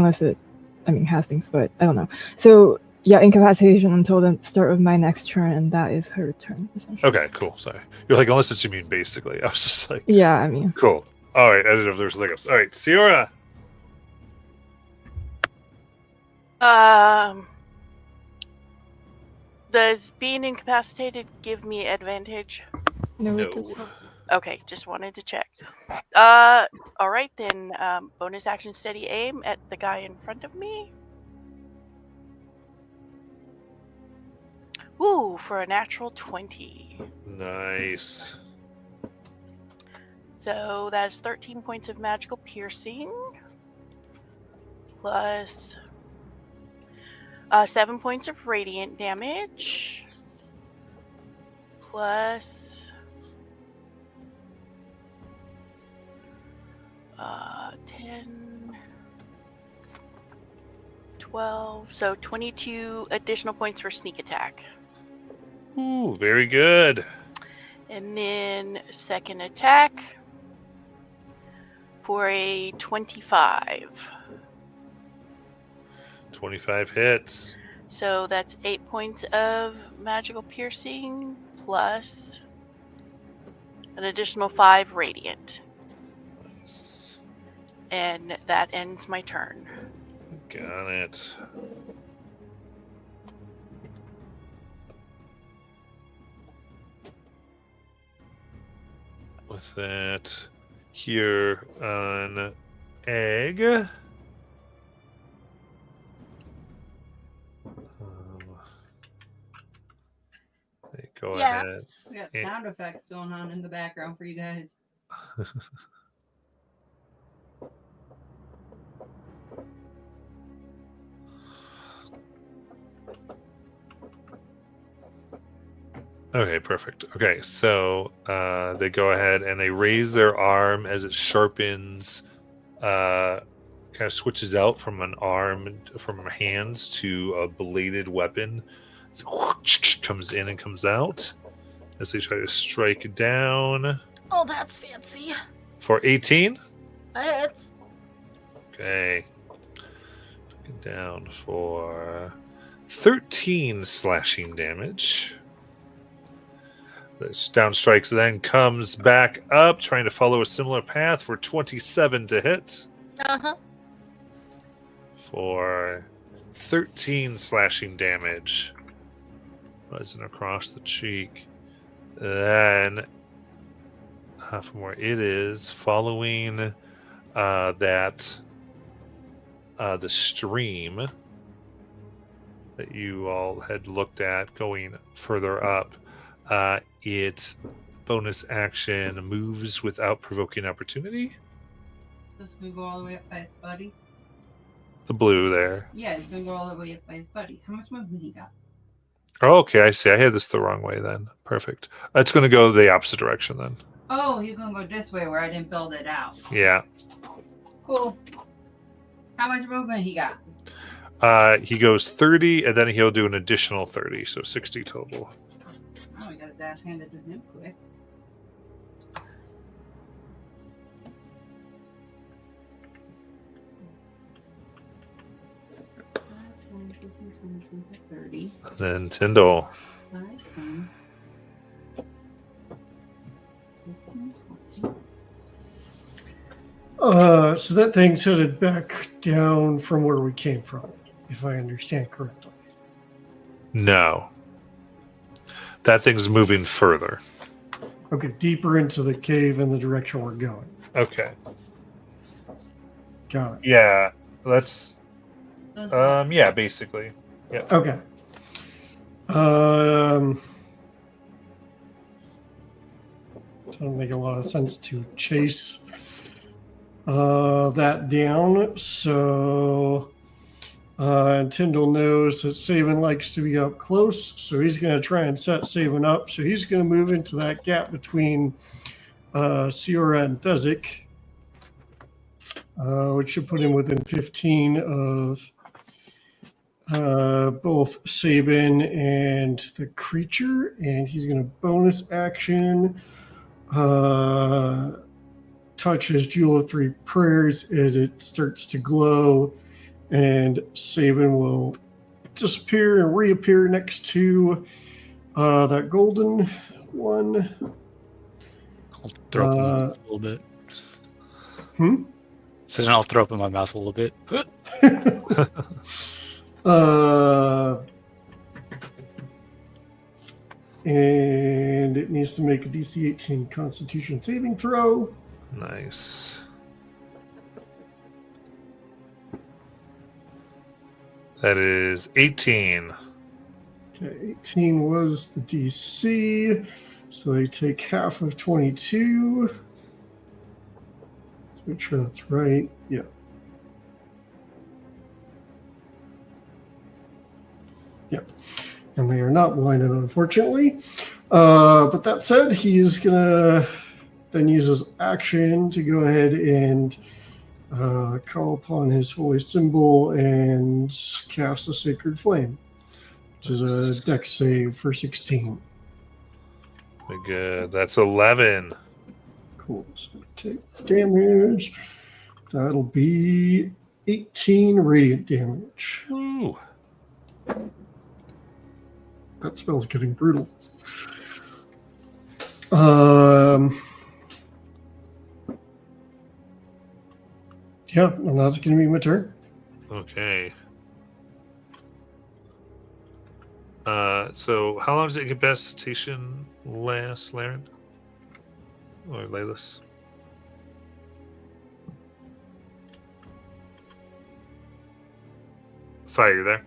Hastings, but I don't know. So, yeah, incapacitation until the start of my next turn, and that is her turn, essentially. Okay, cool. Sorry. You're like, unless it's immune, basically. I was just like... Yeah, I mean... Cool. All right, I didn't know if there was something else. All right, Sierra. Does being incapacitated give me advantage? No, No. it does not. Okay, just wanted to check. All right then. Bonus action, steady aim at the guy in front of me. Ooh, for a natural 20. Nice. So that is 13 points of magical piercing, plus 7 points of radiant damage, plus 10, 12, so 22 additional points for sneak attack. Ooh, very good. And then second attack for a 25. 25 hits. So that's 8 points of magical piercing plus an additional 5 radiant. Nice. And that ends my turn. Got it. With that, here on Egg. Go ahead. We got sound effects going on in the background for you guys. Okay, perfect. Okay, so they go ahead and they raise their arm as it sharpens, kind of switches out from an arm, from hands to a bladed weapon. It comes in and comes out as they try to strike down. Oh, that's fancy. For 18? It's Okay. Took it down for 13 slashing damage. The down strikes then comes back up, trying to follow a similar path for 27 to hit. uh-huh. For 13 slashing damage. Rising across the cheek. Then, from where it is, following that, the stream that you all had looked at going further up, its bonus action moves without provoking opportunity. This gonna go all the way up by his buddy. The blue there. Yeah, he's gonna go all the way up by his buddy. How much movement he got? Oh, okay, I see. I had this the wrong way then. Perfect. It's going to go the opposite direction then. Oh, he's gonna go this way where I didn't build it out. Yeah. Cool. How much movement he got? He goes 30, and then he'll do an additional 30, so 60 total. Oh, he got his ass handed to him quick. Then Tyndall. So that thing's headed back down from where we came from, if I understand correctly. No. That thing's moving further. Okay, deeper into the cave in the direction we're going. Okay. Got it. Yeah. Let's. Yeah. Basically. Yeah. Okay. Doesn't make a lot of sense to chase that down. So Tyndall knows that Saban likes to be up close, so he's going to try and set Saban up. So he's going to move into that gap between Siora and Thezik, which should put him within 15 of both Saban and the creature. And he's going to bonus action touch his Jewel of Three Prayers as it starts to glow, and Saban will disappear and reappear next to that golden one. I'll throw up in my mouth a little bit. So then I'll throw up in my mouth a little bit. And it needs to make a DC 18 Constitution saving throw. Nice. That is 18. Okay, 18 was the DC, so they take half of 22. Let's make sure that's right. Yeah. Yep. And they are not blinded, unfortunately. But that said, he is going to then use his action to go ahead and call upon his holy symbol and cast a sacred flame, which is a dex save for 16. Very good. That's 11. Cool. So take damage. That'll be 18 radiant damage. Ooh. That spell's getting brutal. Yeah, and that's going to be my turn. Okay. So how long does the incapacitation last, Laren? Or Laylis? Fire, you there?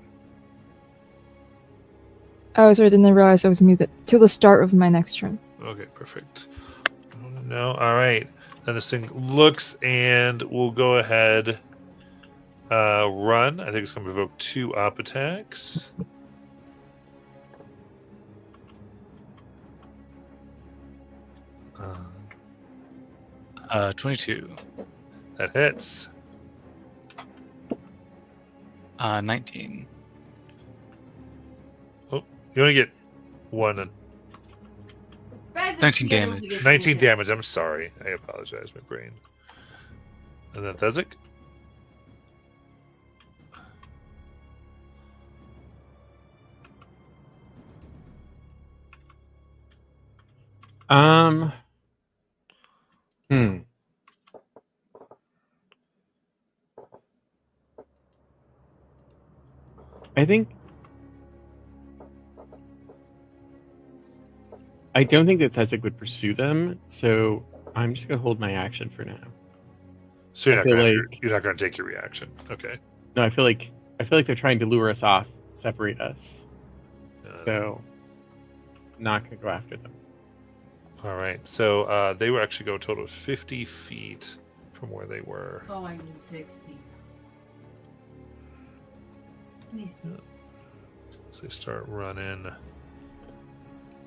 Oh, sorry, I didn't realize I was muted. Till the start of my next turn. Okay, perfect. No, all right. Then this thing looks and we'll go ahead. Run. I think it's going to provoke 2 op attacks. Uh, 22. That hits. 19. You only get 1. 19 damage. 19 damage. I'm sorry. I apologize, my brain. And then Thezik? I don't think that Thezik would pursue them, so I'm just gonna hold my action for now. So I feel you're not going to take your reaction. Okay. No, I feel like they're trying to lure us off, separate us. So not gonna go after them. All right. So they were actually go a total of 50 feet from where they were. Oh, I need 60. So they start running.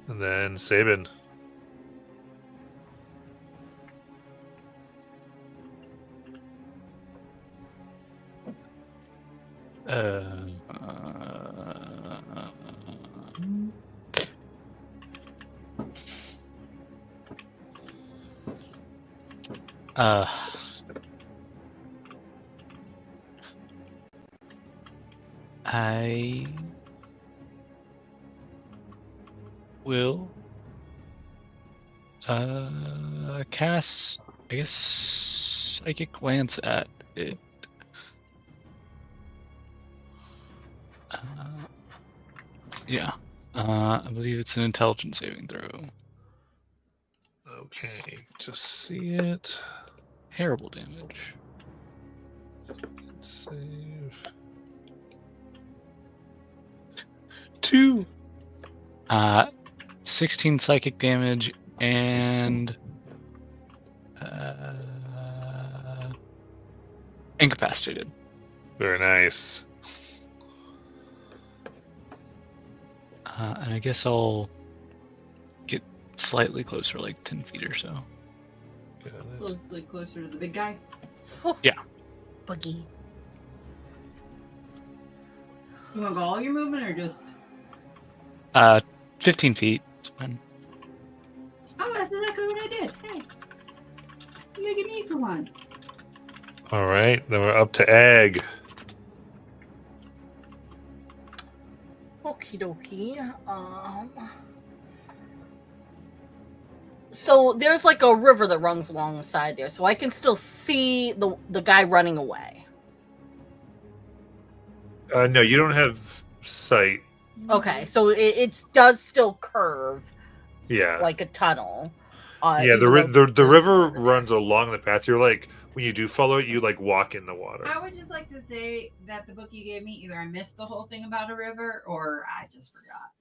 And then Saban. I will cast, I guess, Psychic Glance at it. Yeah. I believe it's an intelligence saving throw. Okay, just see it. terrible damage. Save. 2. 16 psychic damage and incapacitated. Very nice. And I guess I'll get slightly closer, like 10 feet or so. Got it. Closely closer to the big guy. Boogie. You want to go all your movement or just? 15 feet. It's fine. Oh, that's exactly what I did. Hey, you making me for once. All right, then we're up to Egg. Okie dokie. So there's like a river that runs alongside there, so I can still see the guy running away. No, you don't have sight. Okay, so it does still curve Yeah. like a tunnel. Yeah, even the though the there's river water there. runs along the path. You're like, when you do follow it, you like walk in the water. I would just like to say that the book you gave me, either I missed the whole thing about a river or I just forgot.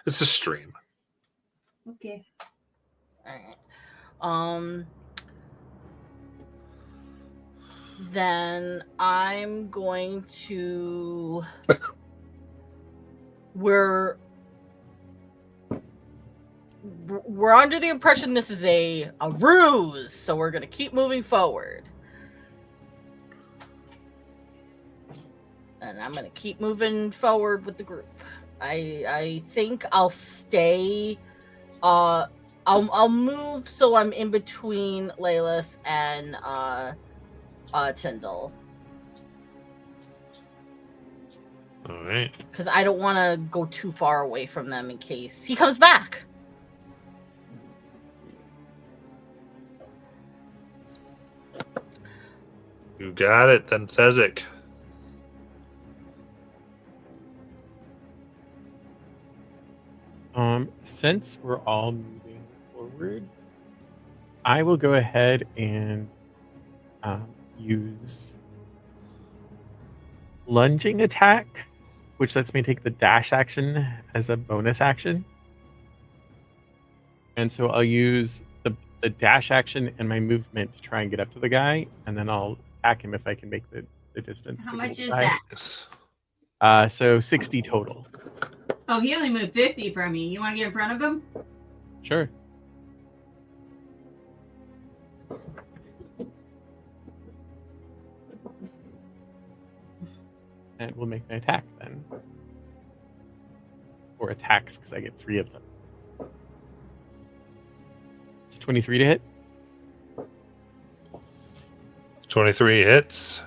It's a stream. Okay. Alright. Then I'm going to. We're under the impression this is a ruse, so we're gonna keep moving forward. And I'm gonna keep moving forward with the group. I think I'll stay. I'll move so I'm in between Laylas and Tyndall. All right. Because I don't want to go too far away from them in case he comes back. You got it. Then Fezzik. Since we're all moving forward, I will go ahead and use lunging attack, which lets me take the dash action as a bonus action. And so I'll use the dash action and my movement to try and get up to the guy, and then I'll attack him if I can make the distance. How to much the is guy. that? So 60 total. Oh, he only moved 50 from me. You want to get in front of him? Sure. And we'll make my attack then. Or attacks, because I get 3 of them. It's 23 to hit. 23 hits.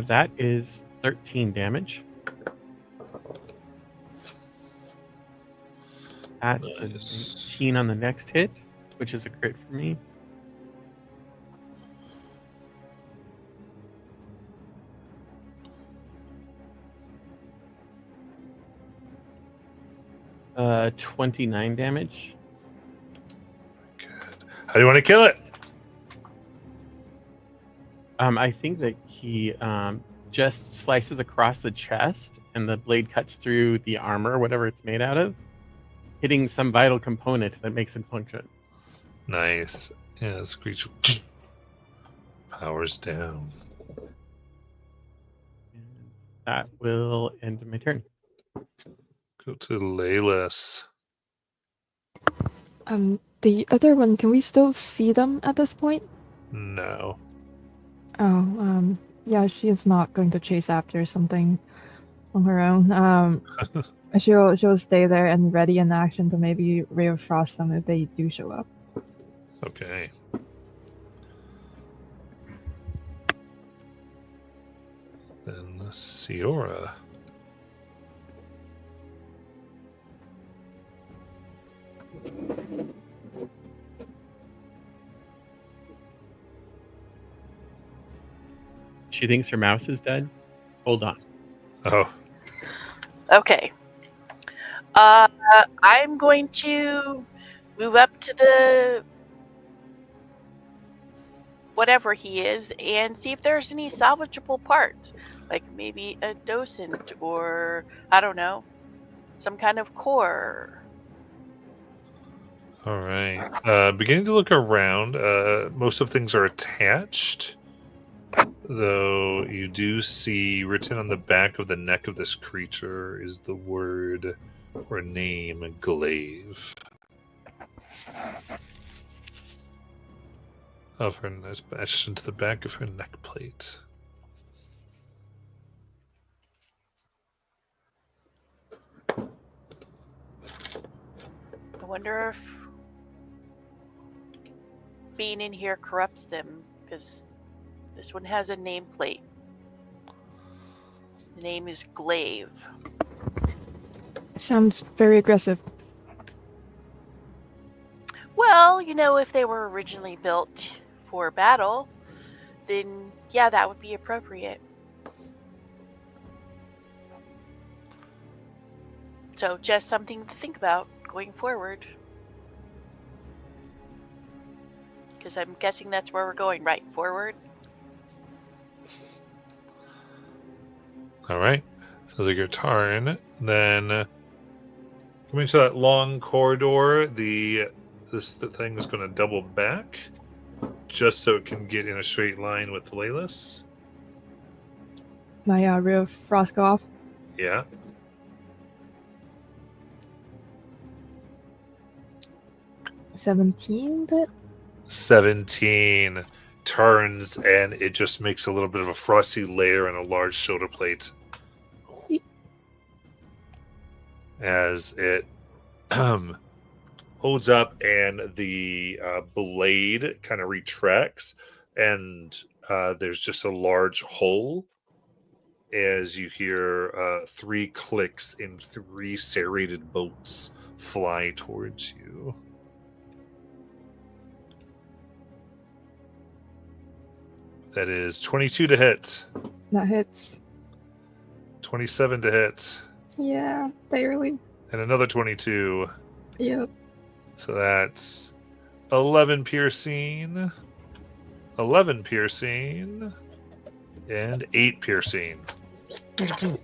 That is 13 damage. That's an Nice. 18 on the next hit, which is a crit for me. Uh, 29 damage. Good. How do you want to kill it? I think that he just slices across the chest, and the blade cuts through the armor, whatever it's made out of, hitting some vital component that makes it function. Nice. Yeah, this creature powers down. And that will end my turn. Go to Laylas. The other one, can we still see them at this point? No. Oh, yeah, she is not going to chase after something on her own. She'll stay there and ready in action to maybe Ray of Frost them if they do show up. Okay. Then Siora. She thinks her mouse is dead. Hold on. Oh, Okay. I'm going to move up to the whatever he is and see if there's any salvageable parts, like maybe a docent or I don't know, some kind of core. all right. Beginning to look around. Most of things are attached, though you do see written on the back of the neck of this creature is the word or name Glaive. Of her is etched into the back of her neck plate. I wonder if being in here corrupts them, because this one has a nameplate. The name is Glaive. Sounds very aggressive. Well, you know, if they were originally built for battle, then yeah, that would be appropriate. So just something to think about going forward. Because I'm guessing that's where we're going, right? Forward? All right. Sounds like your turn. Then coming to that long corridor, the thing is going to double back just so it can get in a straight line with Laylis. My ray of frost go off. Yeah. 17 bit. 17 turns and it just makes a little bit of a frosty layer and a large shoulder plate as it holds up, and the blade kind of retracts, and there's just a large hole as you hear 3 clicks in 3 serrated boats fly towards you. That is 22 to hit. That hits. 27 to hit. Yeah, barely. And another 22. Yep. So that's 11 piercing. 11 piercing. And 8 piercing. And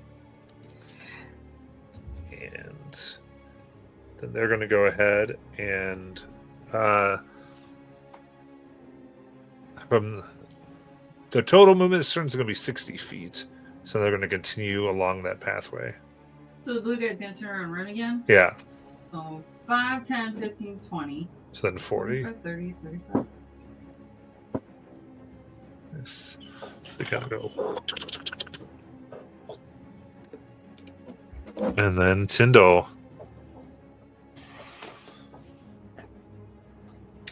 then they're going to go ahead and from the total movement this turn is going to be 60 feet. So they're going to continue along that pathway. So the blue guy's gonna turn around and run again? Yeah. So 5, 10, 15, 20. So then 40. 25, 30, 35. Yes. They kind of go. And then Tyndall.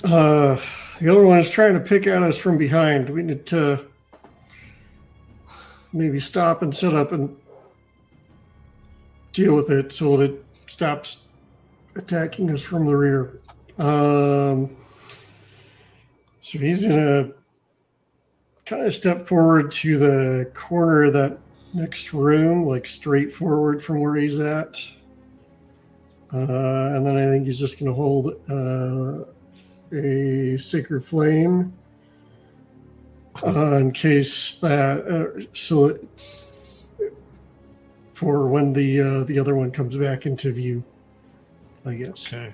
The other one is trying to pick at us from behind. We need to maybe stop and sit up and deal with it so that it stops attacking us from the rear. So he's gonna kind of step forward to the corner of that next room, like straight forward from where he's at. And then I think he's just gonna hold a Sacred Flame in case that for when the other one comes back into view, I guess. Okay.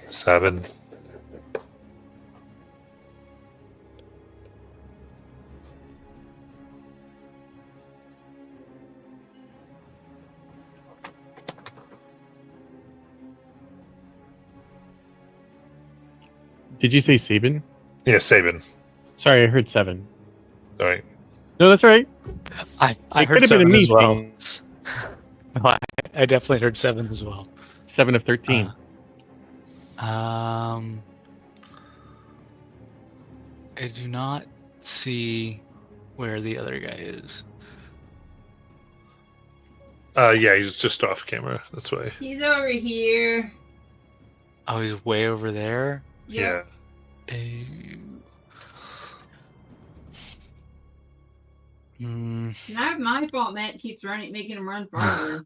Seven. Did you say Sabin? Yeah, Sabin. Sorry, I heard 7. All right. No, that's all right. I It heard could have been a 7 me as well. thing. No, I definitely heard 7 as well. 7 of 13. I do not see where the other guy is. Yeah, he's just off camera. That's why. He's over here. Oh, he's way over there. Yeah. Yep. Not my fault. Matt keeps making him run farther.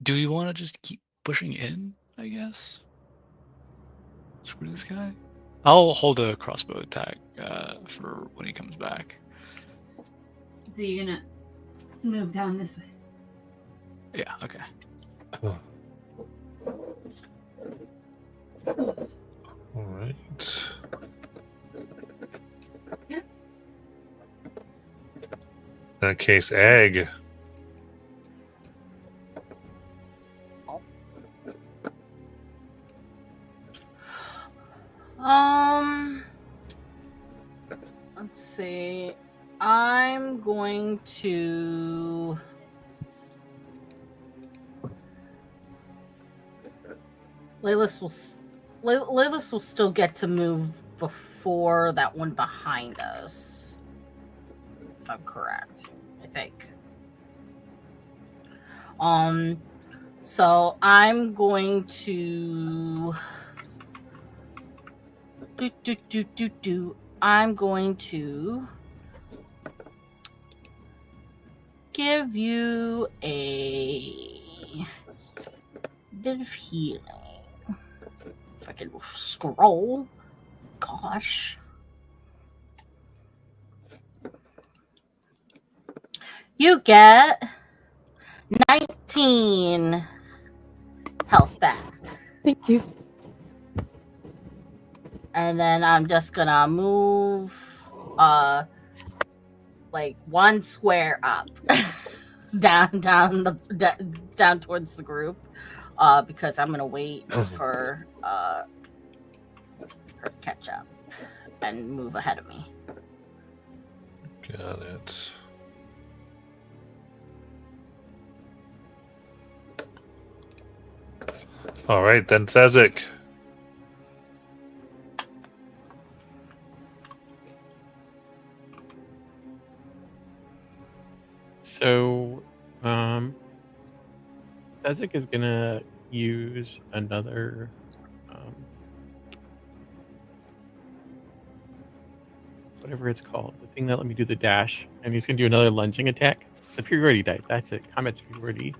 Do we want to just keep pushing in? I guess. Screw this guy. I'll hold a crossbow attack for when he comes back. So you're gonna move down this way. Yeah. Okay. All right. In that case, Egg. Let's see. I'm going to Laylis will still get to move before that one behind us. If I'm correct, I think. So I'm going to I'm going to give you a bit of healing. If I can scroll. Gosh. You get 19 health back. Thank you. And then I'm just gonna move like one square up down towards the group because I'm gonna wait for her to catch up and move ahead of me. Got it. All right, then Thezik. So, Thezik is gonna use another whatever it's called, the thing that let me do the dash, and he's gonna do another lunging attack. Superiority die. That's it. Combat superiority.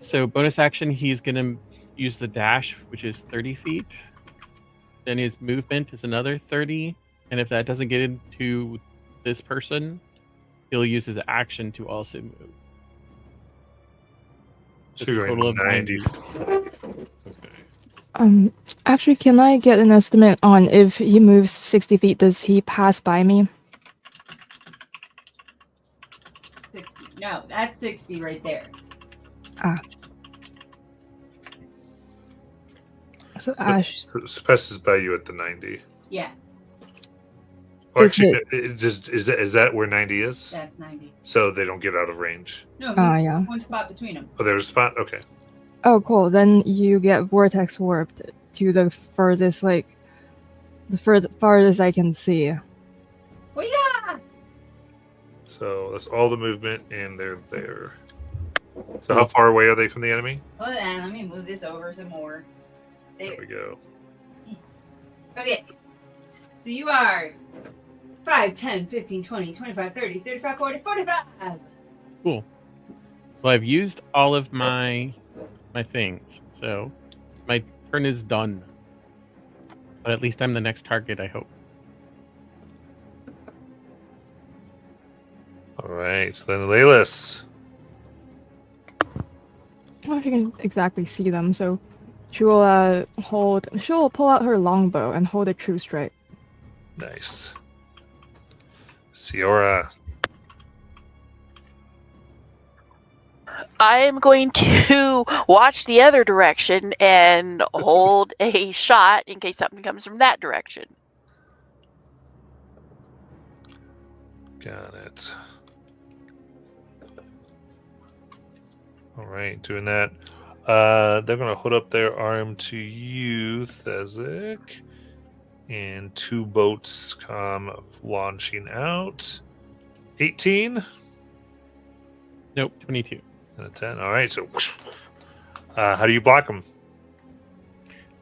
So bonus action, he's gonna use the dash, which is 30 feet. Then his movement is another 30, and if that doesn't get into this person, he'll use his action to also move. So you're going 90. Okay. Actually, can I get an estimate on if he moves 60 feet, does he pass by me? 60. No, that's 60 right there. So Ash, Passes by you at the 90. Yeah, Or Is actually, is that where 90 is? that's 90. So they don't get out of range. No, yeah. one spot between them. Oh, there's a spot? Okay. Oh, cool. Then you get vortex warped to the furthest, farthest I can see. Well, yeah. So that's all the movement, and they're there. So how far away are they from the enemy? Hold on, let me move this over some more. There we go. Okay. So you are 5, 10, 15, 20, 25, 30, 35, 40, 45. Cool. Well, I've used all of my things, so my turn is done. But at least I'm the next target, I hope. All right. Then Laylis. I don't know if you can exactly see them, so she'll pull out her longbow and hold a true strike. Nice. Siora. I am going to watch the other direction and hold a shot in case something comes from that direction. Got it. All right, doing that. They're going to hold up their arm to you, Thezik. And 2 boats come launching out. 18. Nope, 22. And a 10. All right, so how do you block them?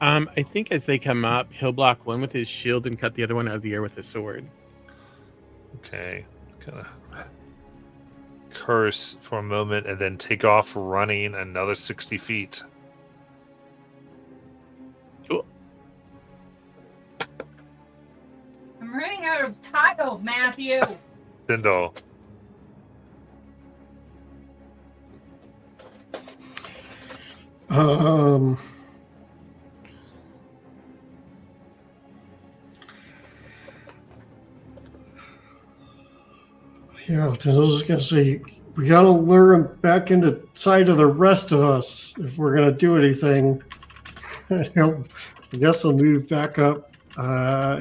I think as they come up, he'll block one with his shield and cut the other one out of the air with his sword. Okay. Kind of curse for a moment and then take off running another 60 feet. Cool. I'm running out of tile, Matthew. Sindel. Yeah, I was just gonna say we gotta lure him back into sight of the rest of us if we're gonna do anything. I guess I'll move back up.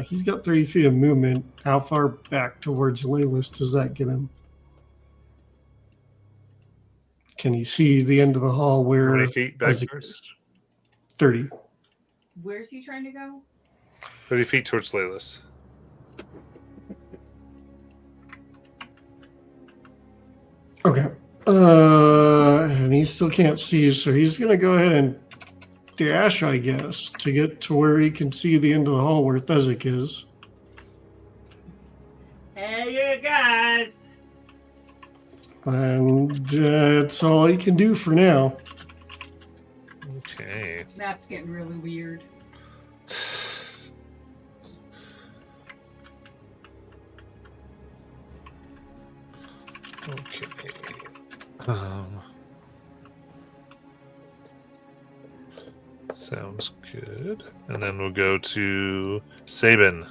He's got 30 feet of movement. How far back towards Laylis does that get him? Can he see the end of the hall How where many feet back Isaac towards? is? 30. Where's he trying to go? 30 feet towards Laylis. Okay. And he still can't see, so he's gonna go ahead and dash, I guess, to get to where he can see the end of the hall where Thezik is. Hey, you guys. And that's all he can do for now. Okay. Map's getting really weird. Okay. Sounds good. And then we'll go to Sabin.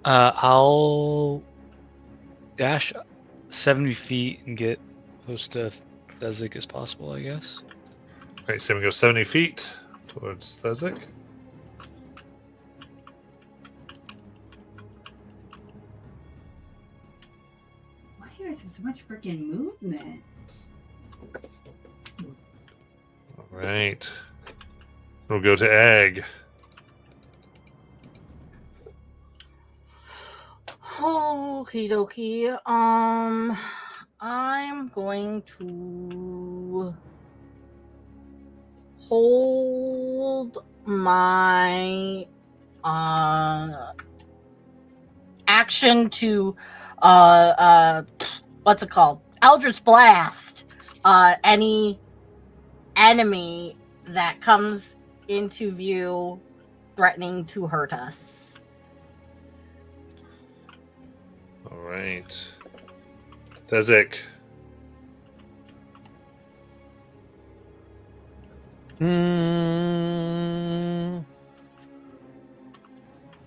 I'll dash 70 feet and get close to Thezik as possible, I guess. Okay, Sabin goes 70 feet towards Thezik. Why do you guys have so much freaking movement? All right. We'll go to Egg. Okie dokie. I'm going to hold my action to what's it called? Eldritch Blast. Any enemy that comes into view threatening to hurt us. All right. Thezik.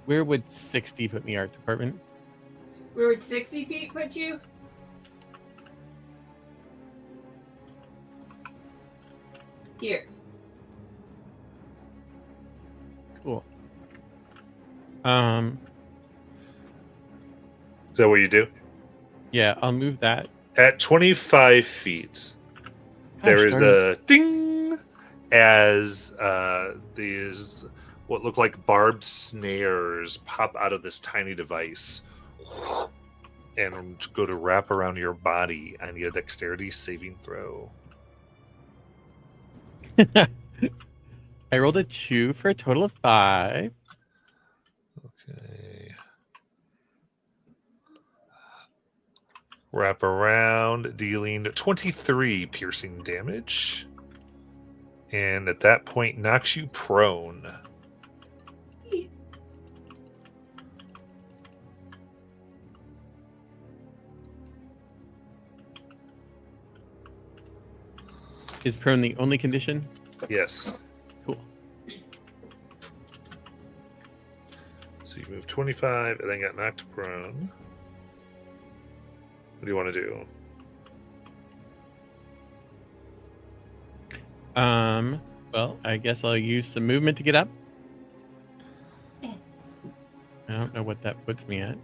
Where would 60 put me, art department? Where would 60 feet put you? Here. Cool. Is that what you do? Yeah, I'll move that. At 25 feet, there Gosh, is darn a ding as these what look like barbed snares pop out of this tiny device and go to wrap around your body. I need a dexterity saving throw. I rolled a 2 for a total of 5. Okay. Wrap around, dealing 23 piercing damage. And at that point, knocks you prone. Is prone the only condition? Yes. Cool. So you move 25 and then got knocked prone. What do you want to do? Well, I guess I'll use some movement to get up. I don't know what that puts me at.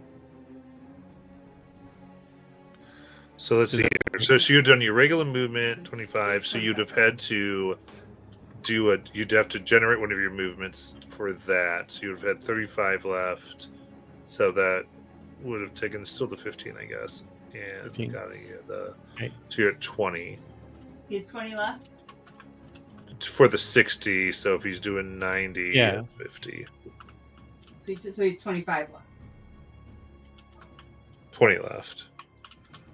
So let's see here. So you've done your regular movement, 25. So you'd have had to you'd have to generate one of your movements for that. So you'd have had 35 left. So that would have taken still the 15, I guess. And 15. got the Right. so you're at 20 He's 20 left. for the 60. So if he's doing 90, Yeah. 50. So he's 25 left. 20 left.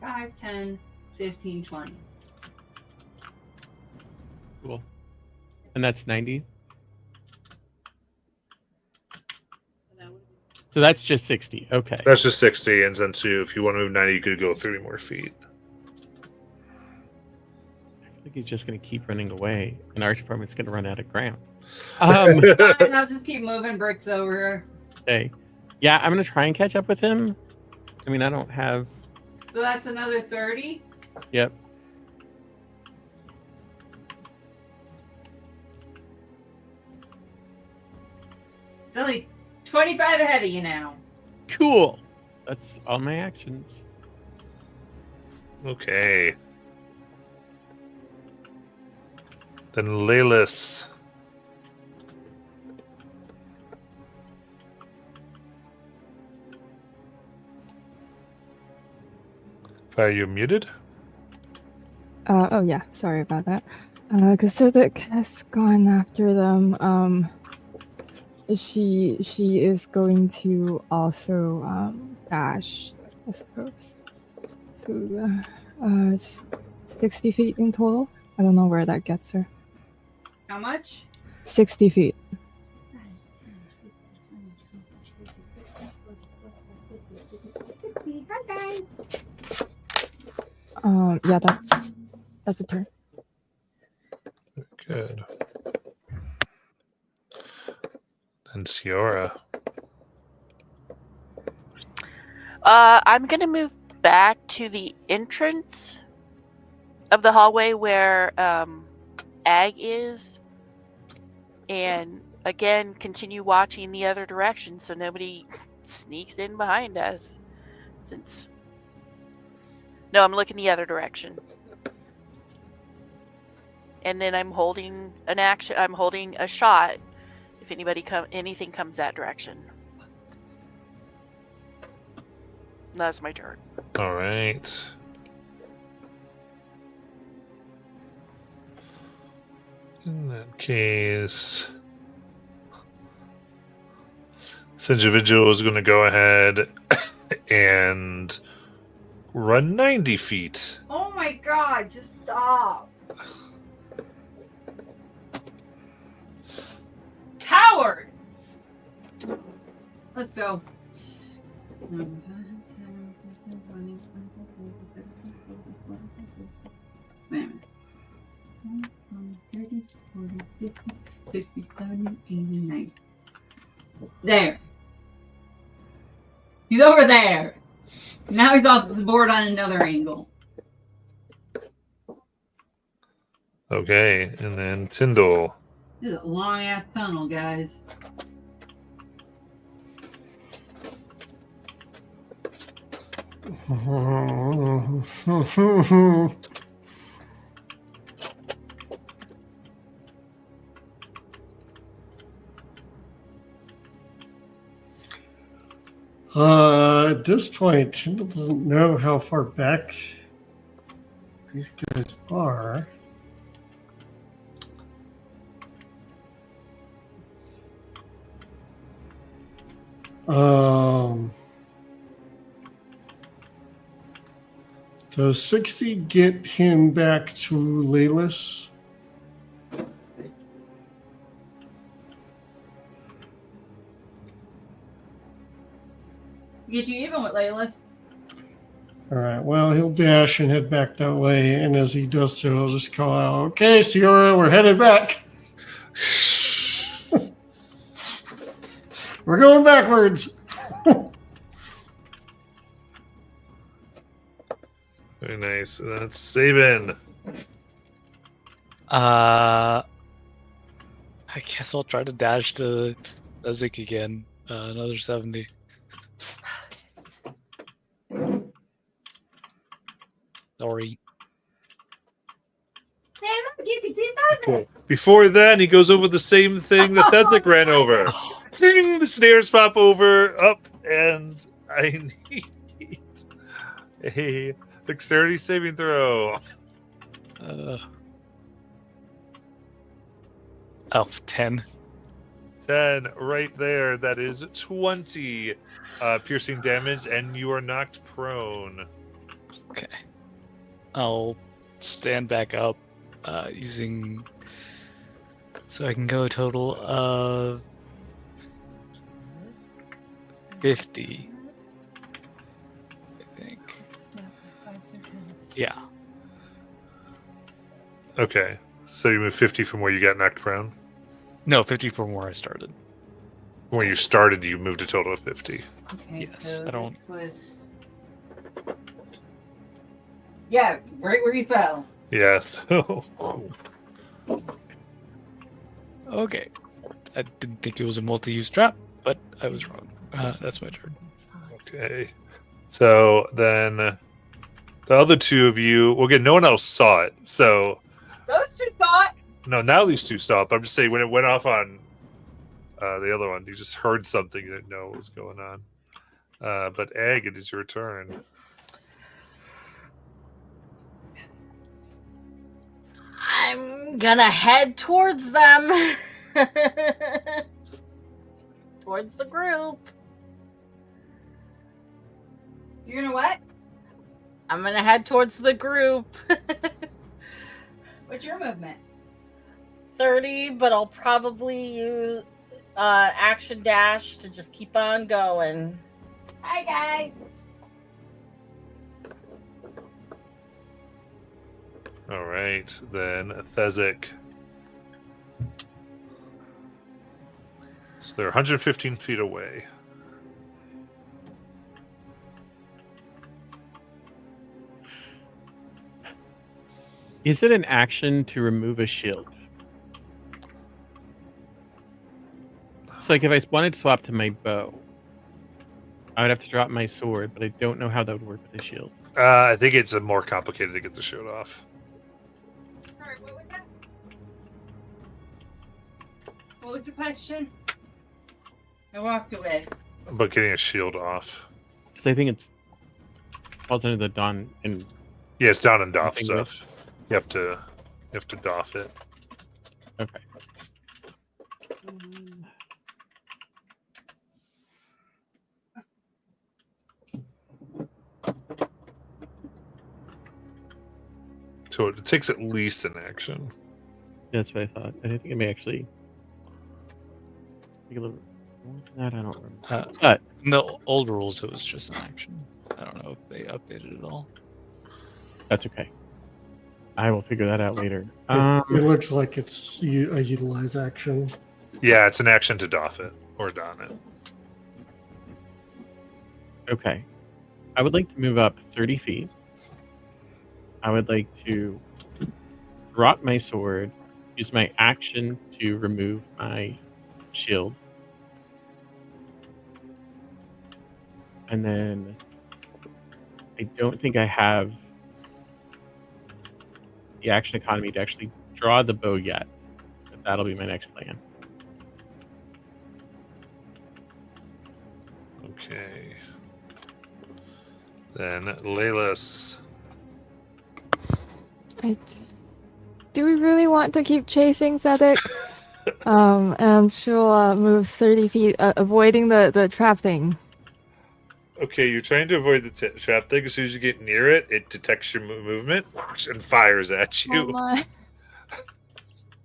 5, 10, 15, 20. Cool. And that's 90. So that's just 60. Okay. That's just 60, and then two. If you want to move 90, you could go 30 more feet. I feel like he's just going to keep running away, and our department's going to run out of ground. Fine, I'll just keep moving bricks over here. Okay. Yeah, I'm going to try and catch up with him. I mean, I don't have... So that's another 30. Yep. It's only 25 ahead of you now. Cool. That's all my actions. Okay. Then Leyless. Are you muted? Oh yeah, sorry about that. Kacidic has gone after them. She is going to also dash, I suppose. So it's 60 feet in total. I don't know where that gets her. How much? 60 feet. Hi guys. Yeah, that's a turn. Good. And Ciara. I'm gonna move back to the entrance of the hallway where Ag is, and again continue watching the other direction so nobody sneaks in behind us. No, I'm looking the other direction. And then I'm holding an action. I'm holding a shot if anything comes that direction. That's my turn. All right. In that case, this individual is going to go ahead and run 90 feet. Oh my god, just stop. Coward! Let's go. Wait a minute. 30, 40, 50, 60, 70, 80, 90. There. He's over there. Now he's off the board on another angle. Okay, and then Tyndall. This is a long ass tunnel, guys. At this point, Tyndall doesn't know how far back these guys are. Does 60 get him back to Leyless? Get you even with Layla. All right, well, he'll dash and head back that way. And as he does so, he'll just call out, okay, Ciara, we're headed back. We're going backwards. Very nice. That's Sabin. I guess I'll try to dash to Ezek again. Another 70. Sorry. Hey, look, you can see Buzzy. Before then, he goes over the same thing that Thesnick ran over. Ding, the snares pop over, up, and I need a dexterity saving throw. 10. 10 right there. That is 20 piercing damage, and you are knocked prone. Okay. I'll stand back up using. So I can go a total of 50. I think. Yeah. Okay. So you move 50 from where you got knocked prone? No, 50 from where I started. When you started, you moved a total of 50. Okay, Yes, so I don't- this was... Yeah, right where you fell. Yes. Okay. I didn't think it was a multi-use trap, but I was wrong. That's my turn. Okay. So then the other two of you, well, again, no one else saw it. So, Those two thought. no, now these two saw it. But I'm just saying, when it went off on the other one, you just heard something you didn't know what was going on. But Egg, it is your turn. I'm gonna head towards them. Towards the group. You're gonna what? I'm gonna head towards the group. What's your movement? 30, but I'll probably use action dash to just keep on going. Hi, guys. All right, then Thezek. So they're 115 feet away. Is it an action to remove a shield? So, like, if I wanted to swap to my bow, I would have to drop my sword, but I don't know how that would work with the shield. I think it's more complicated to get the shield off. Sorry, what was that? What was the question? I walked away. But getting a shield off. Because I think it's falls under the Dawn and Yeah, it's down and doff Something stuff. You have to doff it. okay. So it takes at least an action. That's what I thought. I think it may actually take a little more than that. I don't remember. But In the old rules, it was just an action. I don't know if they updated it all. that's okay. I will figure that out later. It looks like it's a utilize action. Yeah, it's an action to doff it or don it. Okay. I would like to move up 30 feet. I would like to drop my sword, use my action to remove my shield. And then I don't think I have the action economy to actually draw the bow yet. But that'll be my next plan. Okay. Then Leylus. Do we really want to keep chasing Zedek? And she'll move 30 feet, avoiding the trap thing. Okay, you're trying to avoid the trap thing. As soon as you get near it, it detects your movement and fires at you. Come on.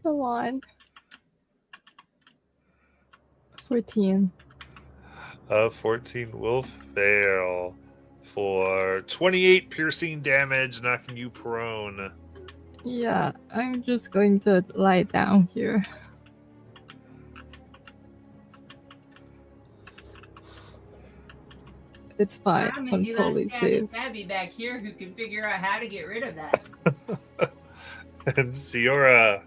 Come on. 14. 14 will fail for 28 piercing damage, knocking you prone. Yeah, I'm just going to lie down here. It's fine. I'm I'm totally safe. Abby back here who can figure out how to get rid of that. And Ciora.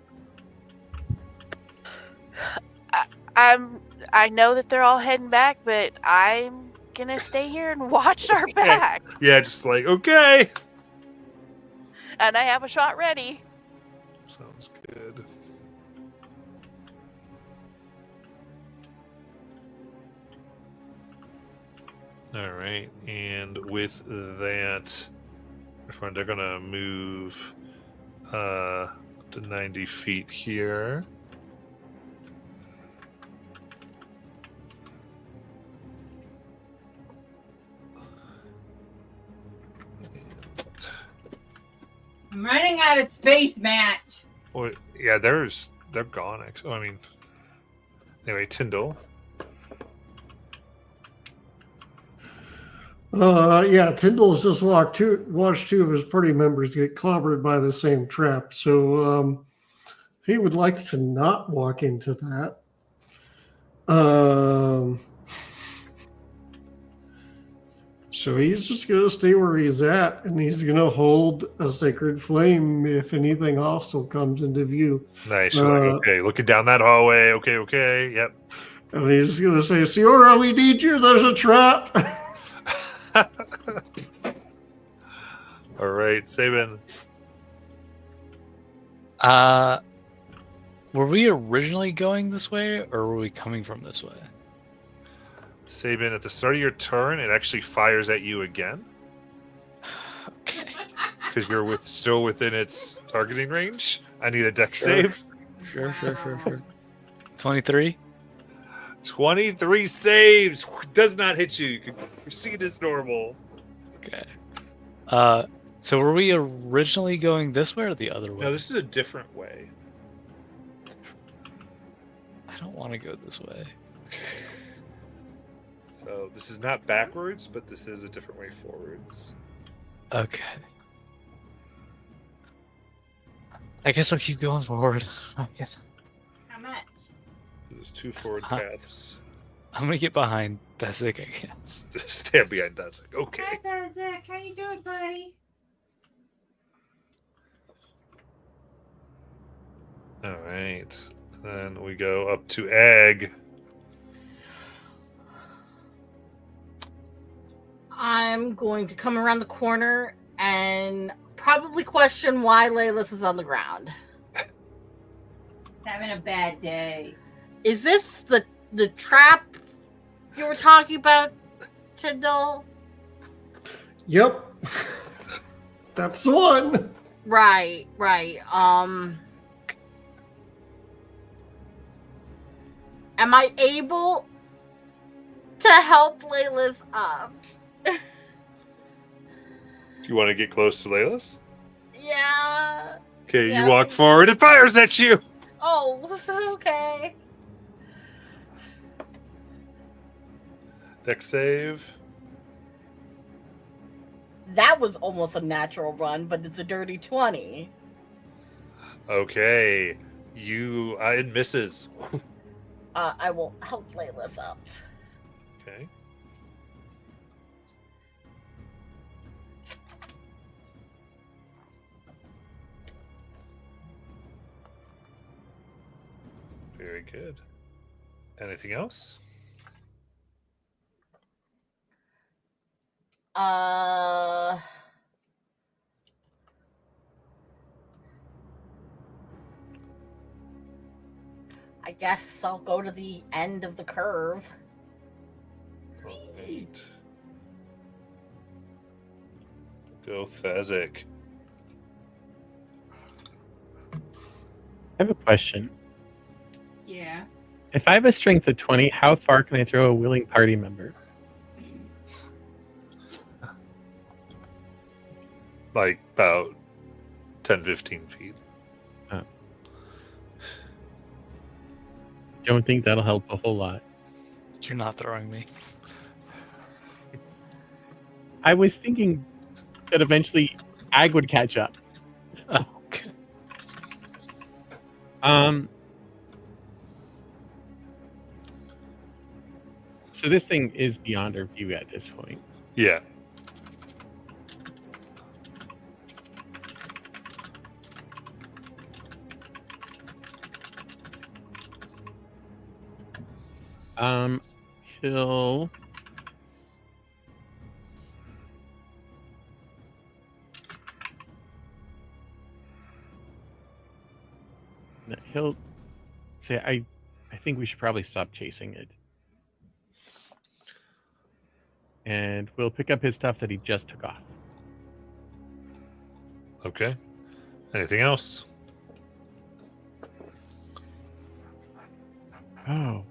I know that they're all heading back, but I'm gonna stay here and watch our back. Yeah, just like, okay. And I have a shot ready. Sounds good. All right, and with that, they're gonna move up to 90 feet here. I'm running out of space, Matt. Well, yeah, they're gone. Actually, I mean, anyway, Tyndall. Yeah, Tyndall has just watched two of his party members get clobbered by the same trap. So he would like to not walk into that. So he's just going to stay where he's at, and he's going to hold a sacred flame if anything hostile comes into view. Nice. You're like, okay, looking down that hallway. Okay. Yep. And he's going to say, Siora, we need you. There's a trap. All right, Sabin. Were we originally going this way, or were we coming from this way? Sabin, at the start of your turn, it actually fires at you again. Okay. Because you're still within its targeting range. I need a dex save. Sure. 23? 23 saves! Does not hit you. You can proceed as normal. Okay. So were we originally going this way or the other way? No, this is a different way. I don't want to go this way. So this is not backwards, but this is a different way forwards. Okay. I guess I'll keep going forward. I guess How much? There's two forward paths. I'm gonna get behind Besic, I guess. Stand behind that. Okay. Hi, Bezek. How you doing, buddy? All right. Then we go up to Egg. I'm going to come around the corner and probably question why Laylis is on the ground. Having a bad day. Is this the trap you were talking about, Tyndall? Yep. That's the one. Right. Am I able to help Laylis up? You want to get close to Laylis? Yeah. Okay, Yeah. you walk forward. It fires at you. Oh, okay. Dex save. That was almost a natural run, but it's a dirty 20. Okay. It misses. I will help Laylis up. Okay. Very good. Anything else? I guess I'll go to the end of the curve. All right. Go Thezik. I have a question. Yeah. If I have a strength of 20, how far can I throw a willing party member? Like about 10, 15 feet. Don't think that'll help a whole lot. You're not throwing me. I was thinking that eventually Ag would catch up. Okay. So this thing is beyond our view at this point. Yeah. He'll say, I think we should probably stop chasing it. And we'll pick up his stuff that he just took off. Okay. Anything else? Oh.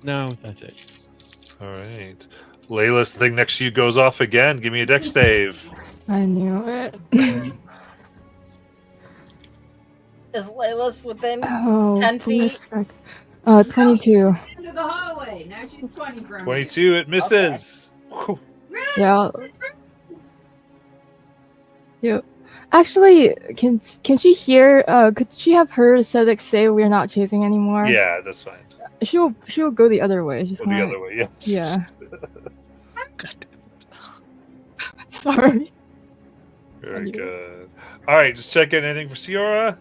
No, that's it. All right. Layla's thing next to you goes off again. Give me a deck save. I knew it. Is Layla's within Oh, 10 feet? bless her. 22. Into the hallway. Now she's 20 from me. 22, it misses. Whew. Yeah. Yep. Actually, can she hear? Could she have heard Cedric say we're not chasing anymore? Yeah, that's fine. She'll go the other way. She's Go the other way, yeah. Yeah. God damn. Sorry. Very Anyway. good. All right, just check in. Anything for Ciora?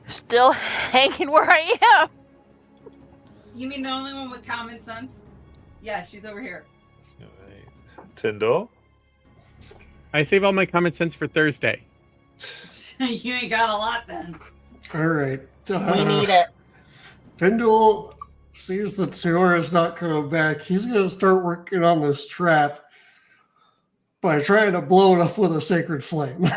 Still hanging where I am. You mean the only one with common sense? Yeah, she's over here. All right. Tyndall? I save all my common sense for Thursday. You ain't got a lot then. All right. We need it. Pendle sees that Siora's not coming back. He's going to start working on this trap by trying to blow it up with a sacred flame.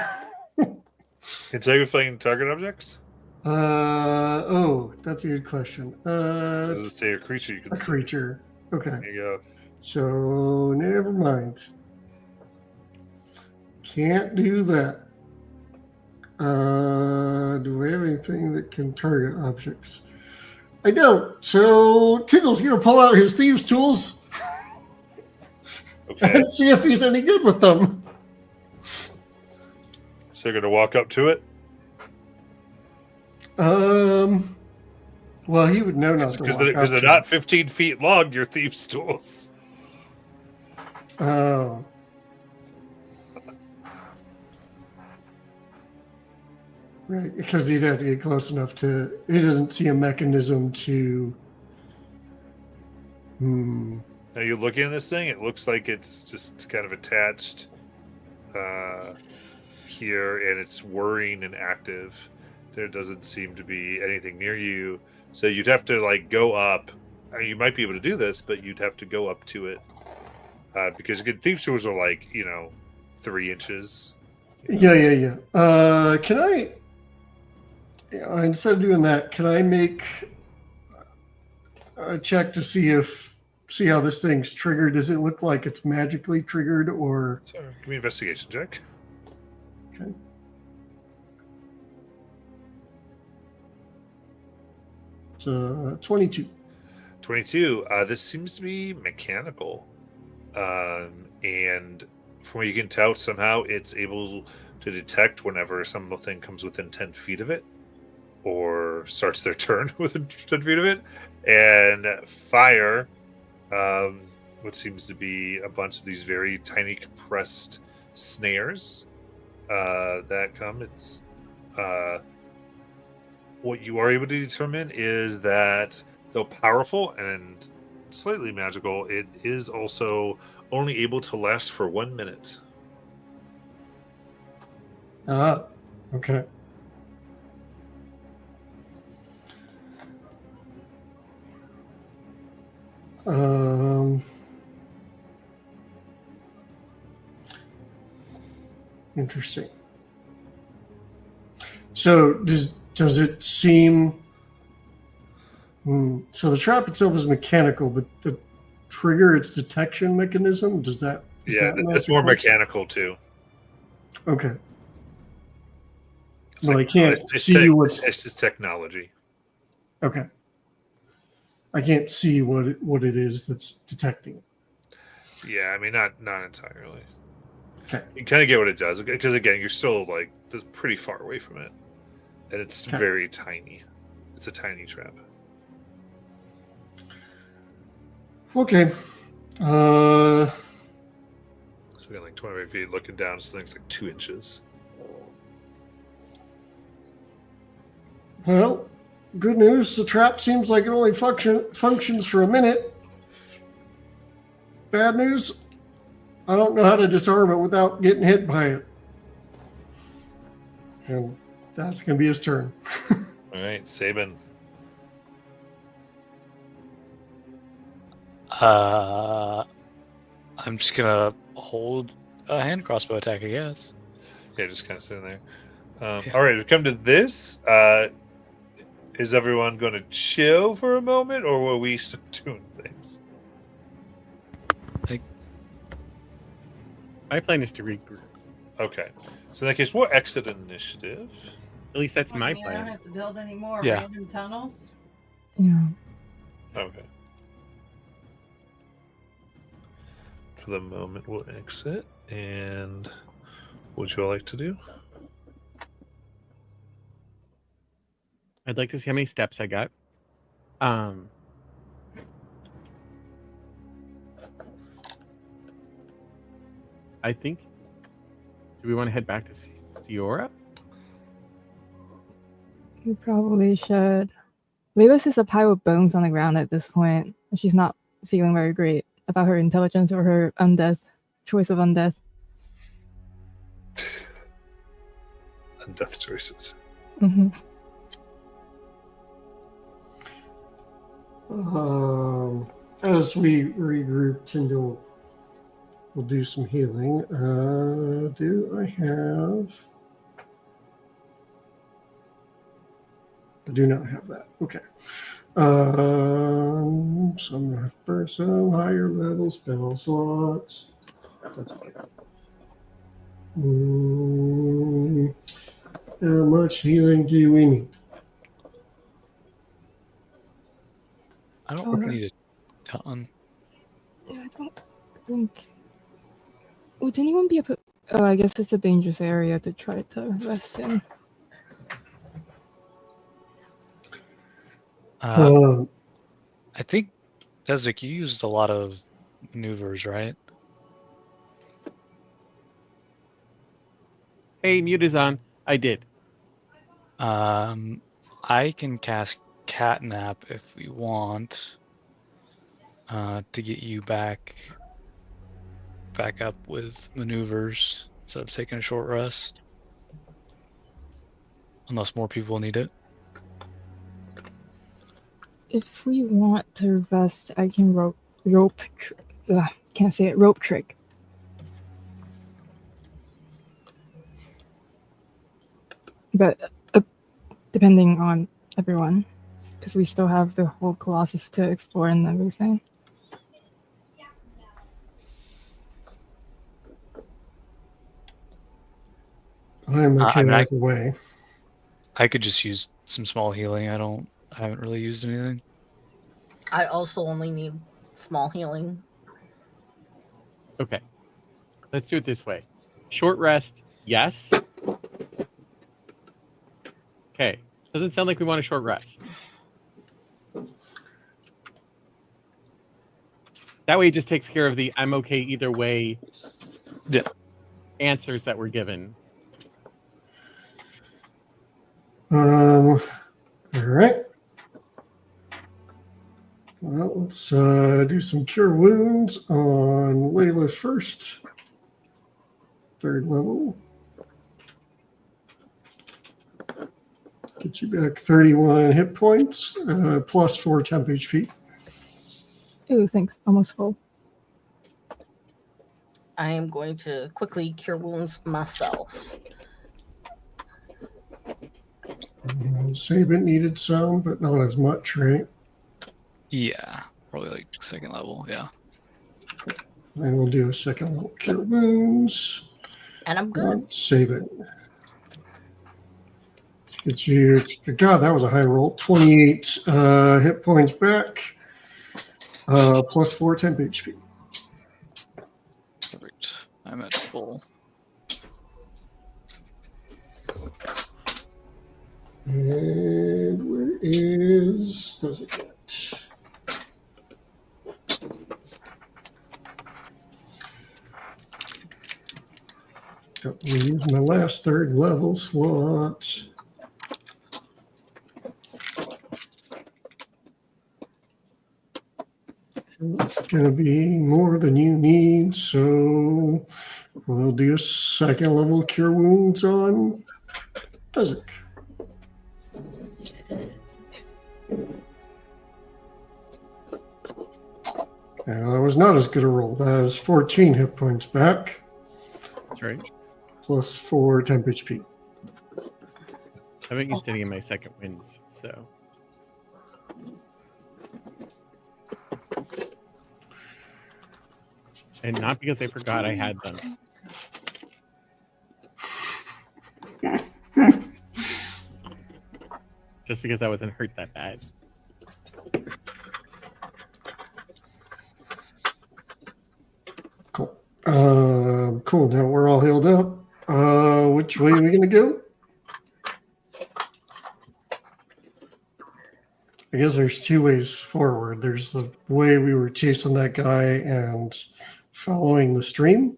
Can Sacred Flame target objects? Oh, that's a good question. Does it say a creature you can A see? creature. Okay. There you go. So, never mind. Can't do that. Do we have anything that can target objects? I don't. So, Tiddle's going to pull out his thieves' tools Okay. and see if he's any good with them. So you're going to walk up to it? Well, he would know not to Because walk up they're to not 15 feet long, your thieves' tools. Oh. Right, because he'd have to get close enough to. He doesn't see a mechanism to. Now you look in this thing, it looks like it's just kind of attached here, and it's whirring and active. There doesn't seem to be anything near you, so you'd have to like go up. I mean, you might be able to do this, but you'd have to go up to it because again, thieves' tools are like 3 inches. Yeah. Can I? Instead of doing that, can I make a check to see how this thing's triggered? Does it look like it's magically triggered, or? So give me an investigation check. Okay. So 22. 22. This seems to be mechanical, and from what you can tell, somehow it's able to detect whenever something comes within 10 feet of it, or starts their turn within 10 feet of it, and fire what seems to be a bunch of these very tiny compressed snares that come. It's what you are able to determine is that though powerful and slightly magical, it is also only able to last for 1 minute. Okay. Interesting. So does it seem? So the trap itself is mechanical, but the trigger, its detection mechanism, does that? Yeah, that's more mechanical too. Okay. It's Well, I can't it's see what's. It's just technology. Okay. I can't see what it is that's detecting. Yeah, I mean not entirely. Okay. You kind of get what it does because again, you're still like pretty far away from it, and it's Okay. very tiny. It's a tiny trap. Okay. So again, like 25 feet, looking down, so things like 2 inches. Well, good news. The trap seems like it only functions for a minute. Bad news. I don't know how to disarm it without getting hit by it. And that's going to be his turn. All right, Sabin. I'm just gonna hold a hand crossbow attack, I guess. Yeah, just kind of sitting there. Yeah. All right, we come to this. is everyone going to chill for a moment, or will we start doing things? My plan is to regroup. Okay. So in that case, we'll exit initiative. At least that's What, my you mean I don't plan. have to build any more Yeah. random tunnels? Yeah. Okay. For the moment, we'll exit. And what would you all like to do? I'd like to see how many steps I got. I think. Do we want to head back to Siora? You probably should. Lelis is a pile of bones on the ground at this point. And she's not feeling very great about her intelligence or her undeath choice of undeath. And death choices. Mm-hmm. As we regroup, Tyndall will do some healing. Do I have? I do not have that. Okay. So I'm gonna have to burn some higher level spell slots. That's fine. How much healing do we need? I don't Okay. need a ton. Yeah, I don't think. Would anyone be able? Oh, I guess it's a dangerous area to try to rest in. I think, Desik, you used a lot of maneuvers, right? Hey, mute is on. I did. I can cast Catnap if we want to get you back up with maneuvers instead of taking a short rest. Unless more people need it. If we want to rest, I can can't say it. Rope trick. But depending on everyone, because we still have the whole Colossus to explore and everything. I'm okay I mean, either way. I could just use some small healing. I haven't really used anything. I also only need small healing. Okay. Let's do it this way. Short rest, yes. Okay. Doesn't sound like we want a short rest. That way it just takes care of the I'm okay either way answers that were given. All right. Well, let's do some cure wounds on Layla's first. 3rd level. Get you back 31 hit points, plus 4 temp HP. Ooh, thanks. Almost full. I am going to quickly cure wounds myself. Sabin needed some, but not as much, right? Yeah, probably like 2nd level. Yeah. And we'll do a 2nd level cure wounds. And I'm good. Sabin. Get you. God, that was a high roll. 28 hit points back, plus 4 temp HP. Perfect. I'm at full. And where does it get? Got to use my last 3rd level slot. It's going to be more than you need, so we'll do a 2nd level cure wounds on Desik. Now, that was not as good a roll. That is 14 hit points back. That's right. Plus 4 temp HP. I haven't used any of my second wins, so And not because I forgot I had them. Just because I wasn't hurt that bad. Cool. Cool. Now we're all healed up. Which way are we gonna go? I guess there's two ways forward. There's the way we were chasing that guy and following the stream.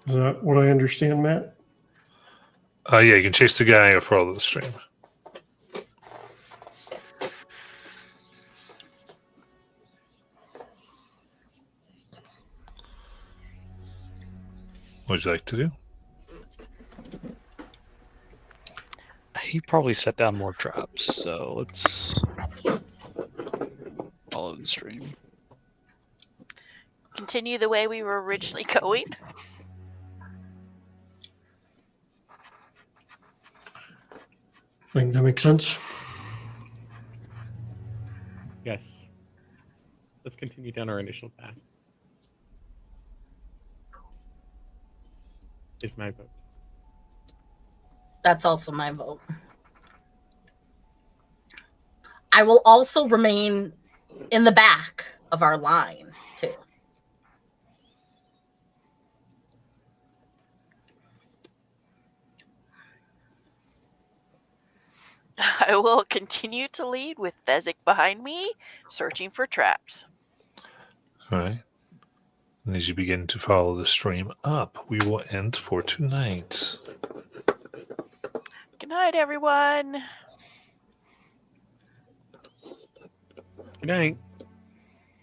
Is that what I understand, Matt? Yeah, you can chase the guy or follow the stream. What would you like to do? He probably set down more traps, so let's follow the stream. Continue the way we were originally going. I think that makes sense. Yes. Let's continue down our initial path. Is my vote. That's also my vote. I will also remain in the back of our line, too. I will continue to lead with Fezzik behind me, searching for traps. All right. And as you begin to follow the stream up, we will end for tonight. Good night, everyone. Good night.